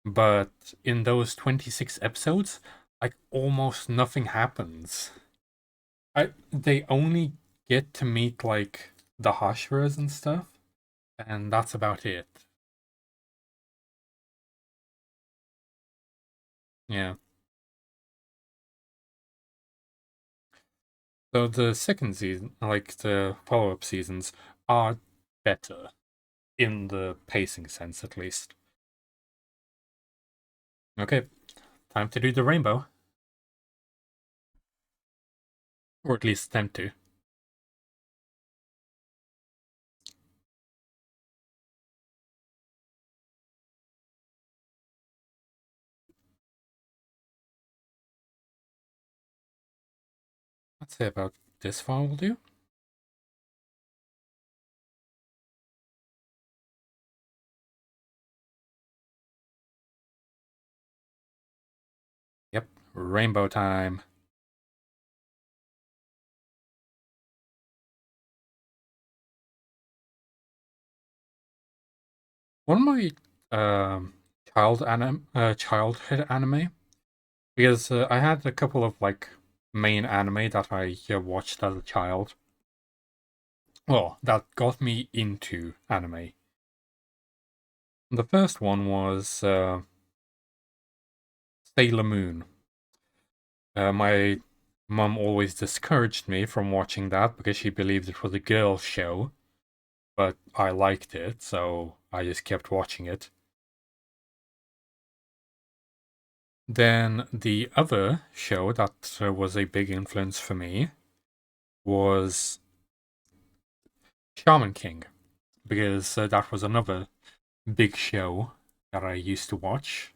but in those 26 episodes, like almost nothing happens. They only get to meet like the Hashras and stuff, and that's about it. Yeah. So the second season, like the follow-up seasons, are better in the pacing sense, at least. Okay, time to do the rainbow, or at least attempt to. Let's say about this far will do. Yep, rainbow time. One of my childhood anime, because I had a couple of like main anime that I watched as a child. Well, that got me into anime. The first one was Sailor Moon. My mum always discouraged me from watching that because she believed it was a girl show, but I liked it, so I just kept watching it. Then the other show that was a big influence for me was Shaman King, because that was another big show that I used to watch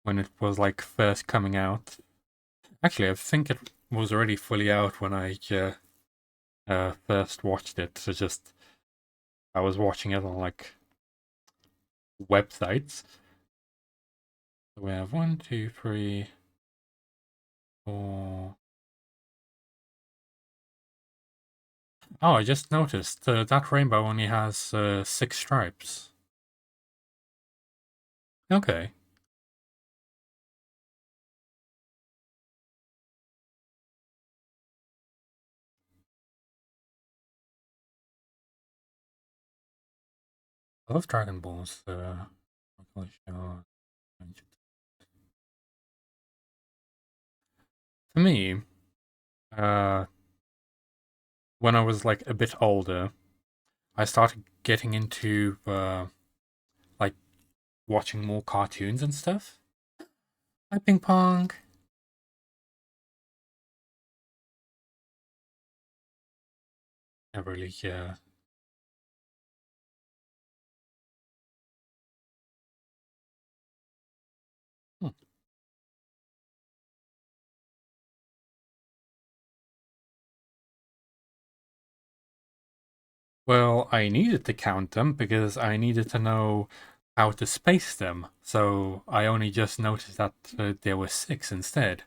when it was like first coming out. Actually, I think it was already fully out when I first watched it. So just I was watching it on like websites. So we have one, two, three, four. Oh, I just noticed that rainbow only has 6 stripes. Okay. I love Dragon Balls. For me, uh, when I was like a bit older, I started getting into like watching more cartoons and stuff. Hi, Ping Pong. Never really, yeah. Hmm. Well, I needed to count them because I needed to know how to space them. So I only just noticed that there were 6 instead.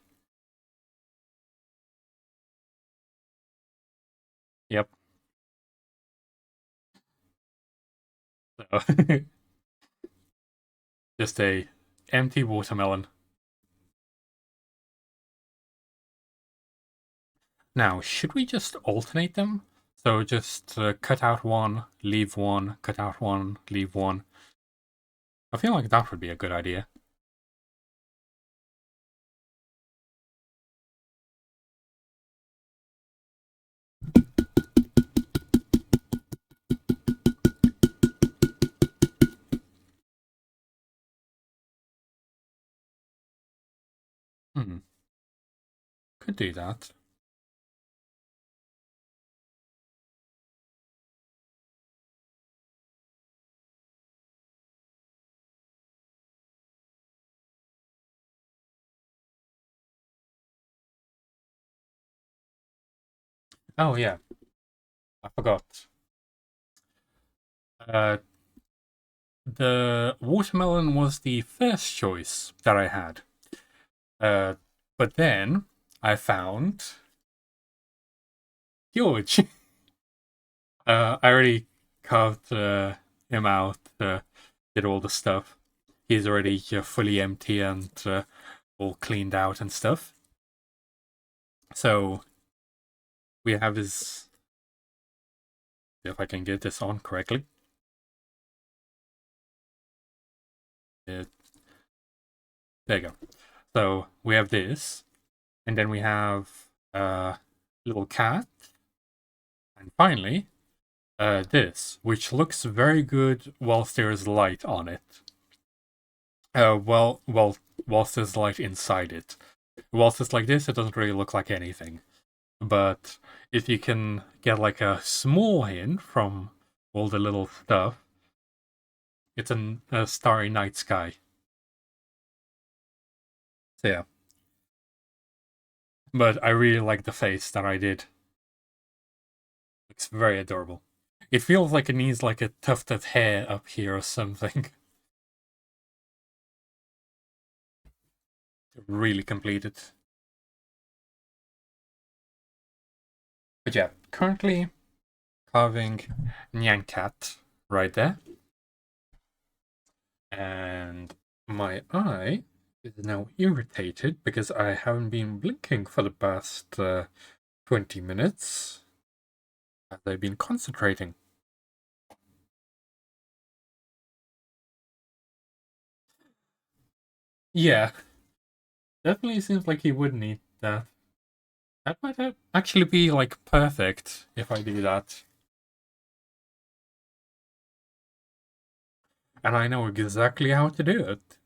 Yep. So just a empty watermelon. Now, should we just alternate them? So just cut out one, leave one, cut out one, leave one. I feel like that would be a good idea. Hmm, could do that. Oh yeah, I forgot. Uh, the watermelon was the first choice that I had. Uh, but then I found George. I already carved him out, did all the stuff. He's already fully empty and all cleaned out and stuff. So we have his. If I can get this on correctly. Uh, there you go. So we have this, and then we have a little cat, and finally this, which looks very good whilst there is light on it. Whilst there's light inside it. Whilst it's like this, it doesn't really look like anything. But if you can get like a small hint from all the little stuff, it's a starry night sky. So yeah. But I really like the face that I did. It's very adorable. It feels like it needs like a tuft of hair up here or something. Really completed. But yeah, currently carving Nyan Cat right there. And my eye is now irritated because I haven't been blinking for the past 20 minutes as I've been concentrating. Yeah, definitely seems like he would need that. That might actually be like perfect if I do that. And I know exactly how to do it.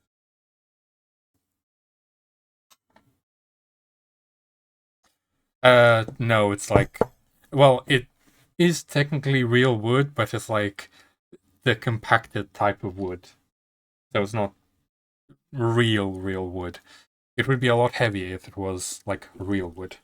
No, it's like, well, it is technically real wood, but it's like the compacted type of wood. So it's not real wood. It would be a lot heavier if it was like real wood.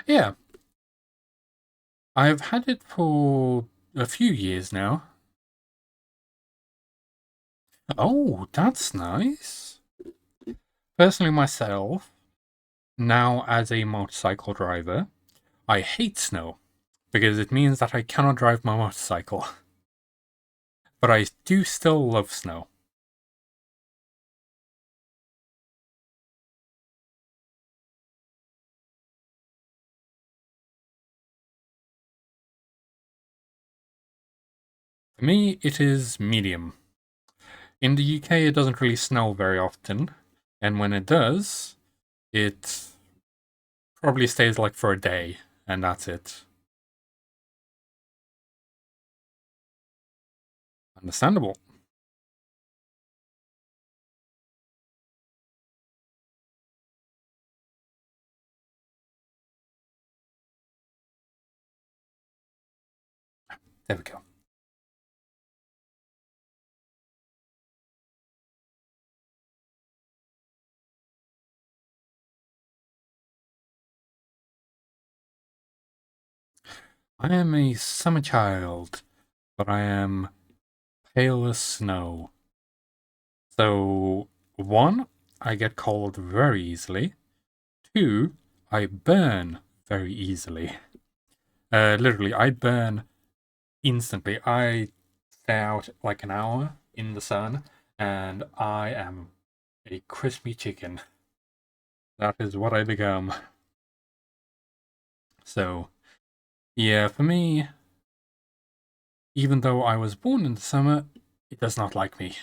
Yeah, I've had it for a few years now. Oh, that's nice. Personally, myself, now as a motorcycle driver, I hate snow because it means that I cannot drive my motorcycle. But I do still love snow. For me, it is medium. In the UK, it doesn't really snow very often, and when it does, it probably stays like for a day, and that's it. Understandable. There we go. I am a summer child, but I am pale as snow. So, one, I get cold very easily. Two, I burn very easily. Literally, I burn instantly. I stay out like an hour in the sun, and I am a crispy chicken. That is what I become. So, yeah, for me, even though I was born in the summer, it does not like me.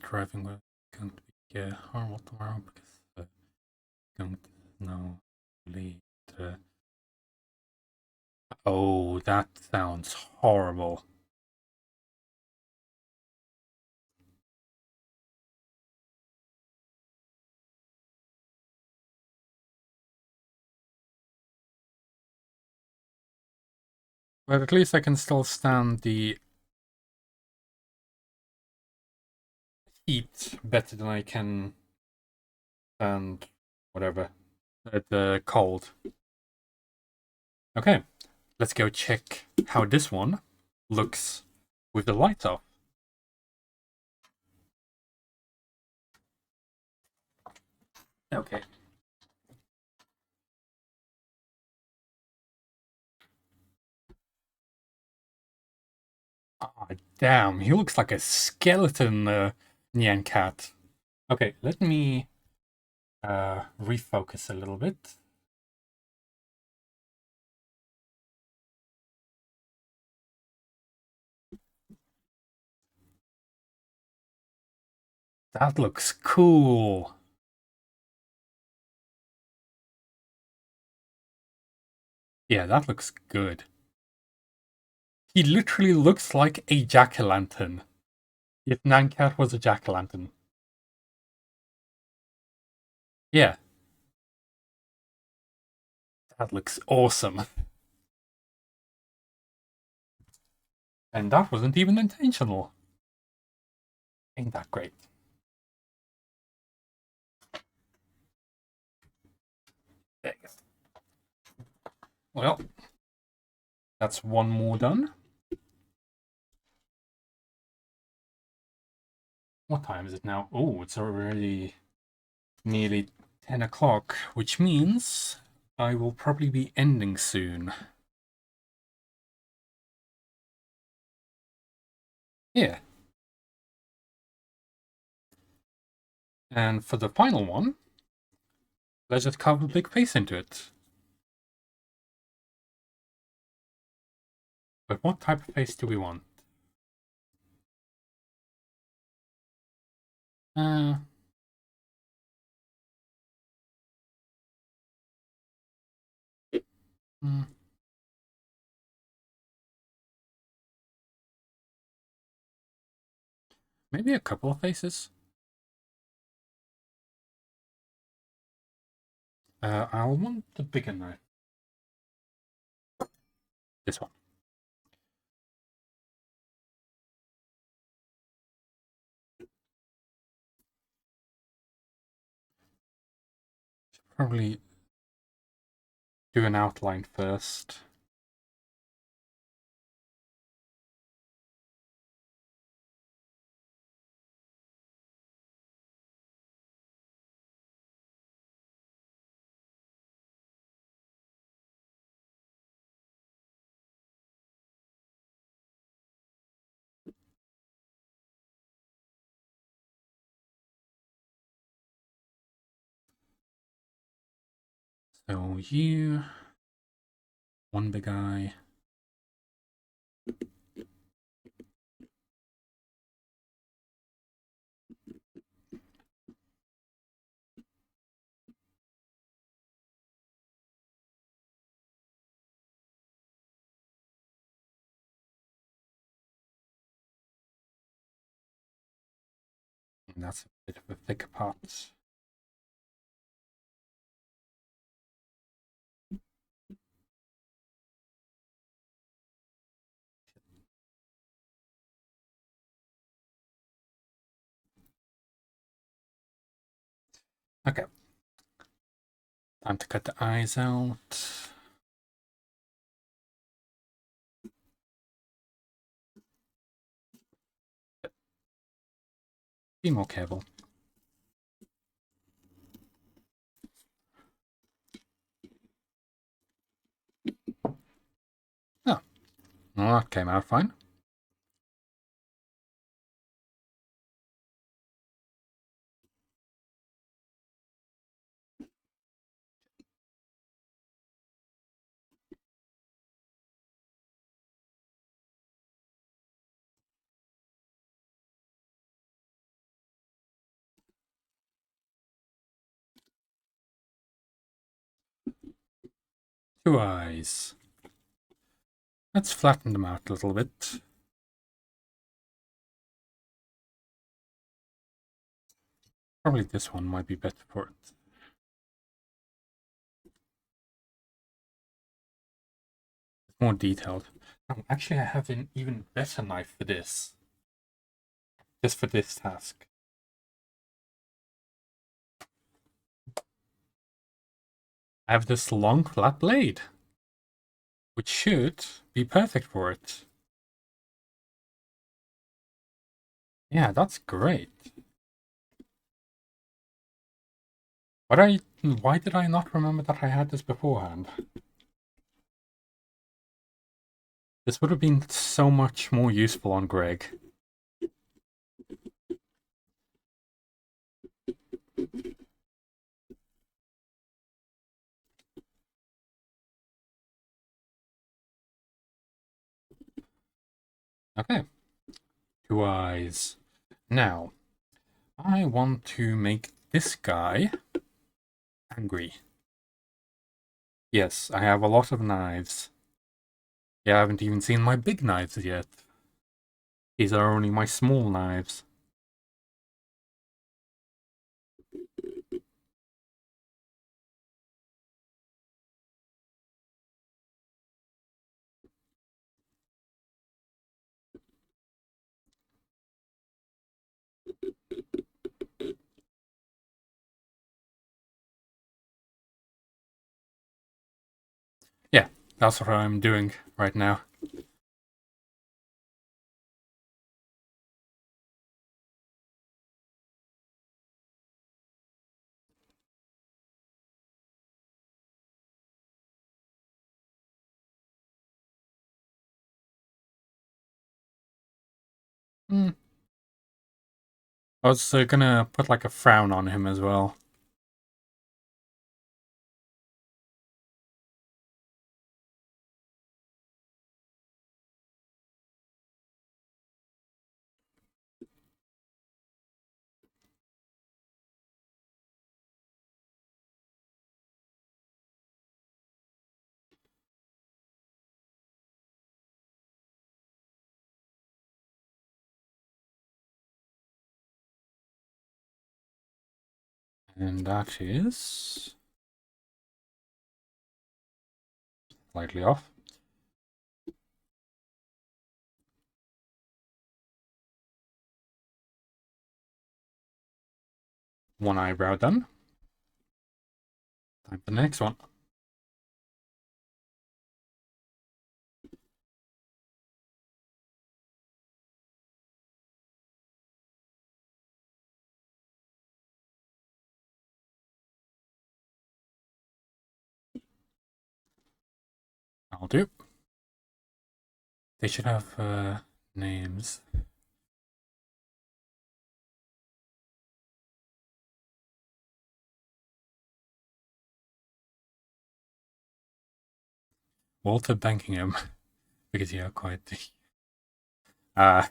Driving with Yeah, horrible tomorrow because going to snow later. Oh, that sounds horrible. But at least I can still stand the heat better than I can stand whatever. The cold. Okay, let's go check how this one looks with the lights off. Okay. Ah, damn, he looks like a skeleton, Nyan Cat. Okay, let me refocus a little bit. That looks cool. Yeah, that looks good. He literally looks like a jack-o'-lantern. If Nyan Cat was a jack-o'-lantern. Yeah, that looks awesome. And that wasn't even intentional. Ain't that great? There you go. Well, that's one more done. What time is it now? Oh, it's already nearly 10 o'clock, which means I will probably be ending soon. Yeah. And for the final one, let's just carve a big face into it. But what type of face do we want? Uh, hmm, maybe a couple of faces. I'll want the bigger knife. This one. Probably do an outline first. So you, one big eye. And that's a bit of a thicker part. Okay. Time to cut the eyes out. Be more careful. Oh, well, that came out fine. Two eyes. Let's flatten them out a little bit. Probably this one might be better for it. It's more detailed. Oh, actually, I have an even better knife for this. Just for this task. I have this long flat blade, which should be perfect for it. Yeah, that's great. Why did I not remember that I had this beforehand? This would have been so much more useful on Greg. Okay. Two eyes. Now, I want to make this guy angry. Yes, I have a lot of knives. Yeah, I haven't even seen my big knives yet. These are only my small knives. Yeah, that's what I'm doing right now. Hmm. I was gonna put like a frown on him as well. And that is slightly off. One eyebrow done. Time for the next one. I'll do. They should have names. Walter Bankingham. Because you're quite... Uh,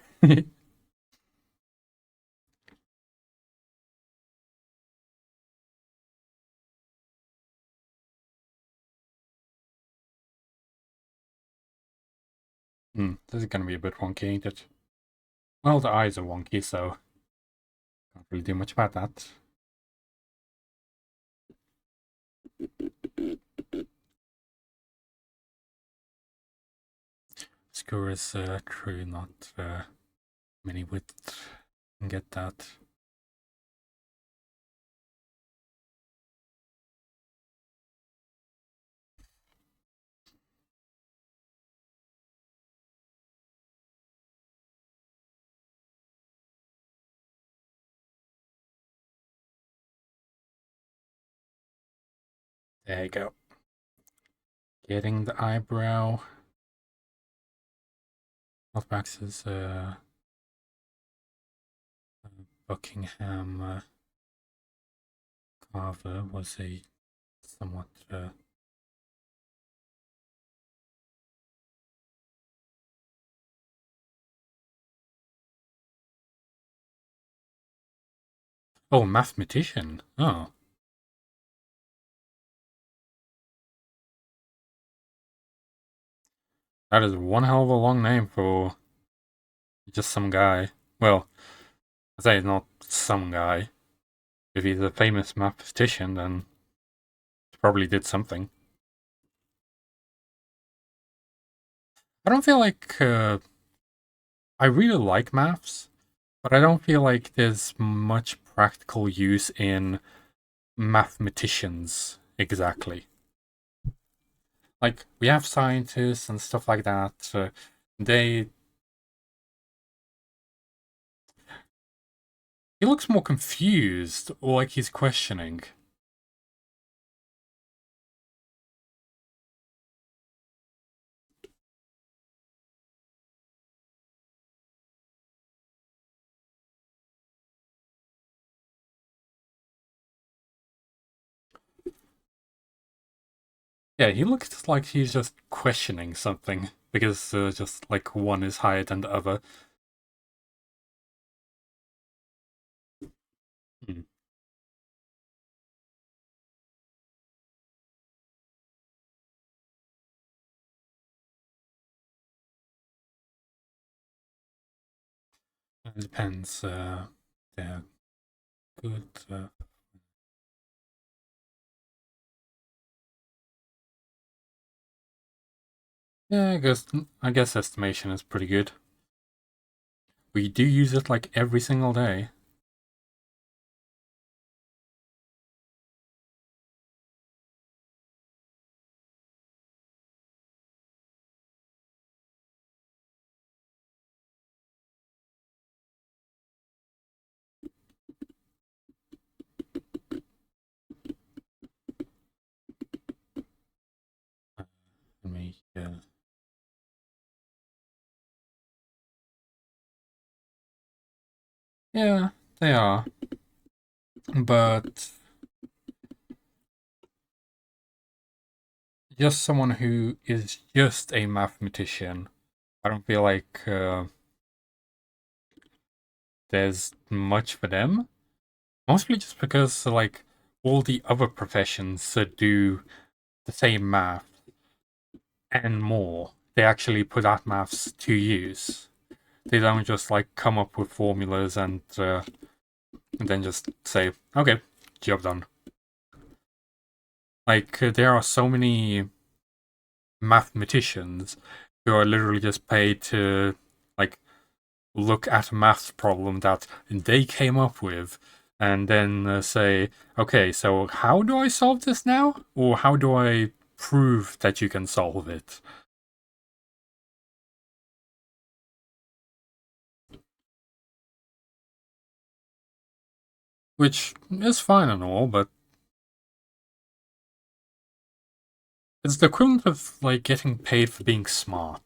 this is gonna be a bit wonky, ain't it? Well, the eyes are wonky, so can't really do much about that. Score is true, not many width. Can get that. There you go. Getting the eyebrow. Northmax's Buckingham Carve was a somewhat oh, mathematician. Oh. That is one hell of a long name for just some guy. Well, I say not some guy. If he's a famous mathematician, then he probably did something. I don't feel like I really like maths, but I don't feel like there's much practical use in mathematicians exactly. Like we have scientists and stuff like that. They he looks more confused, or like he's questioning. Yeah, he looks like he's just questioning something because just like one is higher than the other. Hmm. It depends. They're good. Yeah, I guess estimation is pretty good. We do use it like every single day. Let me, yeah, they are, but just someone who is just a mathematician, I don't feel like there's much for them. Mostly just because like all the other professions do the same math and more. They actually put that maths to use. They don't just like come up with formulas and then just say, "Okay, job done." Like there are so many mathematicians who are literally just paid to like look at a math problem that they came up with and then say, okay, so how do I solve this now? Or how do I prove that you can solve it? Which is fine and all, but it's the equivalent of like getting paid for being smart.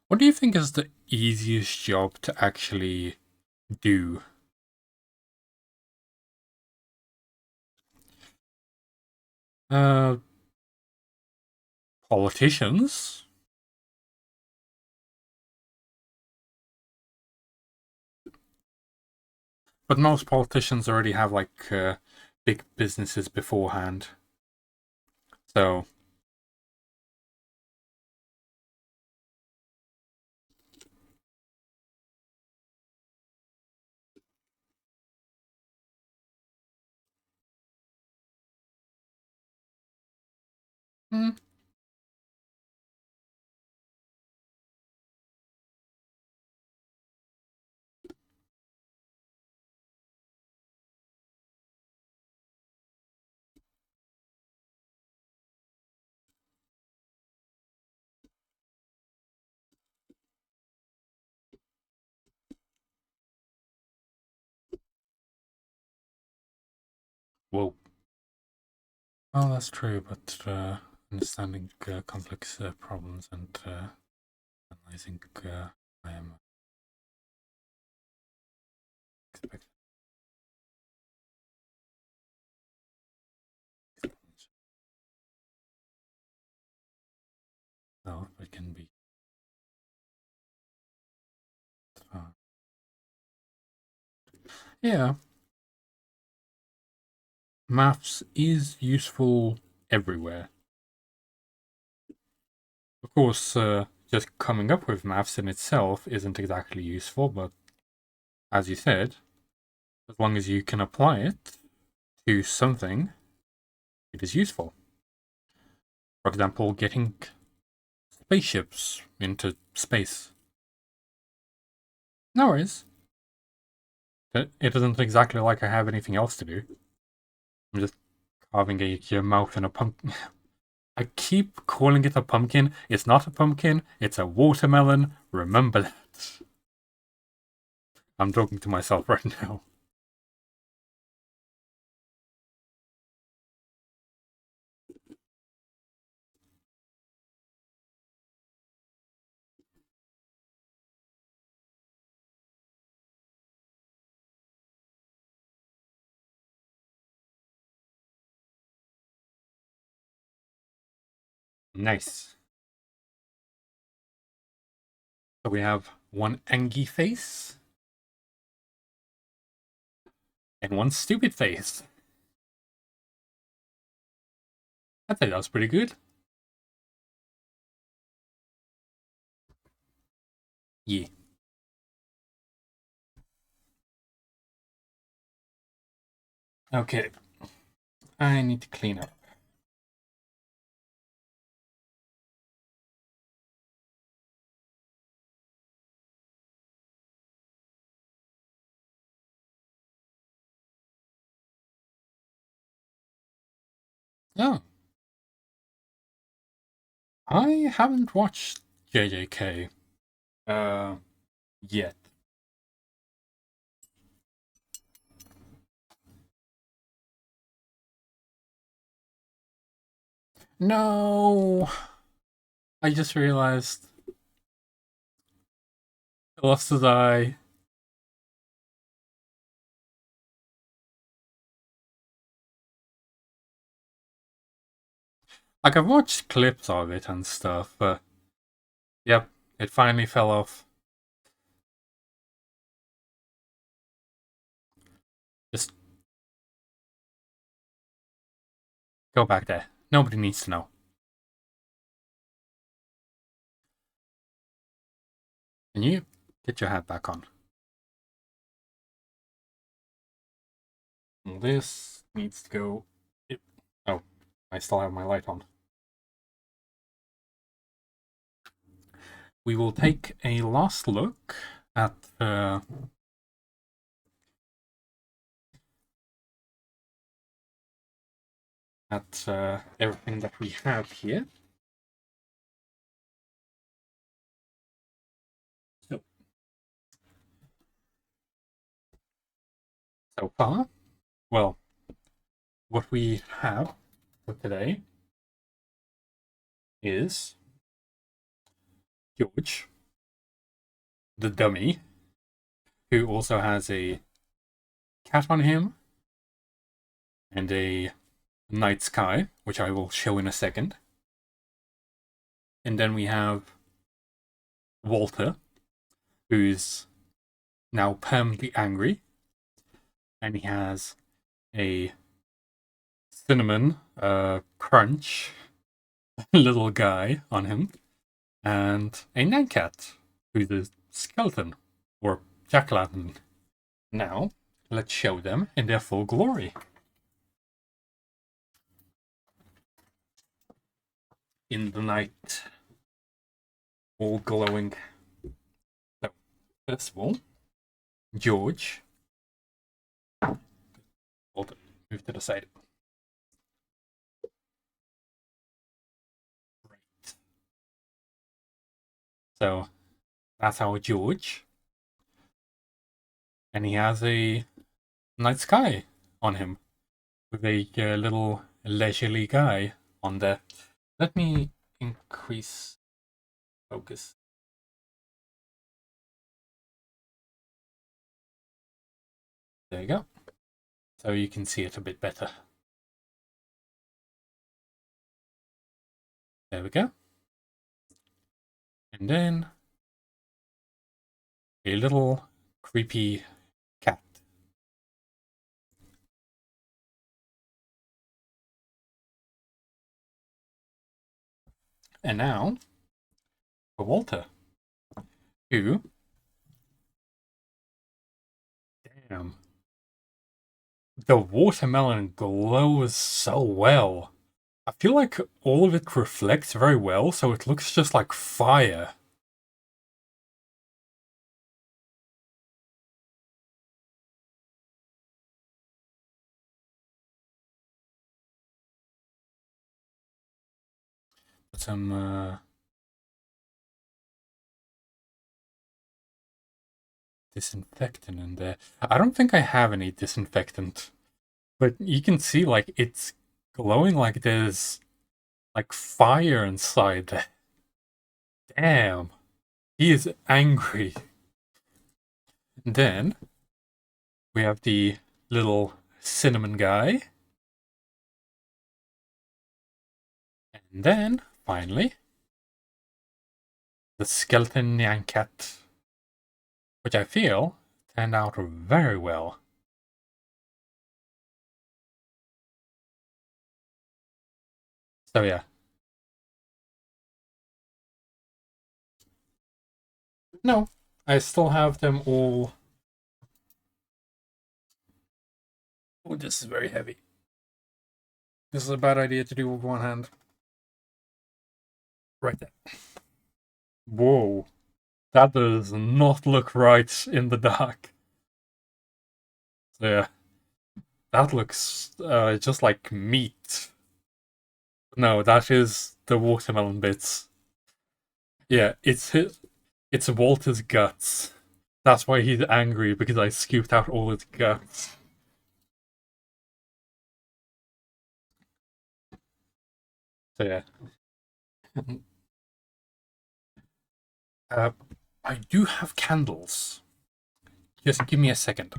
What do you think is the easiest job to actually do? Uh, Politicians. But most politicians already have like big businesses beforehand. So, mm, whoa. Well, that's true, but understanding complex problems and analyzing. I am expecting. No, it can be. Yeah, maths is useful everywhere. Of course, just coming up with maths in itself isn't exactly useful, but as you said, as long as you can apply it to something, it is useful. For example, getting spaceships into space. No worries. It isn't exactly like I have anything else to do. I'm just carving a mouth in a pumpkin. I keep calling it a pumpkin. It's not a pumpkin, it's a watermelon. Remember that. I'm talking to myself right now. Nice. So we have one angry face and one stupid face. I'd say that was pretty good. Yeah. Okay. I need to clean up. Oh, I haven't watched JJK yet. No, I just realized I lost his eye. Like I've watched clips of it and stuff, but yep, it finally fell off. Just go back there. Nobody needs to know. Can you get your hat back on? This needs to go. Oh, I still have my light on. We will take a last look at everything that we have here. So, so far, well, what we have for today is George, the dummy, who also has a cat on him and a night sky, which I will show in a second. And then we have Walter, who's now permanently angry, and he has a cinnamon crunch little guy on him, and a night cat, who's a skeleton or jack-o'-lantern. Now, let's show them in their full glory. In the night, all glowing. So, first of all, George. Hold it. Move to the side. Right. So, that's our George. And he has a night sky on him with a little leisurely guy on there. Let me increase focus. There you go. So you can see it a bit better. There we go. And then a little creepy cat. And now for Walter, who, damn, the watermelon glows so well. I feel like all of it reflects very well, so it looks just like fire. Put some disinfectant in there. I don't think I have any disinfectant, but you can see like it's glowing like there's like fire inside there. Damn, he is angry. Then we have the little cinnamon guy. And then, finally, the skeleton Nyan cat, which I feel turned out very well. So yeah. No, I still have them all. Oh, this is very heavy. This is a bad idea to do with one hand. Right there. Whoa. That does not look right in the dark. So yeah. That looks just like meat. No, that is the watermelon bits. Yeah, it's Walter's guts. That's why he's angry, because I scooped out all his guts. So yeah. Uh, I do have candles. Just give me a second.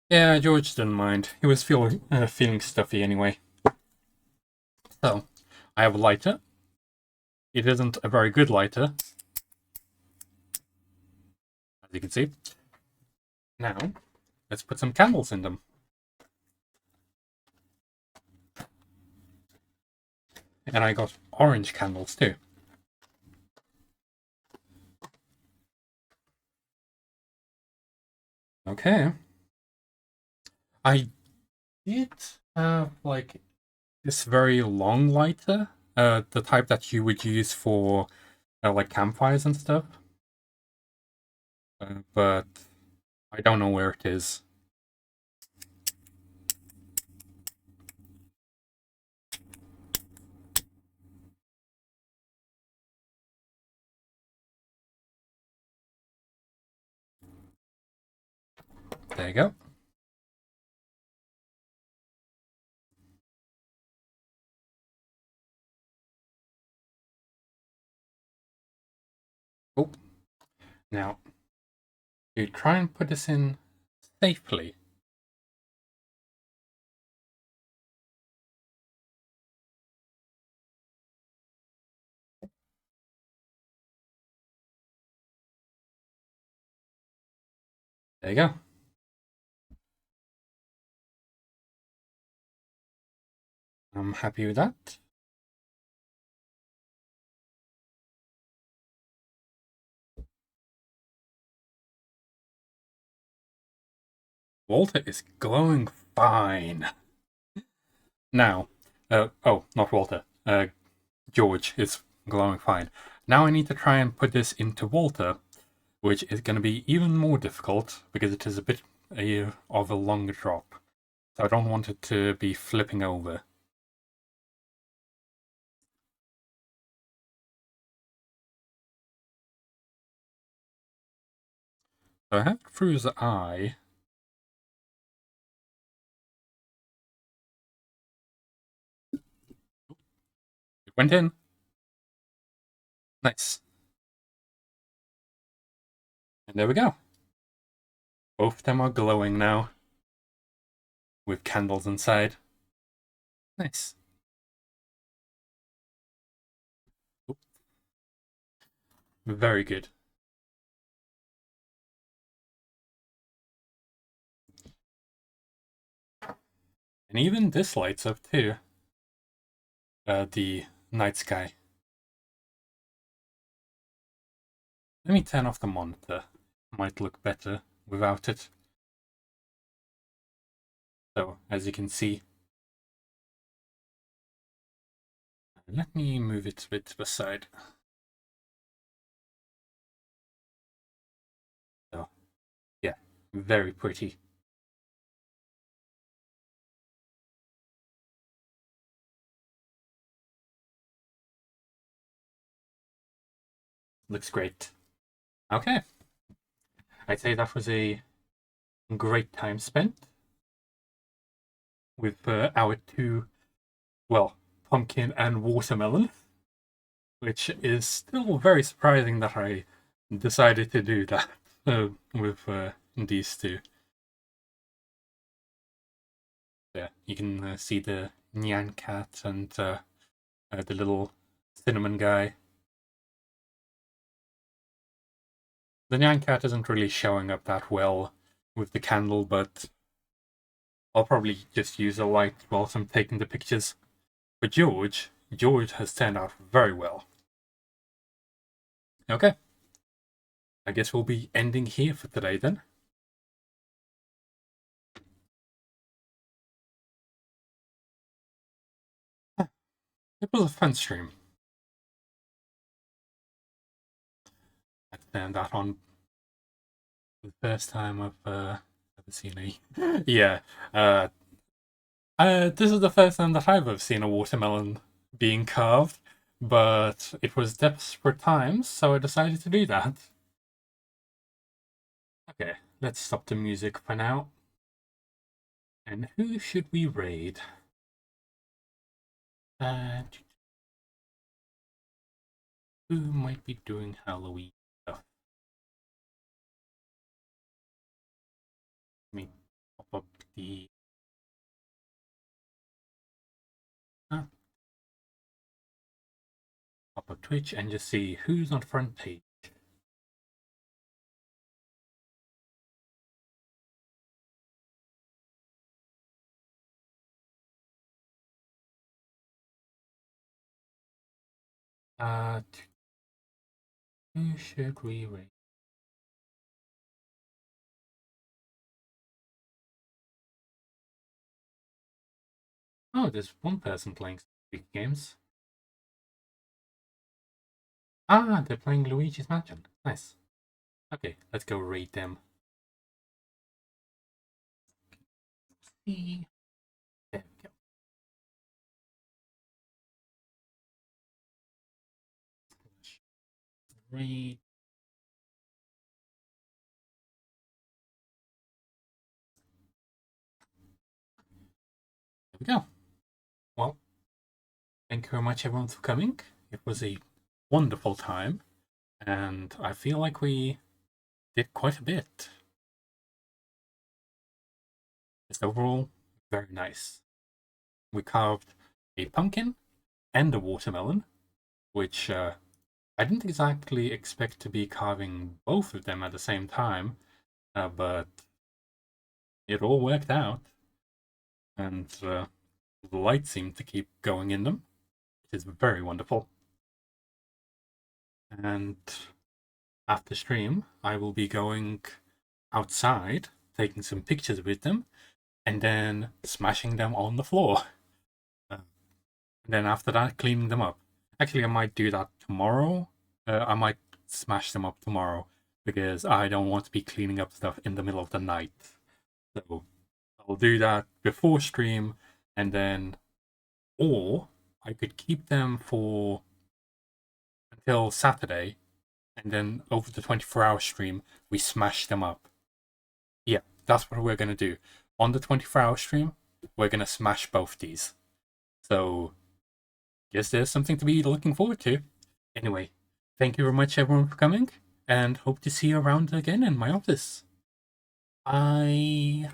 Yeah, George didn't mind. He was feeling stuffy anyway. So, I have a lighter. It isn't a very good lighter, as you can see. Now, let's put some candles in them. And I got orange candles too. Okay. I did have like this very long lighter, the type that you would use for like campfires and stuff. But I don't know where it is. There you go. Oh, now you try and put this in safely. There you go. I'm happy with that. Walter is glowing fine. Now, oh, not Walter. George is glowing fine. Now I need to try and put this into Walter, which is going to be even more difficult because it is a bit of a longer drop. So I don't want it to be flipping over. So I have it through his eye. It went in. Nice. And there we go. Both of them are glowing now. With candles inside. Nice. Oop. Very good. And even this lights up too. The night sky. Let me turn off the monitor. Might look better without it. So, as you can see, let me move it a bit to the side. So, yeah, very pretty. Looks great. Okay. I'd say that was a great time spent with our two, well, pumpkin and watermelon, which is still very surprising that I decided to do that with these two. Yeah, you can see the Nyan cat and the little cinnamon guy. The Nyan cat isn't really showing up that well with the candle, but I'll probably just use a light whilst I'm taking the pictures. But George has turned out very well. Okay. I guess we'll be ending here for today then. It was a fun stream. I turned that on the first time I've ever seen a... yeah. This is the first time that I've ever seen a watermelon being carved, but it was desperate times, so I decided to do that. Okay, let's stop the music for now. And who should we raid? Who might be doing Halloween stuff? Let me pop up the... pop up Twitch and just see who's on front page. Who should we raid? Oh, there's one person playing big games. Ah, they're playing Luigi's Mansion. Nice. Okay, let's go raid them. See. There we go. Raid. There we go. Well, thank you very much everyone for coming. It was a wonderful time, and I feel like we did quite a bit. Just overall, very nice. We carved a pumpkin and a watermelon, which I didn't exactly expect to be carving both of them at the same time. but it all worked out, and the light seemed to keep going in them, which is very wonderful. And after stream, I will be going outside, taking some pictures with them, and then smashing them on the floor. And then after that, cleaning them up. Actually, I might do that tomorrow. I might smash them up tomorrow because I don't want to be cleaning up stuff in the middle of the night. So I'll do that before stream, and then, or I could keep them for until Saturday, and then over the 24-hour stream, we smash them up. Yeah, that's what we're going to do. On the 24-hour stream, we're going to smash both these. So, guess there's something to be looking forward to. Anyway, thank you very much, everyone, for coming, and hope to see you around again in my office. Bye.